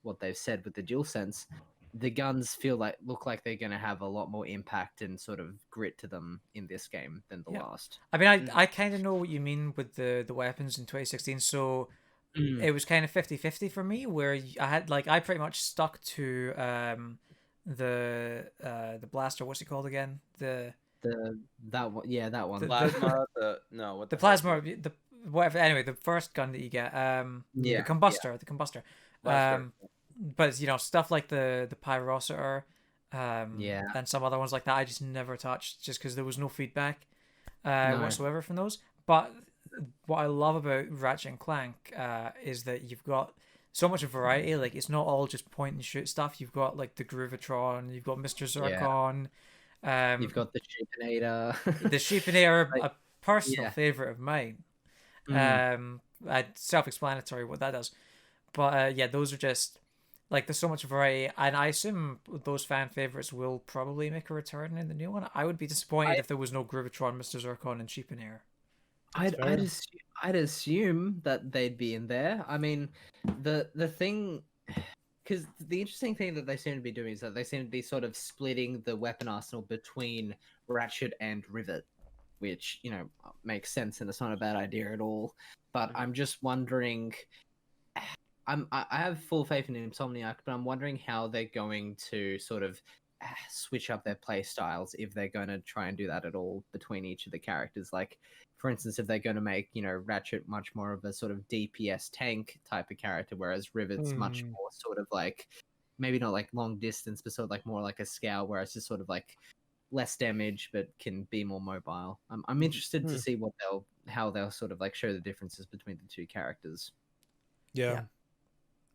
what they've said with the DualSense, the guns look like they're going to have a lot more impact and sort of grit to them in this game than the last. I mean, I kind of know what you mean with the weapons in 2016. So it was kind of 50-50 for me, where I pretty much stuck to the blaster. What's it called again? That one. The Plasma. the plasma. The whatever. Anyway, the first gun that you get. The combustor. The combustor. But you know, stuff like the pyrocitor, and some other ones like that, I just never touched, just because there was no feedback whatsoever from those. But what I love about Ratchet and Clank is that you've got so much variety. Like, it's not all just point and shoot stuff. You've got like the Groovitron, you've got Mr. Zircon, you've got the Sheepinator. The Sheepinator, a personal favorite of mine. Self-explanatory what that does, but yeah, those are just like, there's so much variety, and I assume those fan favorites will probably make a return in the new one. I would be disappointed if there was no Groovitron, Mr. Zircon, and Sheepinator. I'd assume that they'd be in there. I mean, the thing, because the interesting thing that they seem to be doing is that they seem to be sort of splitting the weapon arsenal between Ratchet and Rivet, which, you know, makes sense and it's not a bad idea at all. But I'm just wondering, I have full faith in Insomniac, but I'm wondering how they're going to sort of switch up their play styles, if they're going to try and do that at all between each of the characters. Like, for instance, if they're going to make, you know, Ratchet much more of a sort of DPS tank type of character, whereas Rivet's much more sort of like, maybe not like long distance, but sort of like more like a scout, where it's just sort of like less damage but can be more mobile. I'm interested to see how they'll sort of like show the differences between the two characters. Yeah.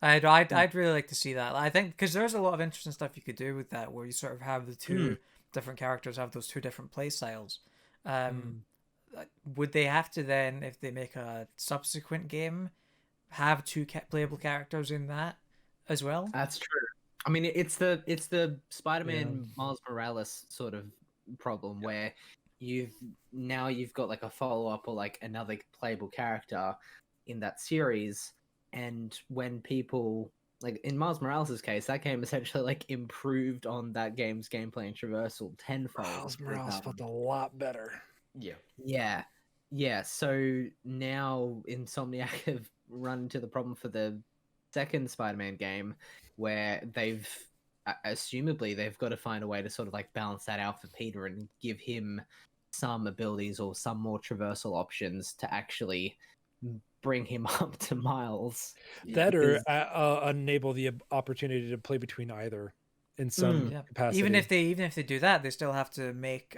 I'd really like to see that. I think because there's a lot of interesting stuff you could do with that, where you sort of have the two different characters have those two different play styles. Would they have to then, if they make a subsequent game, have two playable characters in that as well? That's true. I mean, it's the Spider-Man Miles Morales sort of problem, where you've got like a follow-up or like another playable character in that series. And when people, like in Miles Morales' case, that game essentially like improved on that game's gameplay and traversal tenfold. Miles Morales felt a lot better. Yeah. So now Insomniac have run into the problem for the second Spider-Man game, where they've assumably they've got to find a way to sort of like balance that out for Peter and give him some abilities or some more traversal options to actually bring him up to Miles. That or enable the opportunity to play between either in some capacity. Even if they do that, they still have to make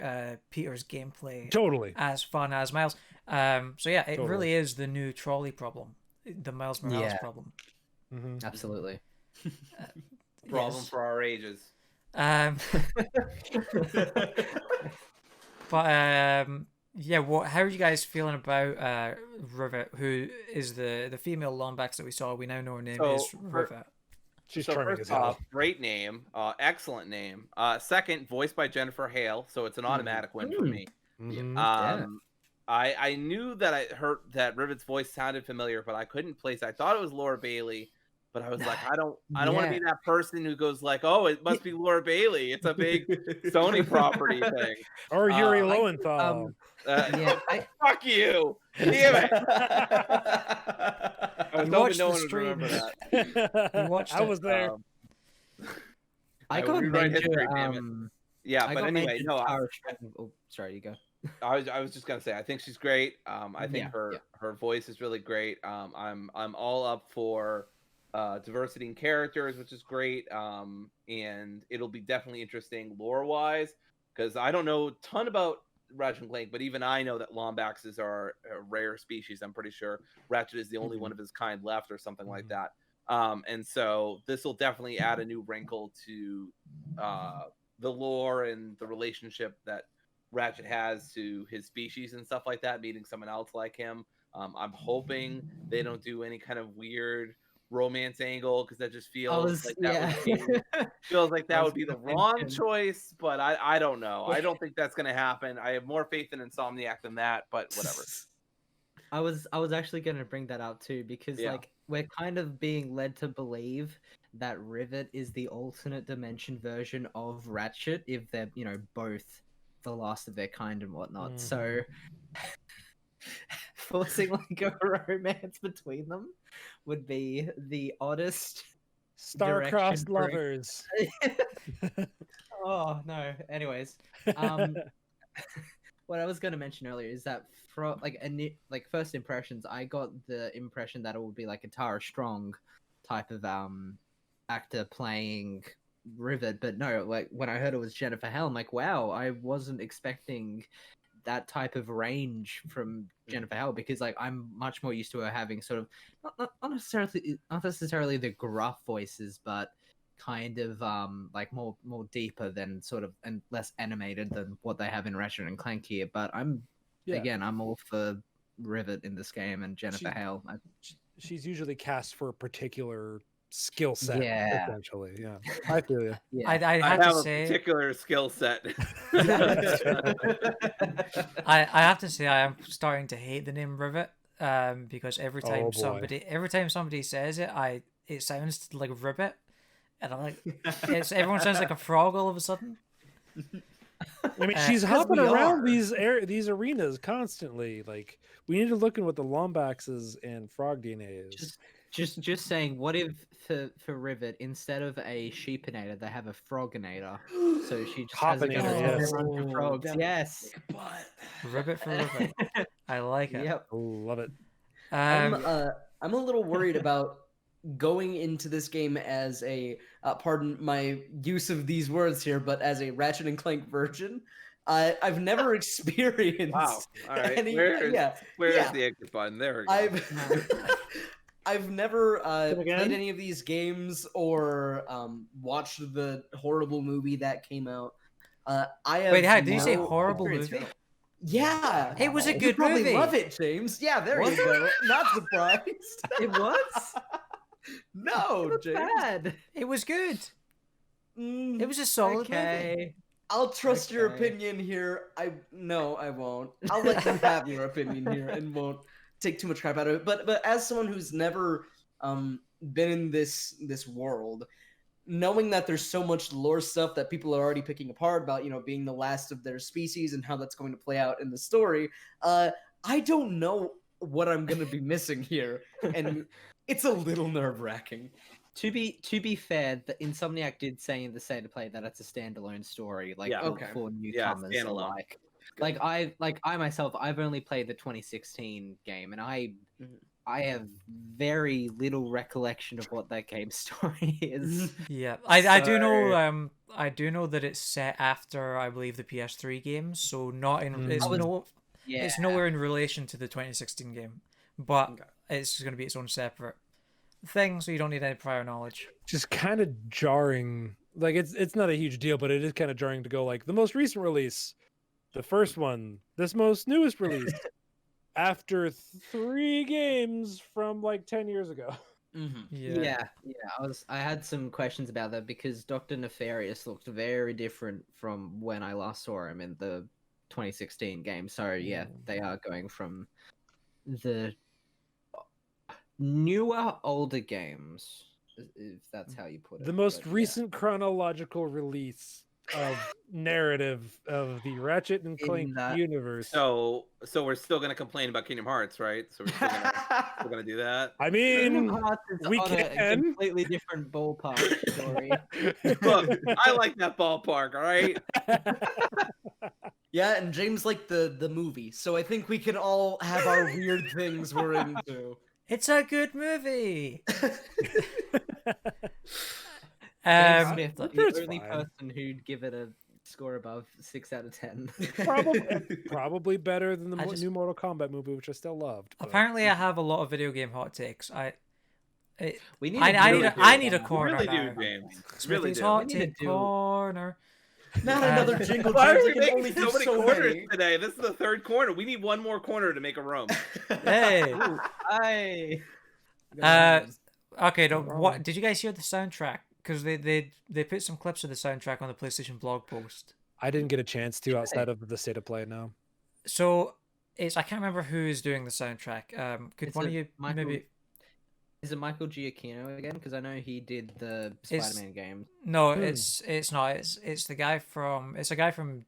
Peter's gameplay totally as fun as Miles. So yeah, it really is the new trolley problem, the Miles Morales problem. Absolutely. Problem Yes. for our ages. But yeah, how are you guys feeling about Rivet, who is the female Lombax that we saw? We now know her name is Rivet. She's So charming first as hell. off, great name, excellent name. Second, voiced by Jennifer Hale, so it's an automatic win for me. I knew that I heard that Rivet's voice sounded familiar, but I couldn't place. I thought it was Laura Bailey, but I was like, I don't want to be that person who goes like, oh, it must be Laura Bailey. It's a big Sony property thing. Or Yuri Lowenthal. Fuck you! Damn it! I was hoping no one would stream. remember that. I was there. I got major. Yeah, but anyway, no. Sorry, you go. I was just gonna say, I think she's great. I think her voice is really great. I'm all up for diversity in characters, which is great. And it'll be definitely interesting lore wise, because I don't know a ton about Ratchet Clank, but even I know that Lombaxes are a rare species. I'm pretty sure Ratchet is the only one of his kind left, or something like that. And so this will definitely add a new wrinkle to the lore and the relationship that Ratchet has to his species and stuff like that, meeting someone else like him. I'm hoping they don't do any kind of weird romance angle, because that just feels like that would be the wrong choice, but I don't know. I don't think that's gonna happen. I have more faith in Insomniac than that, but whatever. I was actually gonna bring that up too, because like we're kind of being led to believe that Rivet is the alternate dimension version of Ratchet, if they're both the last of their kind and whatnot. So forcing like a romance between them would be the oddest star-crossed lovers. Oh no. Anyways, what I was going to mention earlier is that from like first impressions, I got the impression that it would be like a Tara Strong type of actor playing Rivet, but no, like when I heard it was Jennifer Hale, I'm like, wow, I wasn't expecting that type of range from Jennifer Hale, because like I'm much more used to her having sort of not necessarily the gruff voices, but kind of like more deeper than sort of, and less animated than what they have in Ratchet and Clank here. But I'm all for Rivet in this game, and Jennifer Hale. She's usually cast for a particular skill set, essentially. Yeah, I feel you. Yeah. I have to say, a particular skill set. I have to say, I am starting to hate the name Rivet, because every time somebody says it, it sounds like Ribbit, and I'm like, everyone sounds like a frog all of a sudden. I mean, she's hopping around these arenas constantly. Like, we need to look at what the Lombaxes and Frog DNA is. Just saying, what if for Rivet, instead of a sheepinator, they have a froginator? So she just has a bunch of frogs. Yes. Rivet for Rivet. I like it. Yep. Love it. I'm a little worried about going into this game as a pardon my use of these words here, but as a Ratchet and Clank virgin. I've never experienced. Wow. All right. Any, Where's the exit button? There we go. I've never played any of these games or watched the horrible movie that came out. Wait, did you say horrible movie? Yeah, it was a good you probably movie. Love it, James. Yeah, there you go. Not surprised. It was. No, James. Bad. It was good. It was a solid movie. I'll trust your opinion here. I won't. I'll let you have your opinion here and won't take too much crap out of it. But as someone who's never been in this world, knowing that there's so much lore stuff that people are already picking apart about, being the last of their species and how that's going to play out in the story, I don't know what I'm going to be missing here, and it's a little nerve-wracking. To be fair, the Insomniac did say in the state of play that it's a standalone story, for newcomers alike. I myself, I've only played the 2016 game, and I have very little recollection of what that game's story is. Yeah, I do know. I do know that it's set after, I believe, the PS3 game, so not in. It's nowhere in relation to the 2016 game, but it's going to be its own separate. thing, so you don't need any prior knowledge. Just kind of jarring. Like it's not a huge deal, but it is kind of jarring to go like the most recent release, the first one, this most newest release, after 3 games from like 10 years ago. Yeah. I had some questions about that because Dr. Nefarious looked very different from when I last saw him in the 2016 game. So yeah, they are going from the newer, older games, if that's how you put it. The most but, yeah. recent chronological release of narrative of the Ratchet and Clank that- universe. So we're still gonna complain about Kingdom Hearts, right? So we're still gonna do that. I Kingdom mean, Hearts is we on a can. completely different ballpark story. Look, I like that ballpark. All right. Yeah, and James liked the movie, so I think we can all have our weird things we're into. It's a good movie. James Smith, like, it's the only fine. person who'd give it a score above 6 out of 10. Probably better than the I just- new Mortal Kombat movie, which I still loved. but- Apparently, I have a lot of video game hot takes. We need. I need a corner Really now. do, James. Really Smithy's do. hot We need to take do- corner. Not Uh, another jingle, Why are James. we I can making only so do many so corners many. today? This is the 3rd corner. We need one more corner to make a room. Hey. I. Okay. No, Wrong. what did you guys hear the soundtrack? Because they put some clips of the soundtrack on the PlayStation blog post. I didn't get a chance to outside of the state of play now. So I can't remember who is doing the soundtrack. Could Is one of it you Michael- maybe? Is it Michael Giacchino again? Because I know he did the It's- Spider-Man games. No, Hmm. it's not. It's the guy from. It's a guy from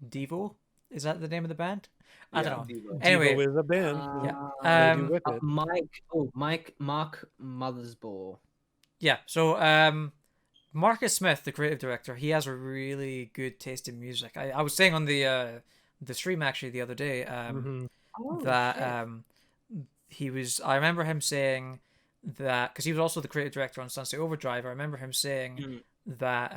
Devo. Is that the name of the band? I don't know. Anyway, Devo is a band. yeah. They do Wicked. Mark Mothersbaugh. Yeah. So Marcus Smith, the creative director, he has a really good taste in music. I was saying on the stream actually the other day Mhm. that I remember him saying that because he was also the creative director on Sunset Overdrive. I remember him saying that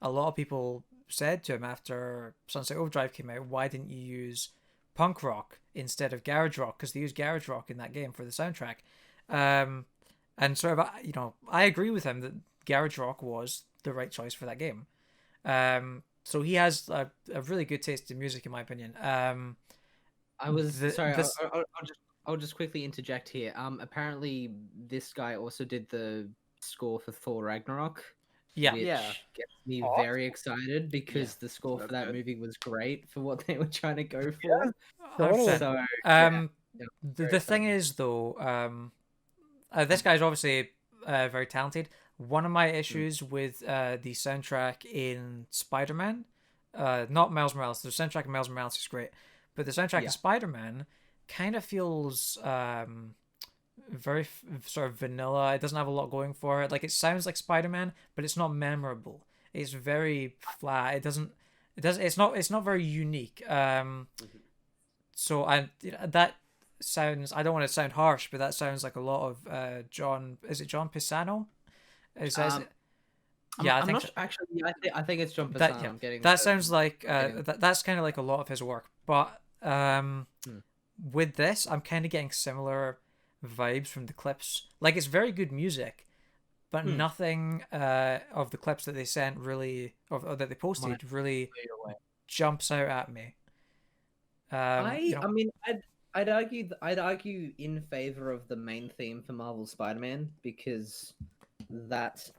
a lot of people said to him after Sunset Overdrive came out, why didn't you use punk rock instead of garage rock? Because they used garage rock in that game for the soundtrack. And sort of, I agree with him that garage rock was the right choice for that game. So he has a really good taste in music, in my opinion. I was sorry. this- I'll just quickly interject here. Apparently this guy also did the score for Thor Ragnarok. Yeah. Which Yeah. gets me Awesome. very excited because the score for That's that good. movie was great for what they were trying to go for. Totally. So Um, yeah, the very thing exciting. is, though, this guy's obviously very talented. One of my issues with the soundtrack in Spider-Man, not Miles Morales, the soundtrack in Miles Morales is great, but the soundtrack in Spider-Man kind of feels very sort of vanilla. It doesn't have a lot going for it. Like, it sounds like Spider-Man, but it's not memorable. It's very flat. It's not very unique. So that sounds, I don't want to sound harsh, but that sounds like a lot of John. Is it John Pisano? Is it? Yeah, I think so. Actually, I think it's John That- Pisano. yeah, I'm getting that the- sounds like getting- that's kind of like a lot of his work. But with this, I'm kind of getting similar vibes from the clips. Like, it's very good music, but nothing of the clips that they sent really, or that they posted, really jumps out at me. I mean, I'd argue in favor of the main theme for Marvel Spider-Man because that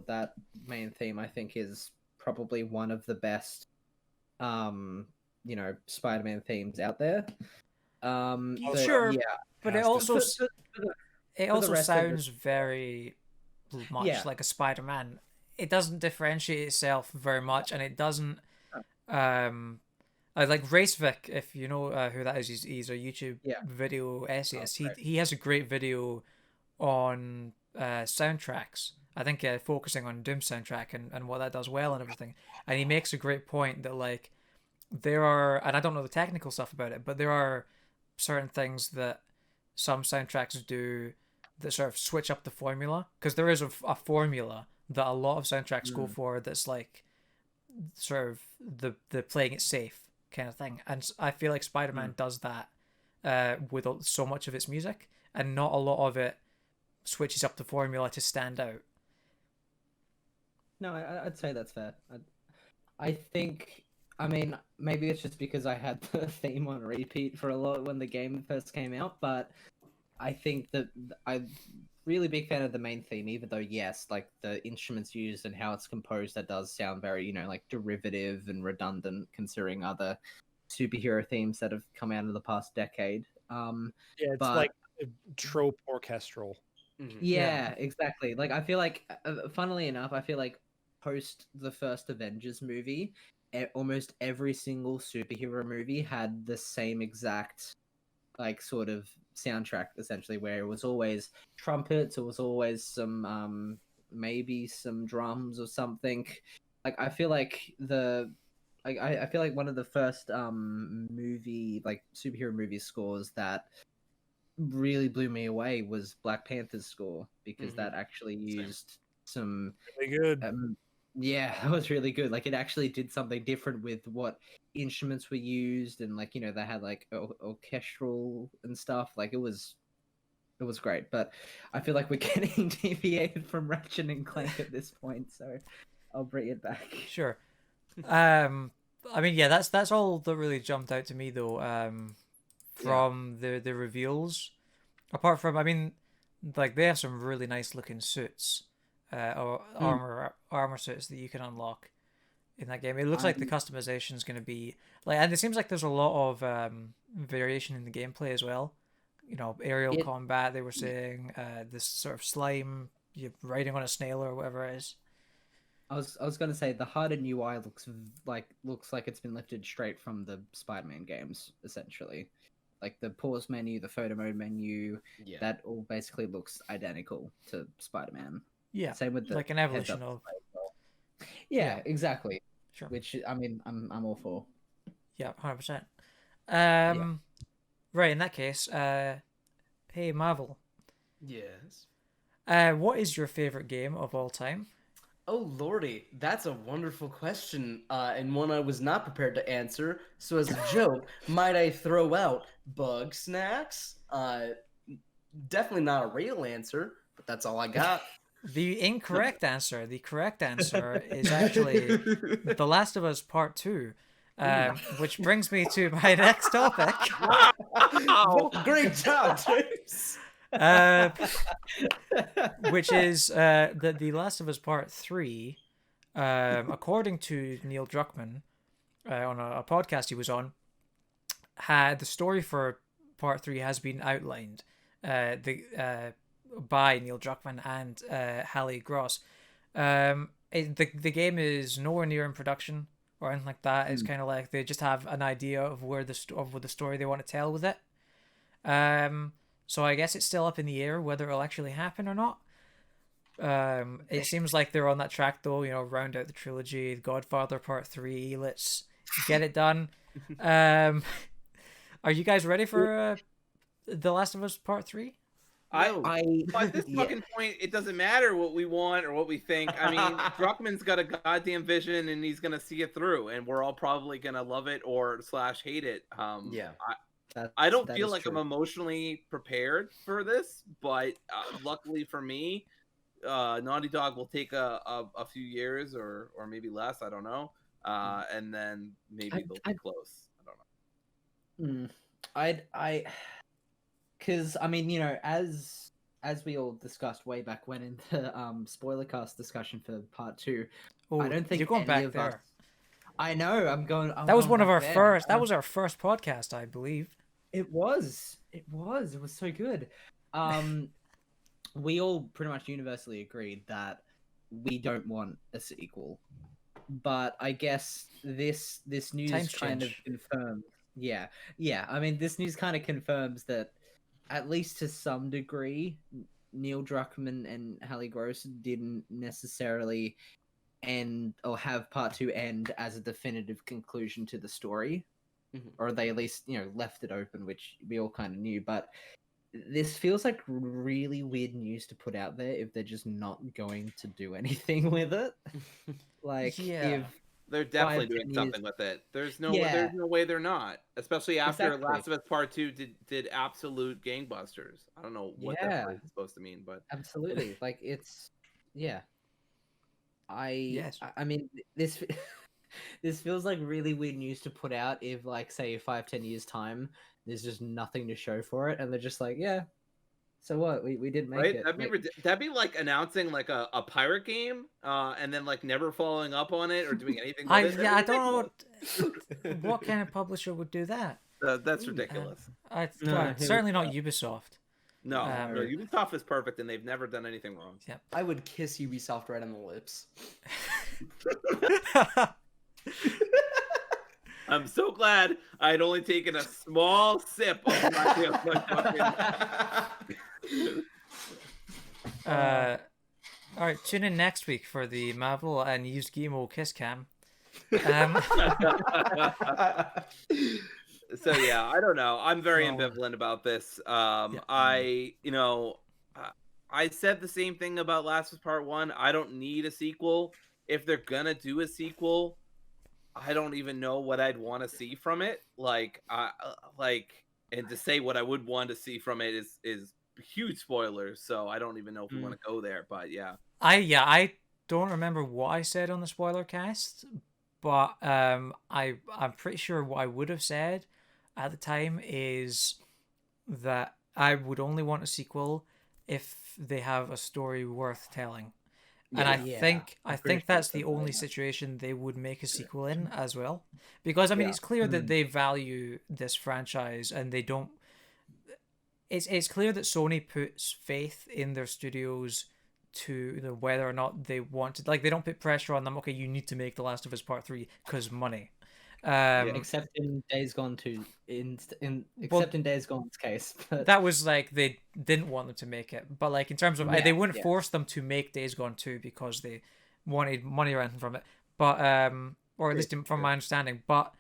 that main theme I think is probably one of the best Spider-Man themes out there. Sure, yeah, but it Has to. also it the also rest of sounds very much Yeah. like a Spider-Man. It doesn't differentiate itself very much, and it doesn't. Like Racevic, if you know who that is, he's a YouTube video essayist. right. He has a great video on soundtracks. I think focusing on Doom soundtrack and what that does well and everything. And he makes a great point that, like, there are, and I don't know the technical stuff about it, but there are certain things that some soundtracks do that sort of switch up the formula, because there is a formula that a lot of soundtracks go for that's like sort of the playing it safe kind of thing, and I feel like Spider-Man does that with so much of its music, and not a lot of it switches up the formula to stand out. No, I'd say that's fair. I think, I mean, maybe it's just because I had the theme on repeat for a lot when the game first came out, but I think that I'm really big fan of the main theme, even though, yes, like the instruments used and how it's composed, that does sound very, you know, like derivative and redundant considering other superhero themes that have come out in the past decade. Yeah, it's but like trope orchestral. yeah, exactly. Like I feel like, funnily enough, I feel like post the first Avengers movie, almost every single superhero movie had the same exact like sort of soundtrack, essentially, where it was always trumpets, it was always some maybe some drums or something. Like I feel like I feel like one of the first movie, like superhero movie scores that really blew me away was Black Panther's score, because that actually used some Really good. yeah, that was really good. Like it actually did something different with what instruments were used, and like, you know, they had like orchestral and stuff. Like it was great. But I feel like we're getting deviated from Ratchet and Clank at this point, so I'll bring it back. Sure. I mean, yeah, that's all that really jumped out to me though. From the reveals, apart from, I mean, like they have some really nice looking suits, or armor suits that you can unlock in that game. It looks like the customization is going to be like, and it seems like there's a lot of variation in the gameplay as well. You know, aerial combat. They were saying this sort of slime, you're riding on a snail or whatever it is. I was gonna say the hardened UI looks like it's been lifted straight from the Spider-Man games, essentially. Like the pause menu, the photo mode menu, that all basically looks identical to Spider-Man. Yeah, same with the like an evolution of. Yeah, exactly. Sure. Which, I mean, I'm all for. Yeah, 100%. Right, in that case, hey Mahvl. Yes. What is your favorite game of all time? Oh lordy, that's a wonderful question, and one I was not prepared to answer. So as a joke, might I throw out Bug Snacks? Definitely not a real answer, but that's all I got. The incorrect answer. The correct answer is actually The Last of Us Part 2, which brings me to my next topic. Wow. Great job, James. Which is that The Last of Us Part 3, according to Neil Druckmann, on a podcast he was on, had the story for Part 3 has been outlined by Neil Druckmann and Hallie Gross. The game is nowhere near in production or anything like that. It's kind of like they just have an idea of where the story they want to tell with it. So I guess it's still up in the air whether it'll actually happen or not. It seems like they're on that track though, you know, round out the trilogy, Godfather Part 3, let's get it done. Are you guys ready for The Last of Us Part 3? At this fucking point, it doesn't matter what we want or what we think. I mean, Druckmann's got a goddamn vision and he's gonna see it through, and we're all probably gonna love it or / hate it. I don't feel like I'm emotionally prepared for this, but luckily for me, Naughty Dog will take a few years or maybe less. I don't know, and then maybe they'll be close. I don't know. Because I mean, you know, as we all discussed way back when in the spoiler cast discussion for Part 2, I don't think you're going back there. Us, I know. That was one of our first. That was our first podcast, I believe. It was so good. We all pretty much universally agreed that we don't want a sequel, but I guess this news kind of confirms. Yeah. I mean, this news kind of confirms that, at least to some degree, Neil Druckmann and Hallie Gross didn't necessarily end or have Part 2 end as a definitive conclusion to the story. Or they at least, you know, left it open, which we all kind of knew. But this feels like really weird news to put out there if they're just not going to do anything with it. Like, They're definitely 5, 10 doing years. something with it. There's no Yeah. there's no way they're not. Especially after Exactly. Last of Us Part 2 did absolute gangbusters. I don't know what that Yeah. phrase is supposed to mean, but Absolutely. Like it's yeah. Yes. I mean this this feels like really weird news to put out if like say 5-10 years time there's just nothing to show for it and they're just like, yeah, so what? We didn't make right? it. That'd be like announcing like a pirate game, and then like never following up on it or doing anything with it. I don't know what kind of publisher would do that. That's ridiculous. Certainly not Ubisoft. No, Ubisoft is perfect, and they've never done anything wrong. Yep. I would kiss Ubisoft right on the lips. I'm so glad I'd only taken a small sip of All right, tune in next week for the Mahvl and used Gimo kiss cam. So yeah, I don't know. I'm very ambivalent about this. I said the same thing about Last of Us Part 1. I don't need a sequel. If they're gonna do a sequel, I don't even know what I'd want to see from it. And to say what I would want to see from it is huge spoilers. So I don't even know if we want to go there. But yeah, I don't remember what I said on the spoiler cast, but I'm pretty sure what I would have said at the time is that I would only want a sequel if they have a story worth telling. And I think that's the only situation they would make a sequel in as well, because I mean it's clear that they value this franchise and they don't. It's clear that Sony puts faith in their studios to whether or not they want to, like, they don't put pressure on them. Okay, you need to make The Last of Us Part 3 because money. Except in Days Gone 2, in Days Gone's case, but... that was like they didn't want them to make it, but like in terms of they wouldn't force them to make Days Gone 2 because they wanted money or anything from it, but or at least from my understanding, but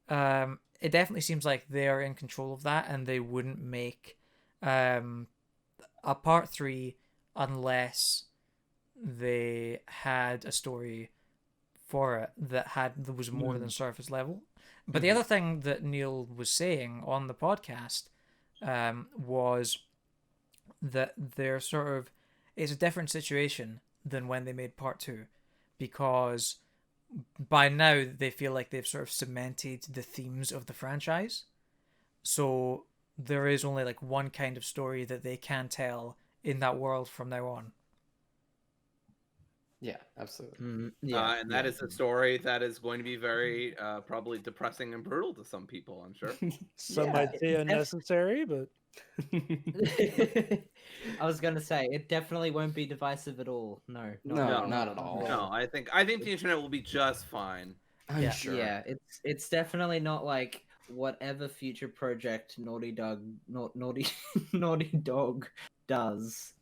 it definitely seems like they're in control of that and they wouldn't make a Part 3 unless they had a story for it that was more than surface level. But the other thing that Neil was saying on the podcast was that they're it's a different situation than when they made Part 2, because by now they feel like they've sort of cemented the themes of the franchise. So there is only like one kind of story that they can tell in that world from now on. Yeah, absolutely. And that is a story that is going to be very probably depressing and brutal to some people, I'm sure. Some might say unnecessary, but I was gonna say it definitely won't be divisive at all. No, not at all. No, I think the internet will be just fine. I'm sure. Yeah, it's definitely not like whatever future project Naughty Dog does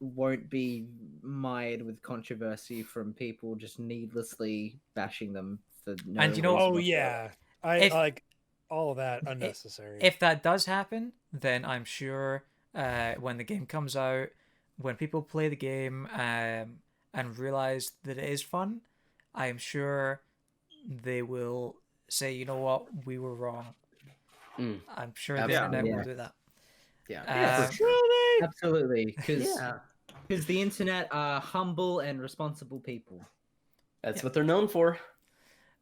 won't be mired with controversy from people just needlessly bashing them for no And you know, reason oh whatsoever. yeah, I like all that unnecessary. If that does happen, then I'm sure when the game comes out, when people play the game and realize that it is fun, I am sure they will say, you know what, we were wrong. I'm sure the internet will do that. Yeah. Absolutely, because the internet are humble and responsible people. That's what they're known for.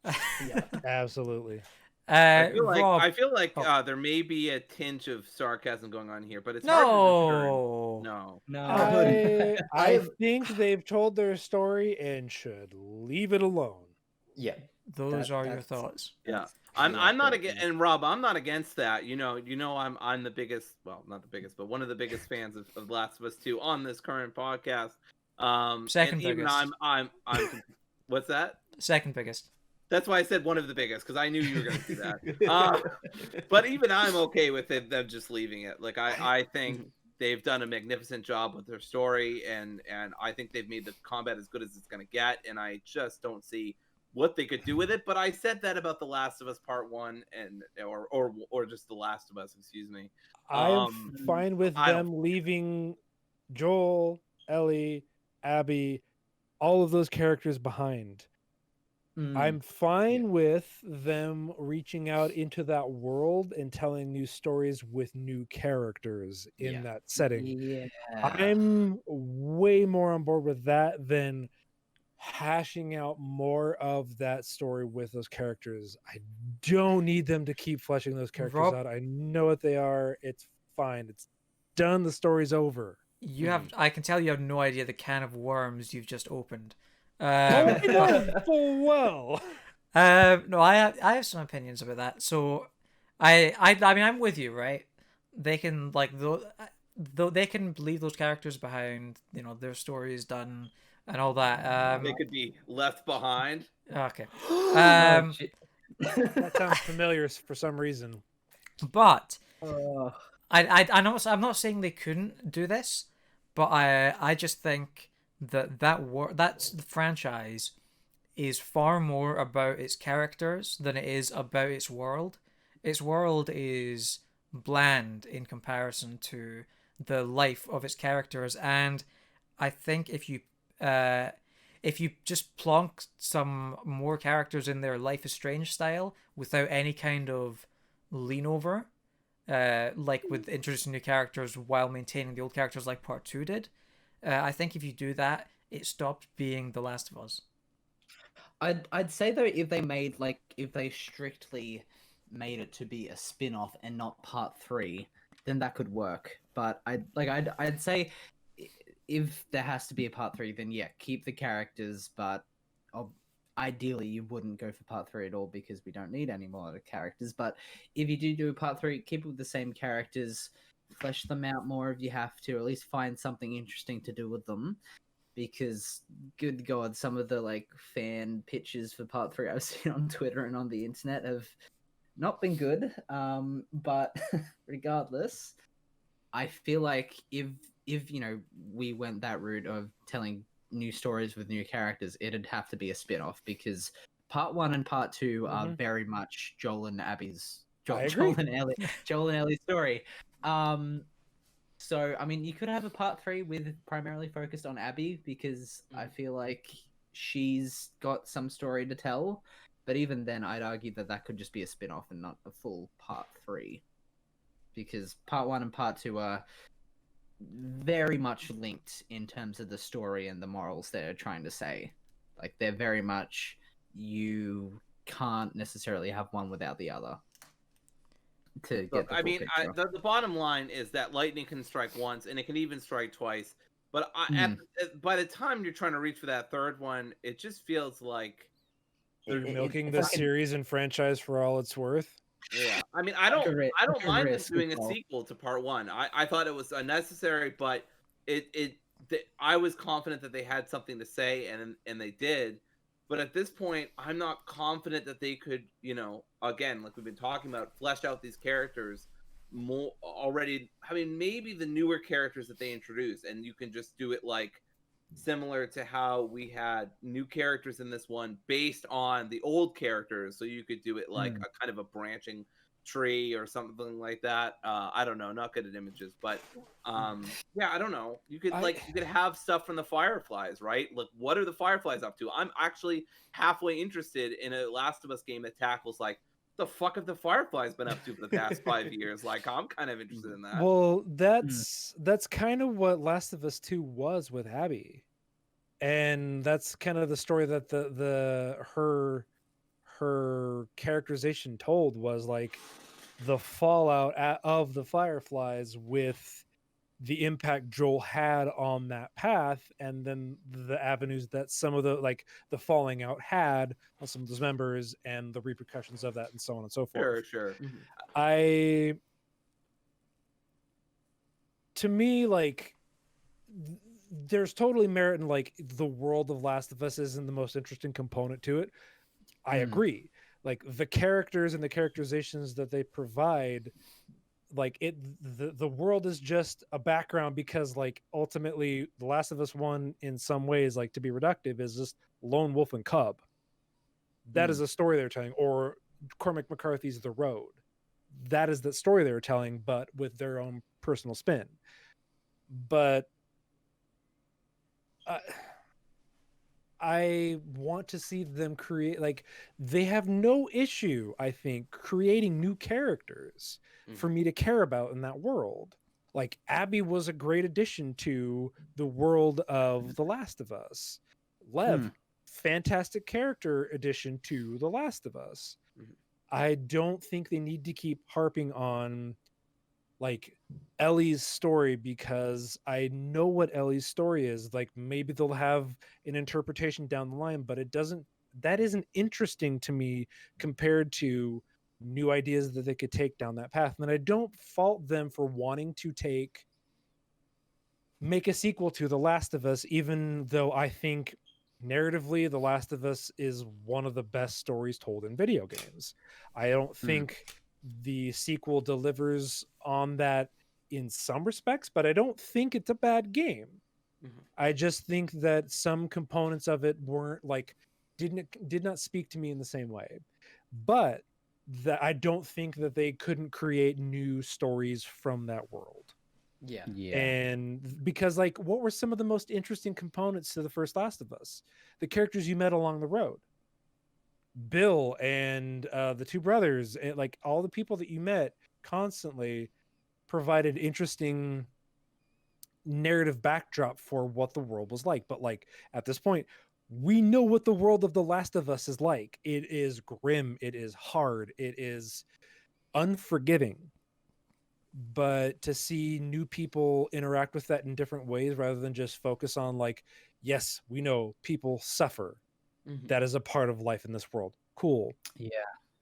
Yeah, absolutely. I feel like Rob, there may be a tinge of sarcasm going on here, but it's no. hard to No, I think they've told their story and should leave it alone. Yeah. Those are your thoughts. Yeah. I'm not against, and Rob, I'm not against that. You know, I'm the biggest, well, not the biggest, but one of the biggest fans of Last of Us 2 on this current podcast. Second and biggest. Even I'm what's that? Second biggest. That's why I said one of the biggest, because I knew you were going to do that. But even I'm okay with them just leaving it. Like I think they've done a magnificent job with their story, and I think they've made the combat as good as it's going to get, and I just don't see what they could do with it. But I said that about The Last of Us Part 1 or just The Last of Us, excuse me. I'm fine with them leaving Joel, Ellie, Abby, all of those characters behind. I'm fine with them reaching out into that world and telling new stories with new characters in that setting. Yeah. I'm way more on board with that than hashing out more of that story with those characters. I don't need them to keep fleshing those characters out. I know what they are. It's fine. It's done. The story's over. You have. I can tell you have no idea the can of worms you've just opened. I know full well. No, I have some opinions about that. So, I mean, I'm with you, right? They can like though they can leave those characters behind. You know, their story is done and all that. They could be left behind. Okay. That sounds familiar for some reason. But I'm not saying they couldn't do this, but I just think that's the franchise is far more about its characters than it is about its world. Its world is bland in comparison to the life of its characters, and I think if you just plonk some more characters in their Life is Strange style without any kind of lean over, like with introducing new characters while maintaining the old characters like Part 2 did, I think if you do that, it stopped being The Last of Us. I'd say though, if they strictly made it to be a spin-off and not part 3, then that could work. But I'd say if there has to be a part 3, then yeah, keep the characters, but ideally you wouldn't go for part 3 at all because we don't need any more characters. But if you do a part 3, keep it with the same characters, flesh them out more if you have to, or at least find something interesting to do with them. Because good God, some of the like fan pitches for part 3 I've seen on Twitter and on the internet have not been good. But regardless, I feel like if we went that route of telling new stories with new characters, it'd have to be a spin-off because part 1 and part 2 are very much Joel and Ellie's story. So, I mean, you could have a part 3 with primarily focused on Abby because I feel like she's got some story to tell. But even then, I'd argue that could just be a spin-off and not a full part 3. Because part 1 and part 2 are very much linked in terms of the story and the morals they're trying to say. Like, they're very much, you can't necessarily have one without the other. The bottom line is that lightning can strike once, and it can even strike twice. But by the time you're trying to reach for that third one, it just feels like they're milking the series and franchise for all it's worth. Yeah, I mean, I don't mind them doing a sequel to part 1. I thought it was unnecessary, but I was confident that they had something to say, and they did. But at this point, I'm not confident that they could, again, like we've been talking about, flesh out these characters more already. I mean, maybe the newer characters that they introduce, and you can just do it like similar to how we had new characters in this one based on the old characters. So you could do it like a kind of a branching tree or something like that. I don't know, not good at images, but yeah, I don't know. You could have stuff from the Fireflies, right? Like, what are the Fireflies up to? I'm actually halfway interested in a Last of Us game that tackles like, the fuck have the Fireflies been up to for the past 5 years? Like, I'm kind of interested in that. Well, that's kind of what Last of Us 2 was with Abby, and that's kind of the story that her characterization told was like the fallout of the Fireflies with the impact Joel had on that path, and then the avenues that some of the falling out had on some of those members and the repercussions of that and so on and so forth. Sure. To me, like, there's totally merit in like the world of Last of Us isn't the most interesting component to it. I agree. Like, the characters and the characterizations that they provide, like, the world is just a background because, like, ultimately The Last of Us 1 in some ways, like, to be reductive, is just lone wolf and cub. That is a story they're telling. Or Cormac McCarthy's The Road. That is the story they were telling, but with their own personal spin. But I want to see them create, like, they have no issue, I think, creating new characters for me to care about in that world. Like, Abby was a great addition to the world of The Last of Us. Lev, fantastic character addition to The Last of Us. I don't think they need to keep harping on like Ellie's story, because I know what Ellie's story is. Like, maybe they'll have an interpretation down the line, but that isn't interesting to me compared to new ideas that they could take down that path. And I don't fault them for wanting to make a sequel to The Last of Us, even though I think narratively The Last of Us is one of the best stories told in video games. I don't think the sequel delivers on that in some respects, but I don't think it's a bad game. I just think that some components of it weren't like did not speak to me in the same way. But that I don't think that they couldn't create new stories from that world. Yeah. And because, like, what were some of the most interesting components to the first Last of Us? The characters you met along the road. Bill and the two brothers, and like all the people that you met constantly provided interesting narrative backdrop for what the world was like. But like at this point, we know what the world of The Last of Us is like. It is grim, it is hard, it is unforgiving. But to see new people interact with that in different ways rather than just focus on like, yes, we know people suffer. That is a part of life in this world. Cool. Yeah.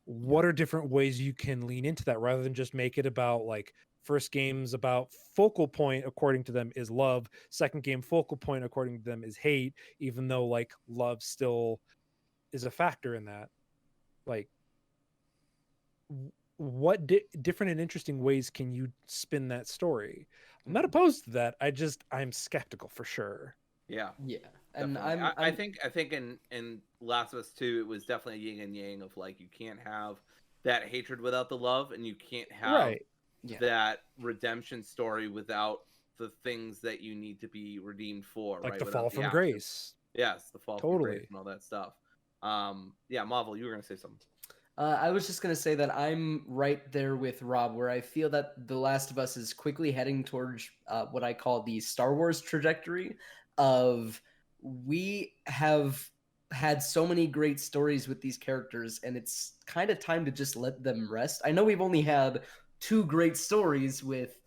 What are different ways you can lean into that rather than just make it about like first game's about focal point according to them is love, second game focal point according to them is hate, even though like love still is a factor in that. Like, what different and interesting ways can you spin that story? I'm not opposed to that. I'm skeptical for sure. Yeah. And definitely. I think in Last of Us 2 it was definitely a yin and yang of like, you can't have that hatred without the love, and you can't have that redemption story without the things that you need to be redeemed for, like right? the Without fall from grace. Yes, the fall from grace and all that stuff. Yeah, Mahvl, you were gonna say something. I was just going to say that I'm right there with Rob, where I feel that The Last of Us is quickly heading towards what I call the Star Wars trajectory of we have had so many great stories with these characters, and it's kind of time to just let them rest. I know we've only had 2 great stories with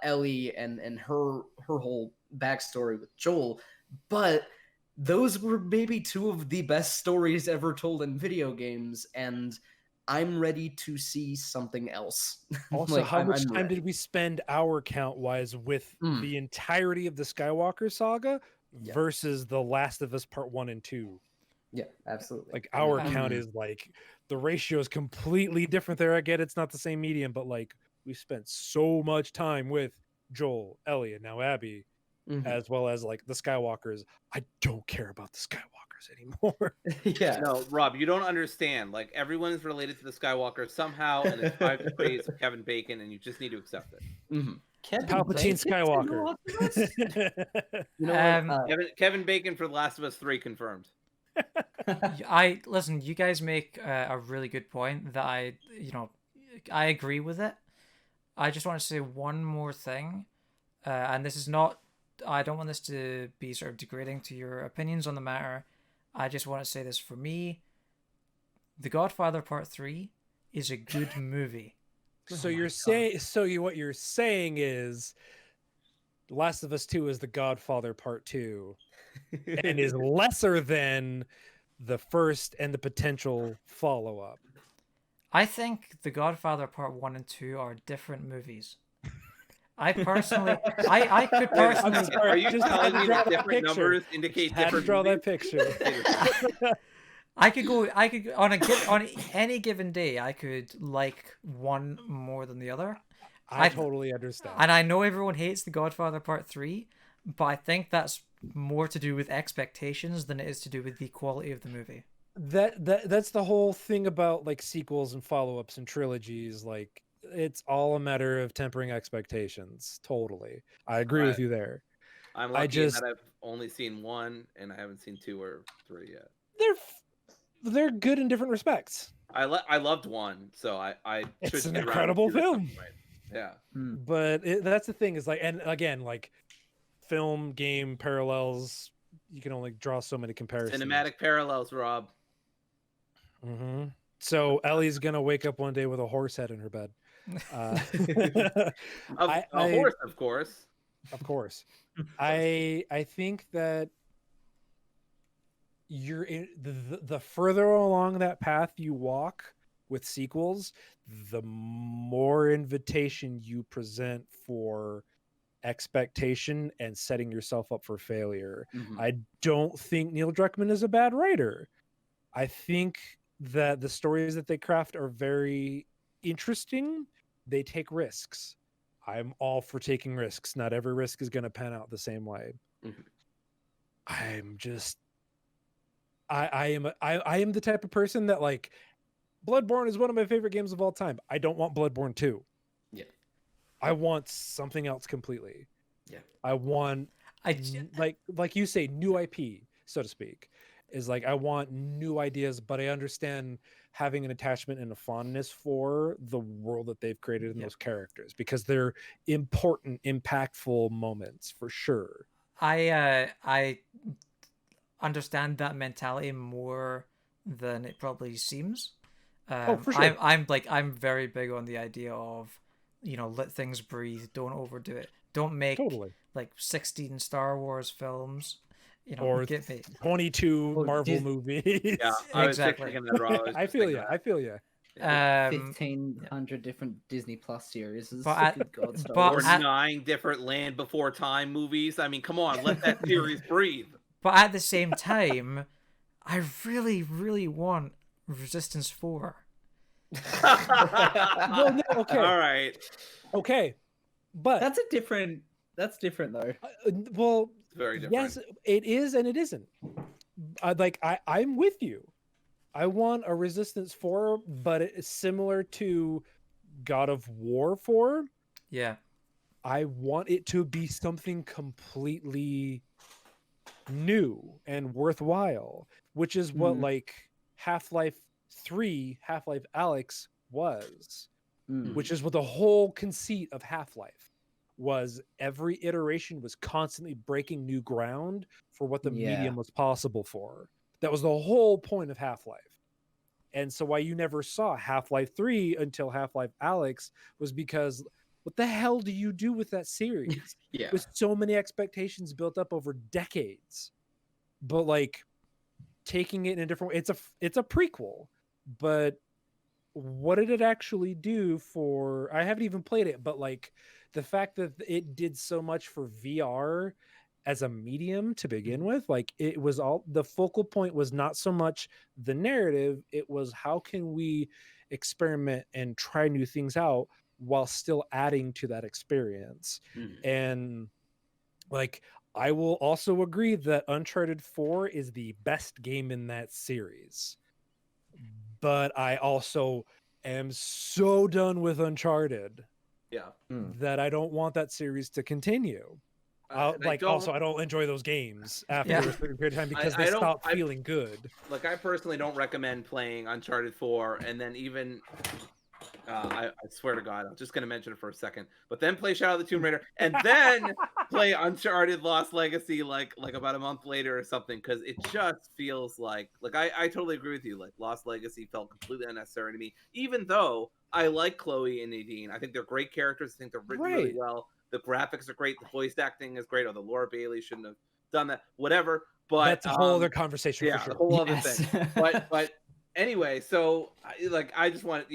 Ellie and her whole backstory with Joel, but those were maybe 2 of the best stories ever told in video games, and I'm ready to see something else. Also, Like, how much I'm time ready. did we spend hour count wise with the entirety of the Skywalker saga versus The Last of Us Part 1 and 2? Yeah, absolutely. Like, hour count is like, the ratio is completely different there. I get it's not the same medium, but like, we spent so much time with Joel, Ellie, and now Abby, as well as like the Skywalkers. I don't care about the Skywalkers anymore. Yeah. No, Rob, you don't understand. Like, everyone is related to the Skywalker somehow, and it's 5 degrees of Kevin Bacon, and you just need to accept it. Palpatine Skywalker. You know what? Kevin Bacon for The Last of Us 3 confirmed. Listen, you guys make a really good point that I agree with it. I just want to say one more thing, and this is not, I don't want this to be sort of degrading to your opinions on the matter. I just want to say this: for me, The Godfather Part 3 is a good movie. So what you're saying is The Last of Us 2 is The Godfather Part 2 and is lesser than the first and the potential follow-up. I think The Godfather Part 1 and 2 are different movies. I personally, I could personally. I'm sorry, Are you just telling had to me draw that that different picture. numbers indicate Had to different draw movies? that picture. I could on any given day, I could like one more than the other. I totally understand. And I know everyone hates The Godfather Part 3, but I think that's more to do with expectations than it is to do with the quality of the movie. That's the whole thing about like sequels and follow-ups and trilogies. Like, it's all a matter of tempering expectations. Totally. I agree with you there. I'm lucky in that I've only seen 1, and I haven't seen 2 or 3 yet. They're good in different respects. I loved 1, so I It's should an get around to incredible 2 at some film. point. Yeah. But that's the thing is like, and again, like film game parallels, you can only draw so many comparisons. Cinematic parallels, Rob. So Ellie's gonna wake up one day with a horse head in her bed. A horse, of course. Of course. I think that you're in the further along that path you walk with sequels, the more invitation you present for expectation and setting yourself up for failure. I don't think Neil Druckmann is a bad writer. I think that the stories that they craft are very interesting. They take risks. I'm all for taking risks. Not every risk is going to pan out the same way. I'm just I am the type of person that like Bloodborne is one of my favorite games of all time. I don't want Bloodborne 2. Yeah. I want something else completely. Yeah. I want like you say, new IP, so to speak. Is like I want new ideas, but I understand having an attachment and a fondness for the world that they've created in those characters because they're important, impactful moments for sure. I understand that mentality more than it probably seems. For sure. I'm very big on the idea of, let things breathe, don't overdo it, don't make like 16 Star Wars films, or get me 22 Marvel movies. Yeah, exactly. I feel you. 1,500 different Disney Plus series. Or 9 different Land Before Time movies. I mean, come on, let that series breathe. But at the same time, I really, really want Resistance 4. Well, no, okay. All right. Okay. But that's different though. Well, it's very different. Yes, it is and it isn't. I'm with you. I want a Resistance 4, but it's similar to God of War 4. Yeah. I want it to be something completely new and worthwhile, which is what like Half-Life 3, Half-Life Alex was, which is what the whole conceit of Half-Life was. Every iteration was constantly breaking new ground for what the medium was possible for. That was the whole point of Half-Life. And so why you never saw Half-Life 3 until Half-Life Alex was because what the hell do you do with that series? With so many expectations built up over decades. But like taking it in a different way, it's a prequel. But what did it actually do for, I haven't even played it, but like the fact that it did so much for VR as a medium to begin with, like it was all, the focal point was not so much the narrative, it was how can we experiment and try new things out while still adding to that experience. And like I will also agree that Uncharted 4 is the best game in that series, but I also am so done with Uncharted that I don't want that series to continue. I don't enjoy those games after a certain period of time because they stop feeling good. Like I personally don't recommend playing Uncharted 4 and then even I swear to God, I'm just going to mention it for a second, but then play Shadow of the Tomb Raider and then play Uncharted Lost Legacy like about a month later or something, because it just feels like I totally agree with you. Like Lost Legacy felt completely unnecessary to me, even though I like Chloe and Nadine. I think they're great characters. I think they're written really well. The graphics are great. The voice acting is great. Although Laura Bailey shouldn't have done that. Whatever. But that's a whole other conversation. Yeah, for sure. a whole other thing. But anyway, so I just want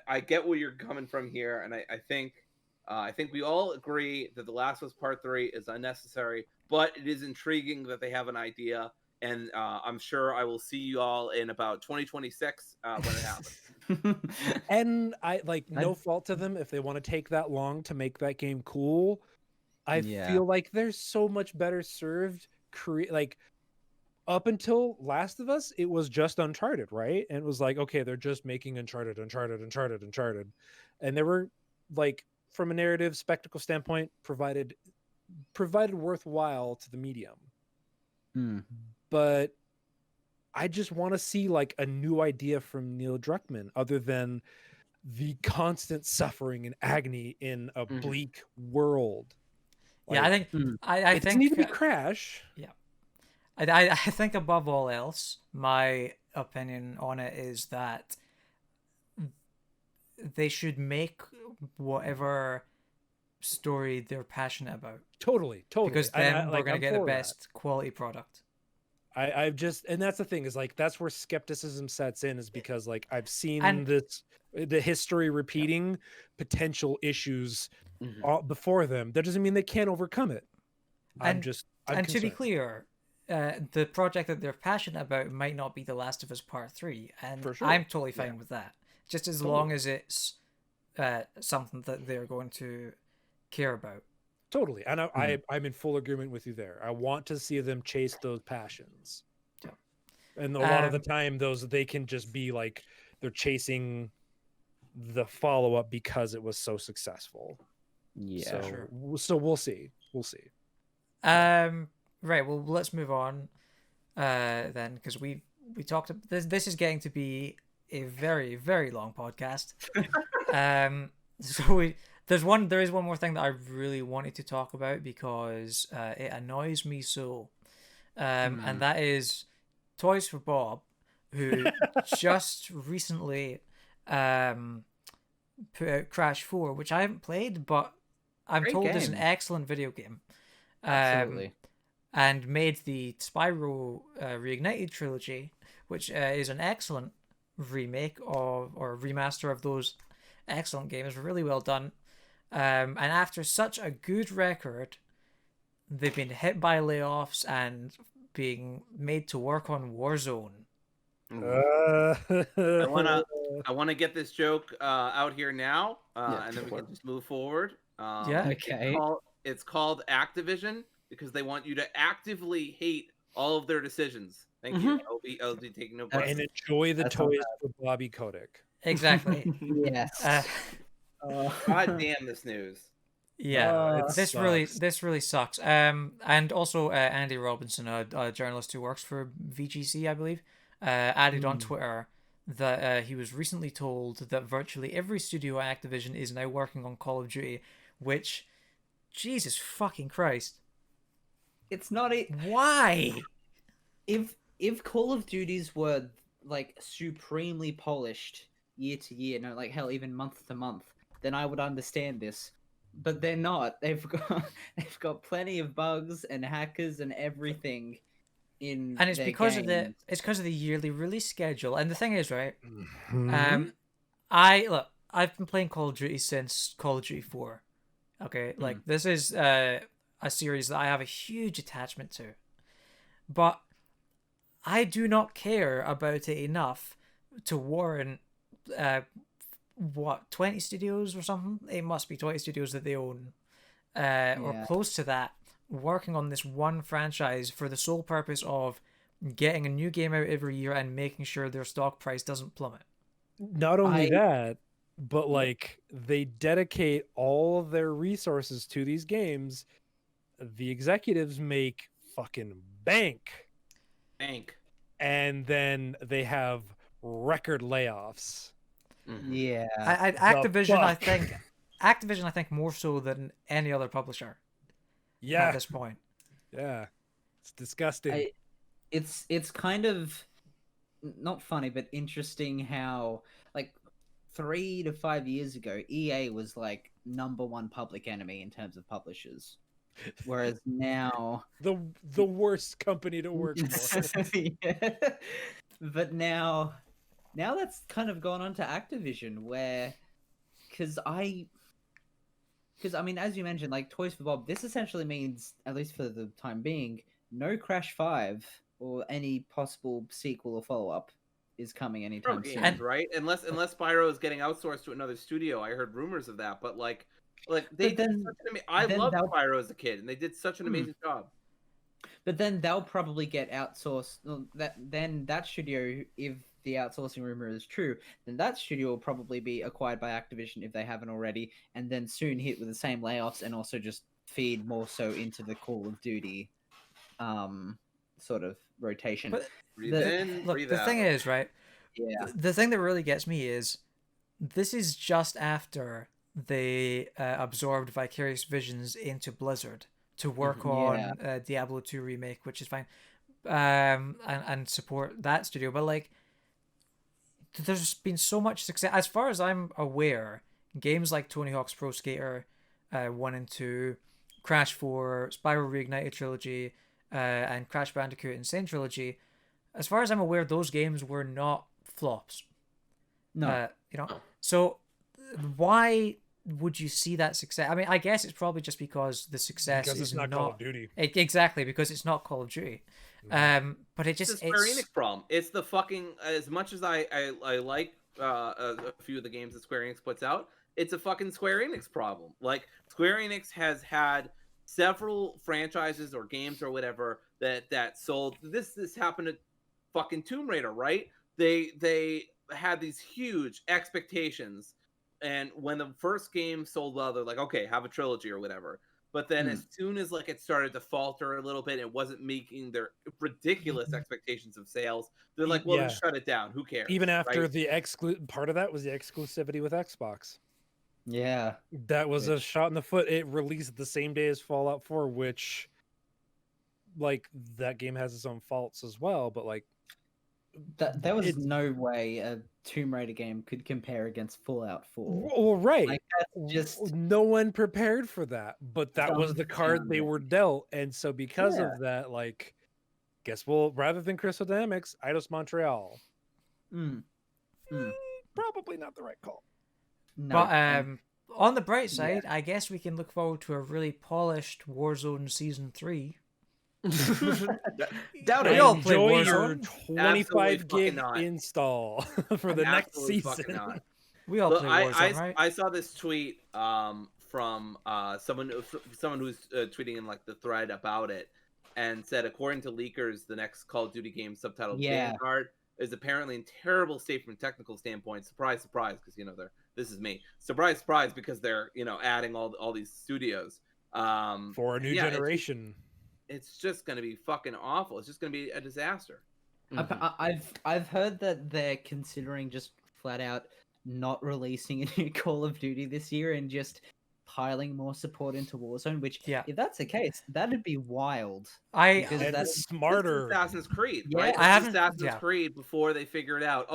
I get where you're coming from here, and I think we all agree that The Last of Us Part 3 is unnecessary, but it is intriguing that they have an idea, and I'm sure I will see you all in about 2026 when it happens. And no fault to them if they want to take that long to make that game cool. I feel like they're so much better served up until Last of Us, it was just Uncharted, right? And it was like, okay, they're just making Uncharted. And they were like, from a narrative spectacle standpoint, provided provided worthwhile to the medium. Hmm. But I just want to see like a new idea from Neil Druckmann, other than the constant suffering and agony in a bleak world. Yeah, I Like, think I it doesn't think need to be Crash. yeah, I think above all else, my opinion on it is that they should make whatever story they're passionate about, Totally. because And then we're gonna I'm get the for that. best quality product. I've just, and that's the thing, is like that's where skepticism sets in, is because like I've seen And- the history repeating potential issues Mhm. before them. That doesn't mean they can't overcome it. I'm And I'm and to be concerned. clear, the project that they're passionate about might not be The Last of Us Part 3, and For sure. I'm totally fine with that. Just as long as it's something that they're going to care about. Totally. And I'm in full agreement with you there. I want to see them chase those passions. Yeah. And a lot of the time they can just be like they're chasing the follow-up because it was so successable. Yeah. So, Sure. so we'll see. We'll see. Right. Well, let's move on. Then, because we talked. This is getting to be a very, very long podcast. So there is one more thing that I really wanted to talk about, because it annoys me so, and that is Toys for Bob, who just recently put out Crash 4, which I haven't played, but I'm Great told is an game. excellent video game. Absolutely. And made the Spyro Reignited trilogy, which is an excellent remake or remaster of those excellent games. Really well done. And after such a good record, they've been hit by layoffs and being made to work on Warzone. I wanna get this joke out here now, and then we sure. can just move forward. Yeah. Okay. It's called Activision because they want you to actively hate all of their decisions. Thank you. I'll be taking no part. And enjoy the That's not toys for Bobby Kotick. Exactly. Yes. God damn this news. Yeah, it this sucks. really sucks. And also Andy Robinson, a journalist who works for VGC, I believe, added on Twitter that he was recently told that virtually every studio at Activision is now working on Call of Duty, which, Jesus fucking Christ, It's not a why? if Call of Duties were like supremely polished year to year, no, like hell, even month to month, then I would understand this. But they're not. They've got plenty of bugs and hackers and everything in. And it's their because of games. it's because of the yearly release schedule. And the thing is, right? Mhm. I've been playing Call of Duty since Call of Duty 4. Okay, like this is a series that I have a huge attachment to, but I do not care about it enough to warrant 20 studios or something. It must be 20 studios that they own, or Yeah. close to that, working on this one franchise for the sole purpose of getting a new game out every year and making sure their stock price doesn't plummet. Not only I- that, but like they dedicate all of their resources to these games. The executives make fucking bank, Bank. and then they have record layoffs. Yeah. Activision, I fuck? think, Activision, I think more so than any other publisher Yeah, at this point. yeah, it's disgusting. It's kind of not funny, but interesting how like 3 to 5 years ago, EA was like #1 public enemy in terms of publishers, whereas now The worst company to work for. Yeah. But now that's kind of gone on to Activision, where because I mean, as you mentioned, like Toys for Bob, this essentially means, at least for the time being, no Crash 5 or any possible sequel or follow-up is coming anytime Pro soon. games, right? Unless Spyro is getting outsourced to another studio. I heard rumors of that, but like they But then- did such an I then loved they'll- Spyro as a kid, and they did such an amazing job. But then they'll probably get outsourced. Well, that studio, if the outsourcing rumor is true, then that studio will probably be acquired by Activision if they haven't already, and then soon hit with the same layoffs and also just feed more so into the Call of Duty sort of rotation. But Breathe in, look, breathe the out. thing is, right? Yeah. The thing that really gets me is this is just after they absorbed Vicarious Visions into Blizzard to work on Diablo 2 remake, which is fine, and support that studio. But like, there's been so much success. As far as I'm aware, games like Tony Hawk's Pro Skater 1 and 2, Crash 4, Spyro Reignited Trilogy, and Crash Bandicoot Insane Trilogy, as far as I'm aware, those games were not flops. No. So why would you see that success? I mean, I guess it's probably just because the success Because is it's not Call of Duty. Exactly, because it's not Call of Duty. But it It's just the Square Enix problem. It's the fucking, as much as I like a few of the games that Square Enix puts out, it's a fucking Square Enix problem. Like, Square Enix has had several franchises or games or whatever that sold. This happened to fucking Tomb Raider, right? They had these huge expectations, and when the first game sold well, they're like, okay, have a trilogy or whatever. But then as soon as like it started to falter a little bit, it wasn't meeting their ridiculous expectations of sales. They're like, well, then shut it down. Who cares? Even after right? the part of that was the exclusivity with Xbox. Yeah. That was a shot in the foot. It released the same day as Fallout 4, which, like, that game has its own faults as well. But like, There was no way a Tomb Raider game could compare against Fallout 4. well, right? Like, that's just no one prepared for that, but that was the card they were dealt, and so because of that, like, guess we'll rather than Crystal Dynamics, Eidos Montreal. Probably not the right call. no. But on the bright side, I guess we can look forward to a really polished Warzone Season 3. Doubt We it. all play Enjoy your Warzone. 25 gig not. install for the next Absolutely season. fucking not. We all Look, play Warzone, right? I saw this tweet from someone who's tweeting in like the thread about it, and said, according to leakers, the next Call of Duty game subtitled Vanguard is apparently in terrible state from a technical standpoint. Surprise, surprise, because this is me. Surprise, surprise, because they're adding all these studios For a new generation. It's just going to be fucking awful. It's just going to be a disaster. I've heard that they're considering just flat out not releasing a new Call of Duty this year and just piling more support into Warzone, which if that's the case, that'd be wild. Because that's smarter. This is Assassin's Creed, Yeah, right? I haven't- Assassin's Creed before they figured out,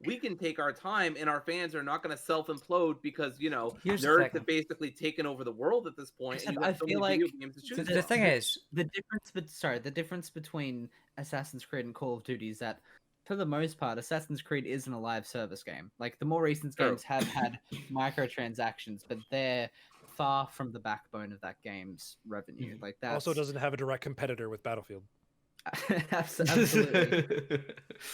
we can take our time and our fans are not going to self-implode because, Here's the nerds thing. have basically taken over the world at this point. And you I have so feel many like video games to choose The from. thing is, the difference between Assassin's Creed and Call of Duty is that, for the most part, Assassin's Creed isn't a live service game. Like, the more recent games have had microtransactions, but they're far from the backbone of that game's revenue. Like, that Also doesn't have a direct competitor with Battlefield. Absolutely.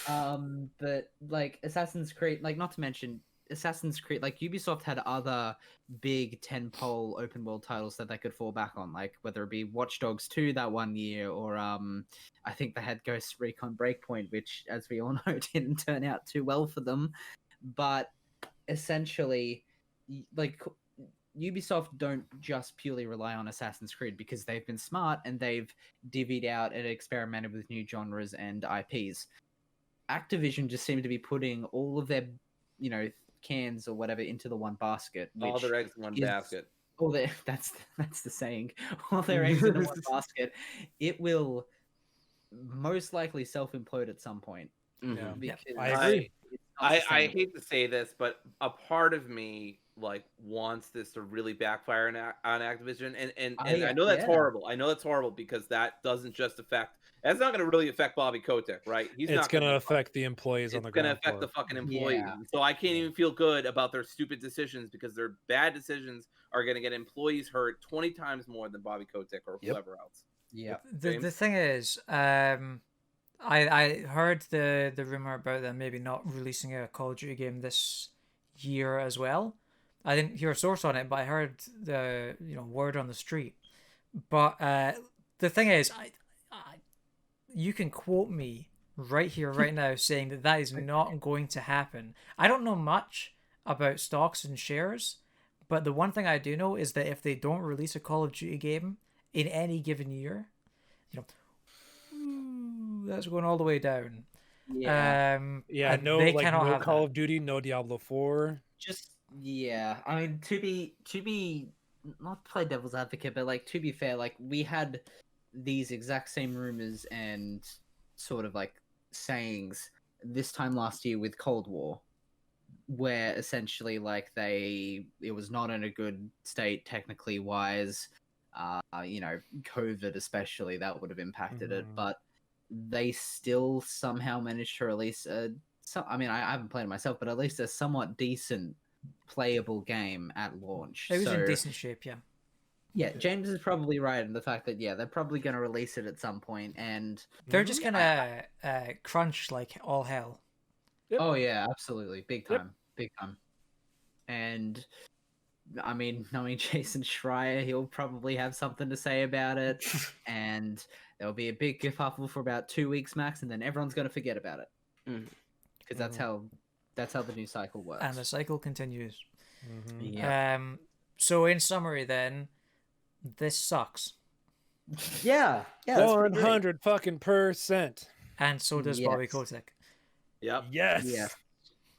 But like Assassin's Creed, like, not to mention Assassin's Creed, like, Ubisoft had other big tentpole open world titles that they could fall back on, like whether it be Watch Dogs 2 that one year, or I think they had Ghost Recon Breakpoint, which, as we all know, didn't turn out too well for them. But essentially, like, Ubisoft don't just purely rely on Assassin's Creed because they've been smart and they've divvied out and experimented with new genres and IPs. Activision just seem to be putting all of their, cans or whatever into the one basket. All their eggs in one basket. That's the saying. All their eggs in one basket. It will most likely self-implode at some point. Yeah, Because I agree. I hate to say this, but a part of me wants this to really backfire on Activision, and I know that's horrible. I know that's horrible because that doesn't just affect. That's not going to really affect Bobby Kotick, right? It's going to affect the employees on the ground. It's going to affect the fucking employees. Yeah. So I can't even feel good about their stupid decisions because their bad decisions are going to get employees hurt 20 times more than Bobby Kotick or whoever else. Yeah. The thing is, I heard the rumor about them maybe not releasing a Call of Duty game this year as well. I didn't hear a source on it, but I heard the word on the street. But the thing is, you can quote me right here, right now, saying that is not going to happen. I don't know much about stocks and shares, But the one thing I do know is that if they don't release a Call of Duty game in any given year, that's going all the way down. Yeah. Yeah, and no, they like cannot no have Call that. of Duty, no Diablo 4. Just yeah. I mean, to be not play devil's advocate, but like to be fair, like we had these exact same rumors and sort of like sayings this time last year with Cold War, where essentially like it was not in a good state technically wise. COVID especially, that would have impacted it, but they still somehow managed to release I haven't played it myself, but at least a somewhat decent playable game at launch. It was in decent shape, yeah. Yeah, James is probably right in the fact that they're probably going to release it at some point, and They're just gonna crunch like all hell. Yep. Oh yeah, absolutely, big Yep. time, big time. And I mean, knowing Jason Schreier, he'll probably have something to say about it, and there'll be a big kerfuffle for about 2 weeks max, and then everyone's going to forget about it because that's how the news cycle works. And the cycle continues. Yeah. So in summary, then, this sucks, Yeah, that's pretty great. 100 fucking %. and so does Bobby Yes. Kotick. Yep. Yes. Yeah.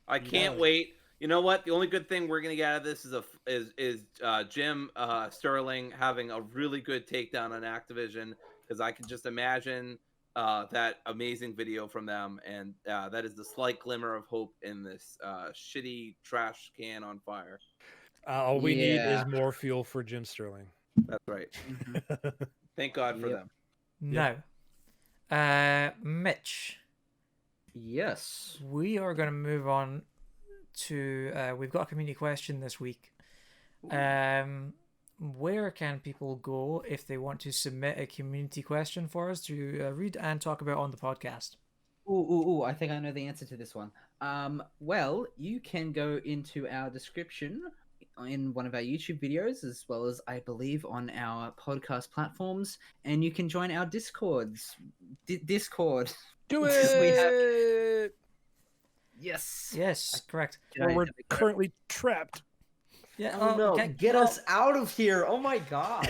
I can't wait. You know what? The only good thing we're gonna get out of this is Jim Sterling having a really good takedown on Activision, because I can just imagine that amazing video from them, and that is the slight glimmer of hope in this shitty trash can on fire. All we need Yeah. is more fuel for Jim Sterling. That's right. Thank God for them. Now, Mitch, Yes. we are going to move on to we've got a community question this week. Where can people go if they want to submit a community question for us to read and talk about on the podcast? Ooh, I think I know the answer to this one. Well, you can go into our description in one of our YouTube videos, as well as I believe on our podcast platforms, and you can join our Discords. Discord. Do Because we have- it! Yes. Correct. Where we're currently trapped. Yeah. Oh no! okay. Get us out of here! Oh my god!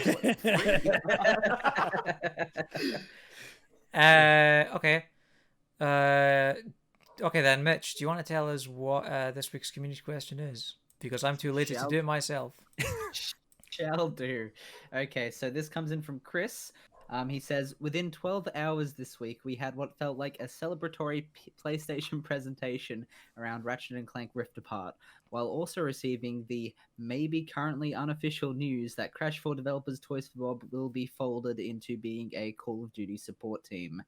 Okay. Okay then, Mitch, do you want to tell us what this week's community question is? Because I'm too lazy to do it myself. Shall do. Okay, so this comes in from Chris. He says, within 12 hours this week, we had what felt like a celebratory PlayStation presentation around Ratchet & Clank Rift Apart, while also receiving the maybe currently unofficial news that Crash 4 developers Toys for Bob will be folded into being a Call of Duty support team.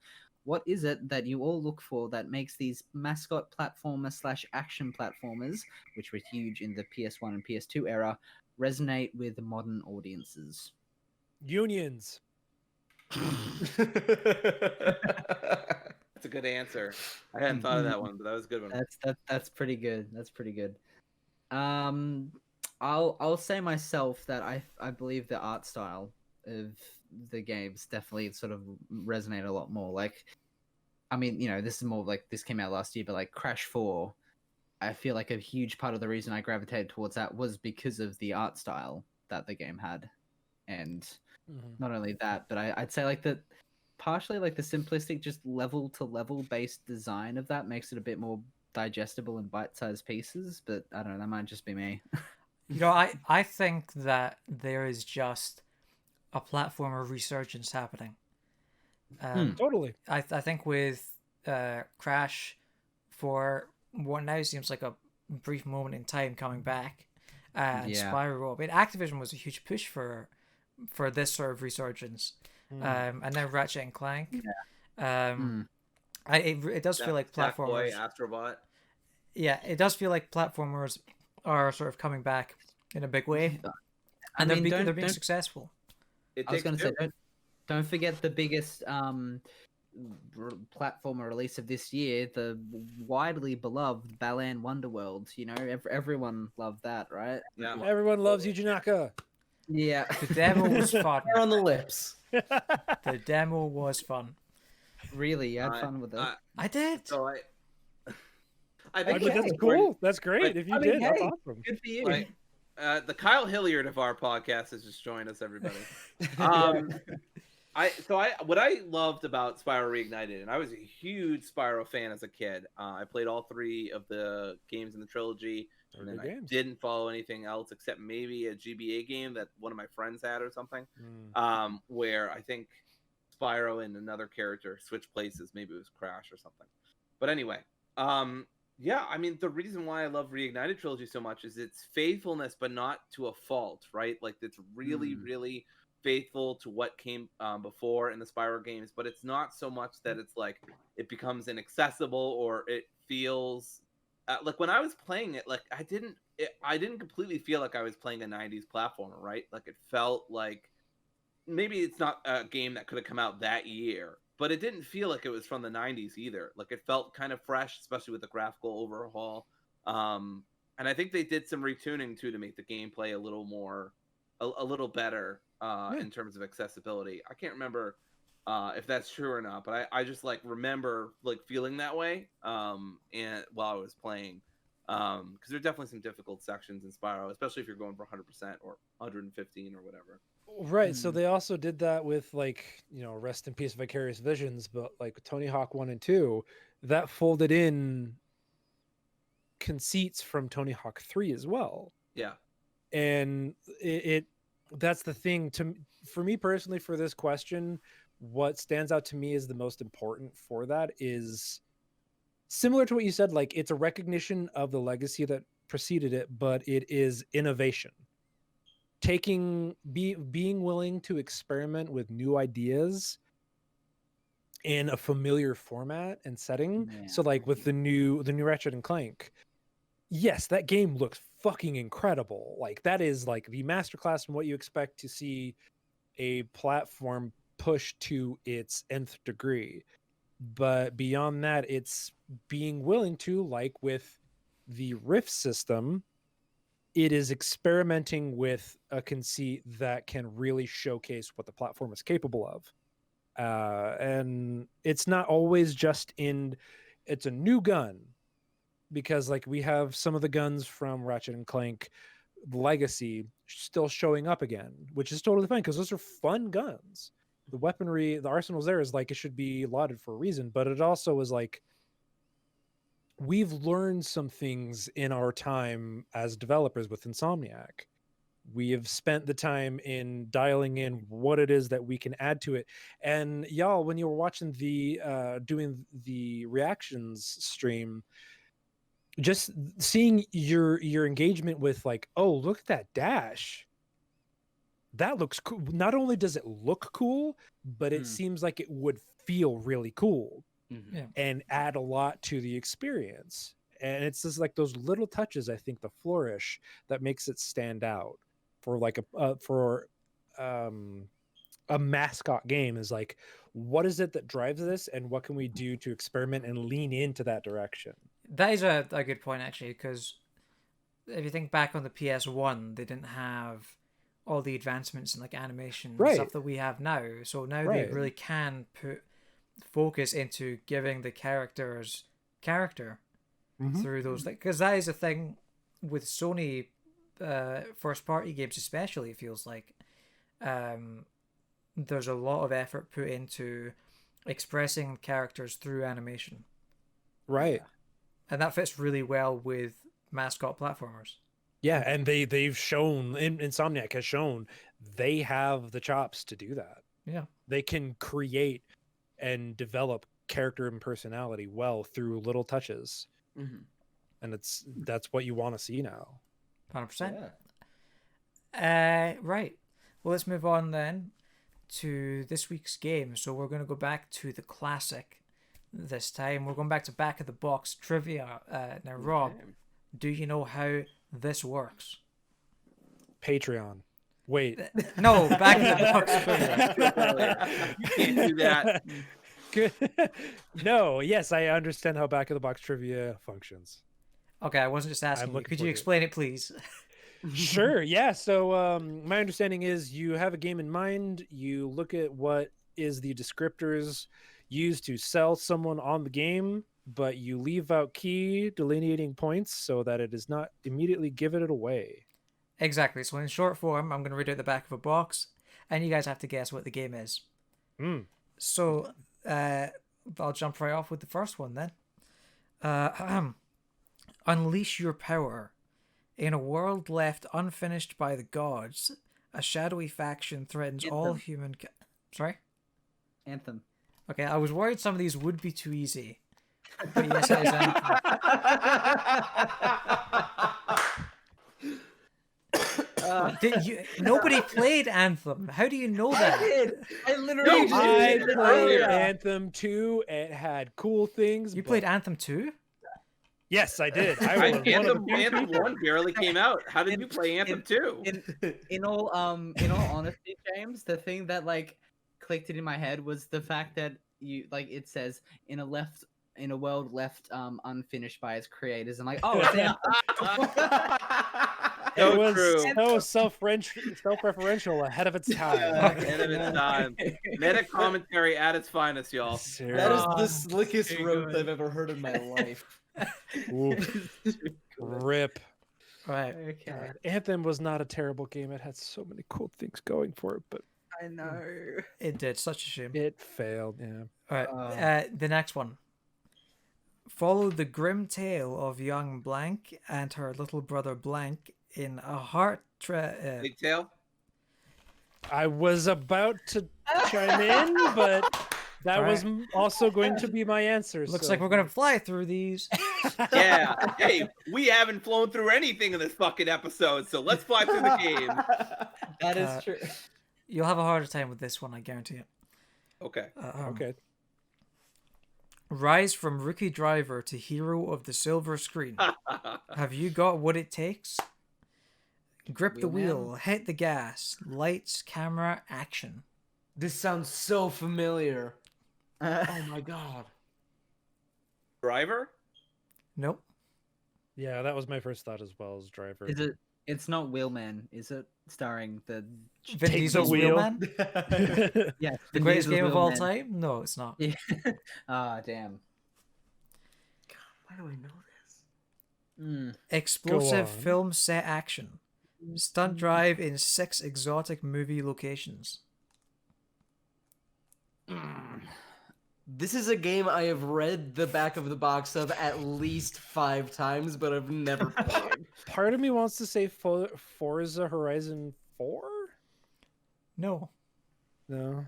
What is it that you all look for that makes these mascot platformer/action platformers, which were huge in the PS1 and PS2 era, resonate with modern audiences? Unions. That's a good answer. I hadn't thought of that one, but that was a good one. That's pretty good. That's pretty good. I'll say myself that I believe the art style of the games definitely sort of resonate a lot more. Like, I mean, this is more like this came out last year, but like Crash 4, I feel like a huge part of the reason I gravitated towards that was because of the art style that the game had. And not only that, but I'd say like the partially like the simplistic, just level to level based design of that makes it a bit more digestible in bite-sized pieces. But I don't know, that might just be me. I think that there is just a platformer resurgence happening. Totally. I think with Crash, for what now seems like a brief moment in time coming back, and Spyro. I mean, Activision was a huge push for this sort of resurgence, and then Ratchet and Clank. It does feel like platformers. Astrobot. Yeah, it does feel like platformers are sort of coming back in a big way, and they're being successful. I was going to say, don't forget the biggest platformer release of this year, the widely beloved Balan Wonderworld. Everyone loved that, right? Yeah. Everyone loves Yuji Naka. Yeah. The demo was fun. Hair on the lips. The demo was fun. Really, you had fun with it. I did. So I But think that's cool. That's great. If you did, that's awesome. Good for you. Like, the Kyle Hilliard of our podcast has just joined us, everybody. Um, what I loved about Spyro Reignited, and I was a huge Spyro fan as a kid. I played all 3 of the games in the trilogy, and then I didn't follow anything else except maybe a GBA game that one of my friends had or something. Where I think Spyro and another character switched places. Maybe it was Crash or something. But anyway, yeah, I mean, the reason why I love Reignited Trilogy so much is its faithfulness, but not to a fault, right? Like, it's really, really faithful to what came before in the Spyro games, but it's not so much that it's like it becomes inaccessible or it feels like when I was playing it, like I didn't completely feel like I was playing a 90s platformer, right? Like it felt like maybe it's not a game that could have come out that year, but it didn't feel like it was from the 90s either. Like it felt kind of fresh, especially with the graphical overhaul. And I think they did some retuning too to make the gameplay a little more, a little better in terms of accessibility. I can't remember if that's true or not, but I just like remember like feeling that way and while I was playing. Because there are definitely some difficult sections in Spyro, especially if you're going for 100% or 115 or whatever. Right. So they also did that with like, rest in peace Vicarious Visions, but like Tony Hawk 1 and 2, that folded in conceits from Tony Hawk 3 as well. Yeah. And it that's the thing for me personally for this question, what stands out to me is the most important for that is similar to what you said, like it's a recognition of the legacy that preceded it, but it is innovation. Being willing to experiment with new ideas in a familiar format and setting. Yeah. So like with the new Ratchet and Clank, yes, that game looks fucking incredible. Like that is like the masterclass in what you expect to see a platform push to its nth degree. But beyond that, it's being willing to, like with the Rift system, it is experimenting with a conceit that can really showcase what the platform is capable of. And it's not always just it's a new gun, because like we have some of the guns from Ratchet and Clank Legacy still showing up again, which is totally fine because those are fun guns. The weaponry, the arsenals there is like, it should be lauded for a reason, but it also is like, we've learned some things in our time as developers with Insomniac. We have spent the time in dialing in what it is that we can add to it. And y'all, when you were watching doing the reactions stream, just seeing your engagement with like, oh, look at that dash. That looks cool. Not only does it look cool, but it seems like it would feel really cool. And add a lot to the experience. And it's just like those little touches, I think, the flourish that makes it stand out for like a mascot game is like, what is it that drives this and what can we do to experiment and lean into that direction? That is a good point, actually, because if you think back on the PS1, they didn't have all the advancements in like animation and stuff that we have now. So now they really can put focus into giving the characters character through those, because that is a thing with Sony first party games especially. It feels like there's a lot of effort put into expressing characters through animation, and that fits really well with mascot platformers. And they've shown, Insomniac has shown they have the chops to do that. They can create and develop character and personality well through little touches. And that's what you want to see now. 100%. Right. Well, let's move on then to this week's game. So we're going to go back to the classic this time. We're going back to Back of the Box trivia. Now, Rob, do you know how this works? Patreon. Wait. No, Back of the Box trivia. You can't do that. Good. No, yes, I understand how Back of the Box trivia functions. Okay, I wasn't just asking you. Could you explain it, please? Sure, yeah. So my understanding is you have a game in mind, you look at what is the descriptors used to sell someone on the game, but you leave out key delineating points so that it is not immediately given it away. Exactly. So in short form, I'm going to read out the back of a box, and you guys have to guess what the game is. So I'll jump right off with the first one then. Unleash your power. In a world left unfinished by the gods, a shadowy faction threatens all human... Sorry? Anthem. Okay, I was worried some of these would be too easy. But yes, it is Anthem. Nobody played Anthem. How do you know that? I literally I played Anthem 2. It had cool things. You played Anthem 2? Yes, I did. I was one of the few Anthem people. 1 barely came out. How did you play Anthem 2? In all honesty, James, the thing that like clicked it in my head was the fact that you like it says in a world left unfinished by its creators, and like, oh, it's Anthem. It was true. so self-referential, ahead of its time. Ahead of its time. Meta commentary at its finest, y'all. That is the slickest rope I've ever heard in my life. Rip. Right. Okay. Anthem was not a terrible game. It had so many cool things going for it, but I know. It did. Such a shame. it failed. Yeah. All right. The next one. Follow the grim tale of young Blank and her little brother Blank in a heart... Big tail? I was about to chime in, but that was also going to be my answer. Looks so. like we're going to fly through these. Yeah. Hey, we haven't flown through anything in this fucking episode, so let's fly through the game. That is true. You'll have a harder time with this one, I guarantee it. Okay. Okay. Rise from rookie driver to hero of the silver screen. Have you got what it takes? Grip the wheel, hit the gas, lights, camera, action. This sounds so familiar. Oh my god. Driver? Nope. Yeah, that was my first thought as well as driver. Is it? It's not Wheelman, is it? Starring the Vin Diesel's Wheelman? yeah, The greatest game of all time? No, it's not. Yeah. Ah, damn. Why do I know this? Explosive Go on. film set action. Stunt drive in 6 exotic movie locations. This is a game I have read the back of the box of at least 5 times, but I've never played. Part of me wants to say Forza Horizon 4? No. No.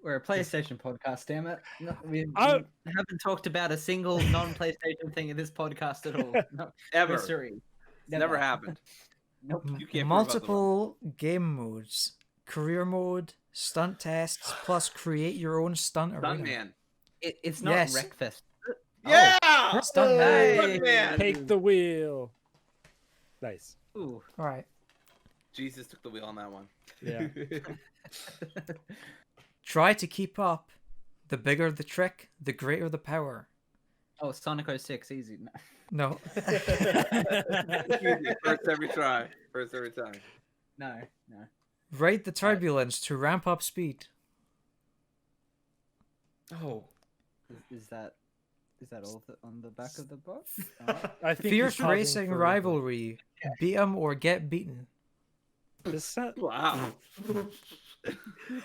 We're a PlayStation podcast, damn it. No, we haven't talked about a single non-PlayStation thing in this podcast at all. No, Ever. mystery. Never happened. Nope. You can't Multiple game modes. Career mode, stunt tests, plus create your own stunt arena. Stuntman. It's not Yes. Wreckfest. Yeah! Stuntman. Stuntman! Take the wheel. Nice. Ooh. All right. Jesus took the wheel on that one. Yeah. Try to keep up. The bigger the trick, the greater the power. Oh, Sonic 06, easy. No. No. Easy. First every try. First every time. No. Ride the turbulence to ramp up speed. Oh. Is that all on the back of the box? I think Fierce he's pausing racing for- rivalry. Beat 'em or get beaten. Wow.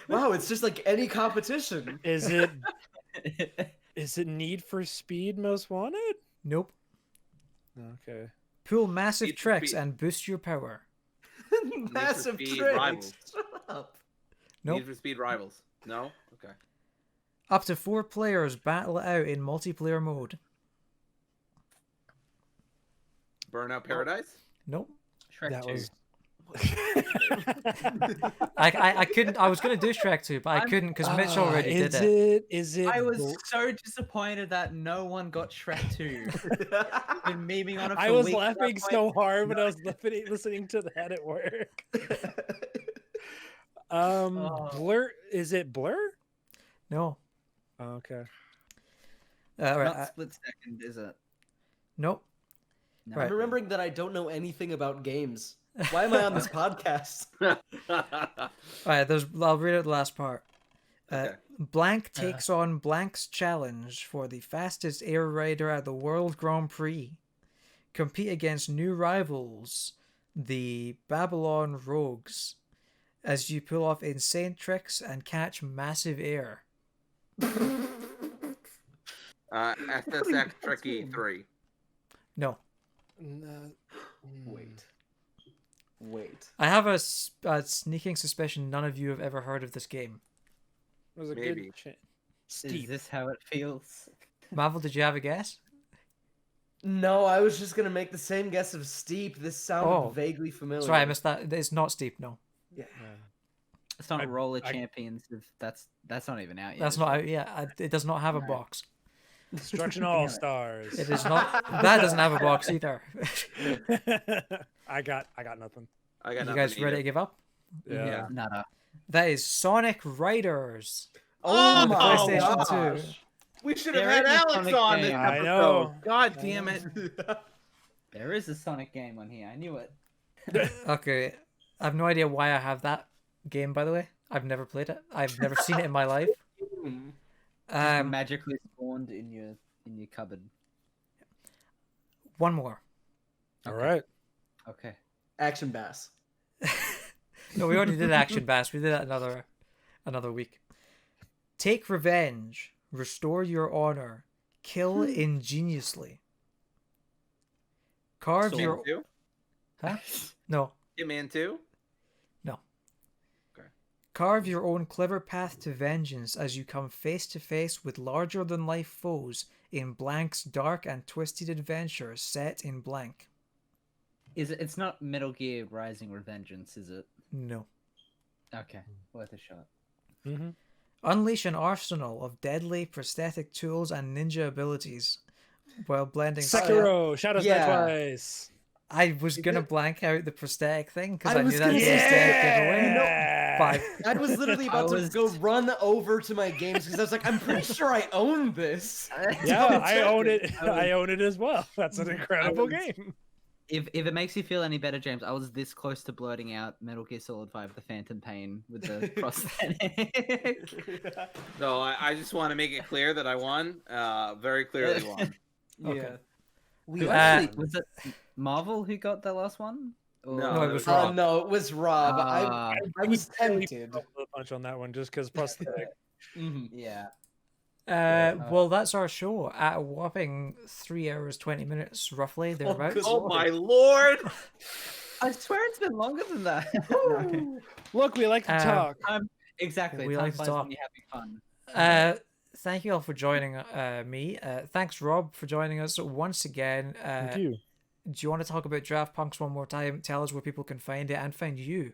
Wow, it's just like any competition. Is it Need for Speed Most Wanted? Nope. Okay. Pull massive Need for tricks Speed. and boost your power. Massive Speed tricks. Rivals. Shut up. Nope. Need for Speed Rivals. No? Okay. Up to 4 players battle it out in multiplayer mode. Burnout Paradise? Nope. Shrek That 2. was. I couldn't. I was gonna do Shrek 2, but I couldn't because Mitch already did it. Is it? I was so disappointed that no one got Shrek 2. Been memeing on it for I was weeks at that laughing point. so hard when I was listening to that at work. Blur. Is it Blur? No. Oh, okay. All right. Not split second, is it? Nope. No. Right. I'm remembering that I don't know anything about games. Why am I on this podcast? All right. I'll read out the last part. Okay. Blank takes on Blank's challenge for the fastest air rider at the World Grand Prix. Compete against new rivals the Babylon Rogues as you pull off insane tricks and catch massive air? SSX Tricky 3. No. Wait. I have a sneaking suspicion none of you have ever heard of this game. It was a Maybe. good chance. Is Steep. this how it feels? Mahvl, did you have a guess? No, I was just gonna make the same guess of Steep. This sounded Oh. vaguely familiar. Sorry, I missed that. It's not steep, no. Yeah. It's not I- Roller I- Champions. That's not even out yet. That's is not it? out yet. It does not have a No. box. Destruction All Stars. It is not. That doesn't have a box either. I got nothing. I got You nothing guys ready either. to give up? Yeah. Nada. That is Sonic Riders. Oh the my PlayStation 2. gosh. We should There have had is a Alex Sonic on game. this I episode. know. God damn it. There is a Sonic game on here. I knew it. Okay, I have no idea why I have that game. By the way, I've never played it. I've never seen it in my life. Magically spawned in your cupboard. One more. All right. Okay. Action Bass. No, we already did Action Bass. We did that another week. Take revenge. Restore your honor. Kill ingeniously. Carve your. Hitman 2? Huh? No. Hitman 2? Carve your own clever path to vengeance as you come face to face with larger than life foes in Blank's dark and twisted adventure set in Blank. It's not Metal Gear Rising Revengeance, is it? No. Okay. Worth a shot. Mm-hmm. Unleash an arsenal of deadly prosthetic tools and ninja abilities while blending. Sekiro, Shadows Die Yeah. Twice. I was gonna blank out the prosthetic thing because I I knew was that was gonna the say- prosthetic giveaway. Yeah. But I was literally about I to was- go run over to my games because I was like, I'm pretty sure I own this. Yeah, I Check own it. it. I own it as well. That's an incredible game. If it makes you feel any better, James, I was this close to blurting out Metal Gear Solid 5: The Phantom Pain with the prosthetic. So I just want to make it clear that I won. Very clearly won. Okay. We Uh, actually, was it Mahvl who got the last one? Or- No, it was Oh Rob. no, it was Rob. Ah, I was tempted. A punch on that one just because prosthetic. Mhm. yeah. Well, that's our show at a whopping 3 hours 20 minutes, roughly thereabouts. good Oh my lord! I swear it's been longer than that. Look, we like to talk. Exactly. We Time like to flies talk. when you're having fun. Thank you all for joining me. Thanks, Rob, for joining us once again. Thank you. Do you want to talk about Draft Punks one more time? Tell us where people can find it and find you.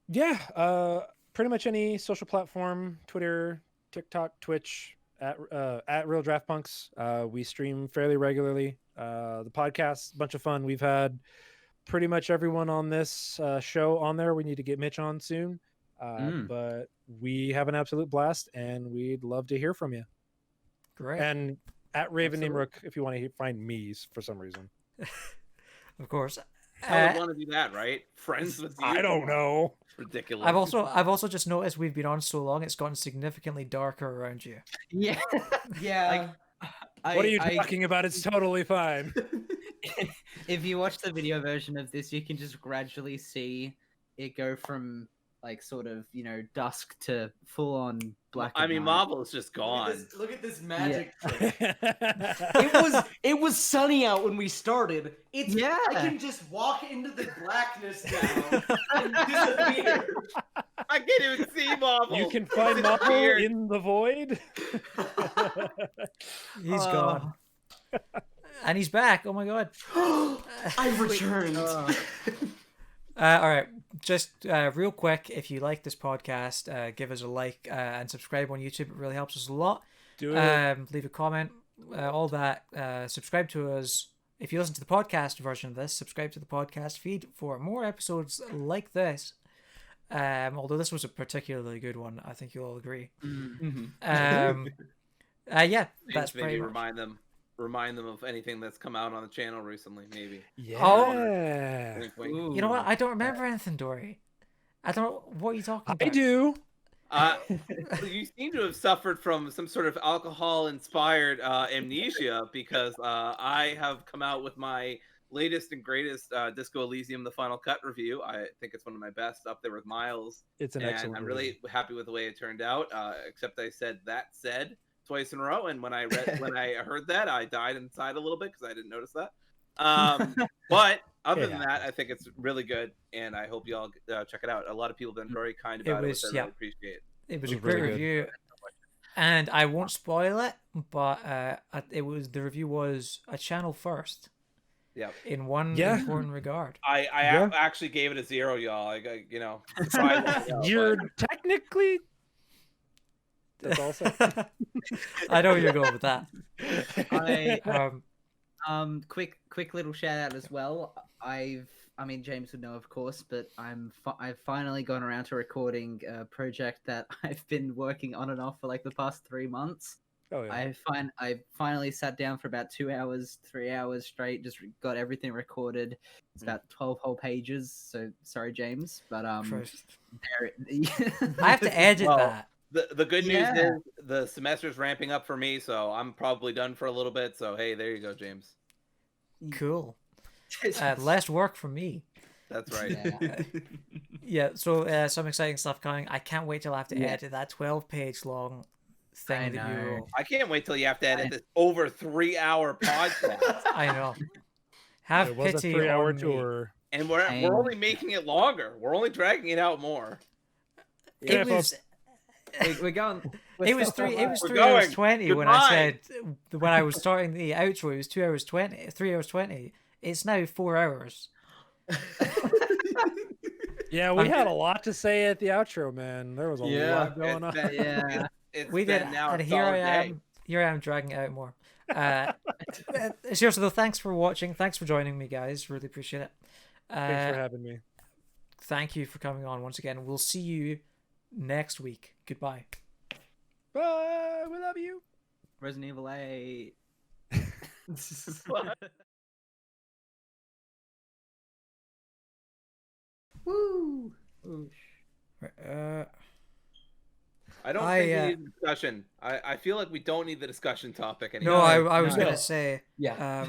Yeah, pretty much any social platform, Twitter, TikTok, Twitch, at Real Draft Punks. We stream fairly regularly. The podcast, bunch of fun. We've had pretty much everyone on this show on there. We need to get Mitch on soon. But we have an absolute blast, and we'd love to hear from you. Great. And at Raven Absolutely. Nimrook, if you want to find me for some reason. Of course. I would want to do that, right? Friends with you? I don't know. Ridiculous. I've also just noticed we've been on so long it's gotten significantly darker around you. Yeah. Yeah. What are you talking about? It's totally fine. If you watch the video version of this, you can just gradually see it go from like sort of dusk to full on black. I at mean, night. Mahvl is just gone. Look at this magic trick. It was sunny out when we started. Yeah. I can just walk into the blackness now and disappear. I can't even see Mahvl. You can find It's Mahvl weird. in the void. He's gone. And he's back. Oh my god. I've returned. All right, just real quick, if you like this podcast, give us a like and subscribe on YouTube. It really helps us a lot. Do it. Leave a comment, all that. Subscribe to us. If you listen to the podcast version of this, subscribe to the podcast feed for more episodes like this. Although this was a particularly good one, I think you'll all agree. Yeah, that's Maybe pretty much. remind them of anything that's come out on the channel recently. Maybe. Yeah. Wink, wink. You know what? I don't remember anything, Dory. I don't know what you're talking about. I do. You seem to have suffered from some sort of alcohol-inspired amnesia because I have come out with my latest and greatest Disco Elysium: The Final Cut review. I think it's one of my best, up there with Miles. It's an excellent I'm review. really happy with the way it turned out. Except I said "that said" twice in a row, and when I heard that, I died inside a little bit because I didn't notice that. But other than that, I think it's really good, and I hope you all check it out. A lot of people have been very kind about it, which I really appreciate. It was a great review, and I won't spoil it, but the review was a channel first. Yeah. In one important regard. I actually gave it a 0, y'all. You're technically. That's all said. I know where you're going with that. Quick little shout out as well. James would know, of course, but I've finally gone around to recording a project that I've been working on and off for like the past 3 months. Oh yeah. I finally sat down for about 2 hours, 3 hours straight, just got everything recorded. It's about 12 whole pages. So sorry, James, but I have to edit that. The good news is the semester's ramping up for me, so I'm probably done for a little bit. So hey, there you go, James. Cool. Less work for me. That's right. Yeah. So some exciting stuff coming. I can't wait till I have to edit that 12-page long thing that you wrote. I can't wait till you have to edit this over 3-hour podcast. I know. Have pity a 3-hour on tour. Me. And we're only making it longer. We're only dragging it out more. It was. We're going. It was 3 hours 20 when I said when I was starting the outro. It was 2 hours 20, 3 hours 20. It's now 4 hours. Yeah, we had a lot to say at the outro, man. There was a lot going on. We did, and here I am. Here I am dragging it out more. Seriously though, thanks for watching. Thanks for joining me, guys. Really appreciate it. Thanks for having me. Thank you for coming on once again. We'll see you next week. Goodbye. Bye. We love you. Resident Evil 8. Woo! I don't think we need a discussion. I feel like we don't need the discussion topic anymore. No, I was going to say. Yeah.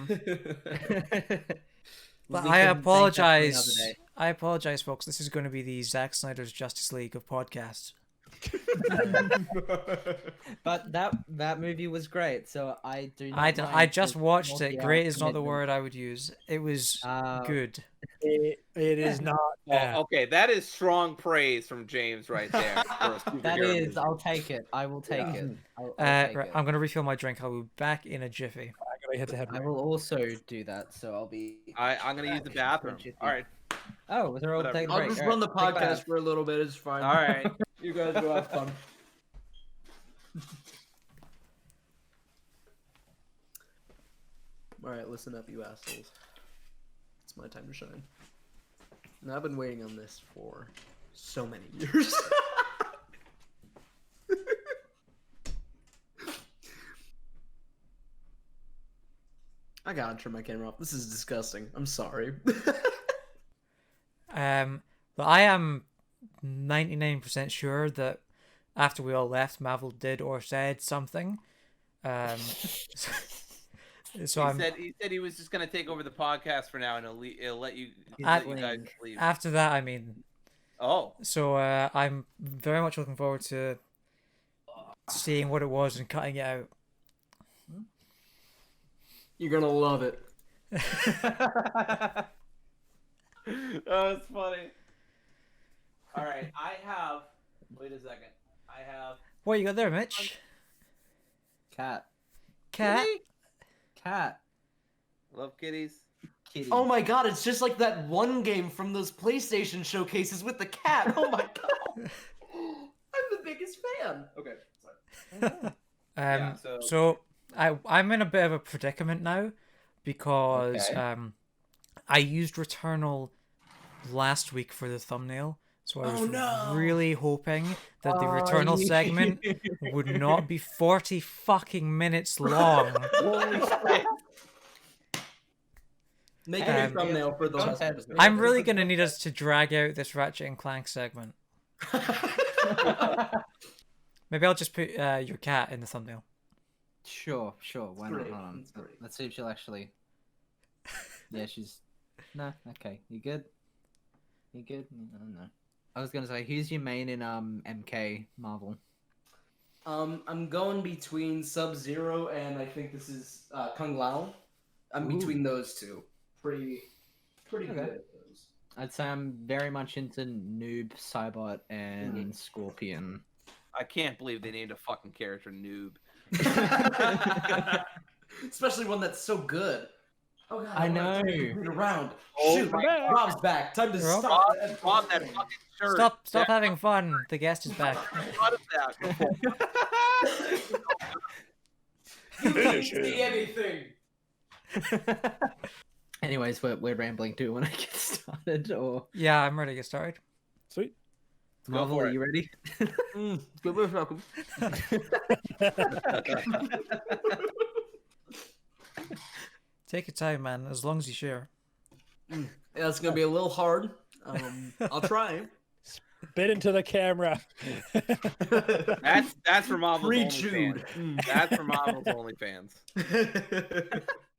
But I apologize. I apologize, folks. This is going to be the Zack Snyder's Justice League of podcasts. But that movie was great, so I do not I just watched it. Great is not the word I would use. It was good. It is not bad. Okay, that is strong praise from James right there. That is, I'll take it. I will take it. Right, I'm going to refill my drink. I'll be back in a jiffy. I will also do that, so I'll be... I'm going to use the bathroom. All right. Oh, they're all taking a break. I'll just run the podcast for a little bit. It's fine. All right. You guys go have fun. All right, listen up, you assholes. It's my time to shine. And I've been waiting on this for so many years. I gotta turn my camera off. This is disgusting. I'm sorry. But I am 99% sure that after we all left, Mahvl did or said something. So he said he was just gonna take over the podcast for now, and he'll let you guys leave. After that, I mean. Oh. So I'm very much looking forward to seeing what it was and cutting it out. You're gonna love it. Oh, it's funny. All right, I have. Wait a second. I have. What you got there, Mitch? Cat. Love kitties. Kitty. Oh my god, it's just like that one game from those PlayStation showcases with the cat. Oh my god. I'm the biggest fan. Okay, sorry. So I'm in a bit of a predicament now because I used Returnal last week for the thumbnail. So I was really hoping that the Returnal segment would not be 40 fucking minutes long. Make a new thumbnail for the last episode. I'm really going to need us to drag out this Ratchet and Clank segment. Maybe I'll just put your cat in the thumbnail. Sure. Why not? Hold on. Let's see if she'll actually... Yeah, she's. No, okay. You good? You good? I don't know. I was gonna say, who's your main in MK Mahvl? I'm going between Sub-Zero and I think this is Kung Lao. I'm Ooh. between those two. Pretty Okay. good at those. I'd say I'm very much into Noob, Cybot, and Scorpion. I can't believe they named a fucking character Noob. Especially one that's so good. Oh god, I wanna know. turn it around. Oh, Shoot, my God. Rob's back. Time to Rob? stop. Rob, that fucking shirt. Stop having fun. The guest is back. What is that? You can't see anything. Anyways, we're rambling too when I get started, or Yeah, I'm ready to get started. Sweet. Go Mahvl, for are it. you ready? Take your time, man, as long as you share. Yeah, it's gonna be a little hard. I'll try. Spit into the camera. That's for Mahvl's Pre-chewed. OnlyFans. That's for Mahvl's OnlyFans.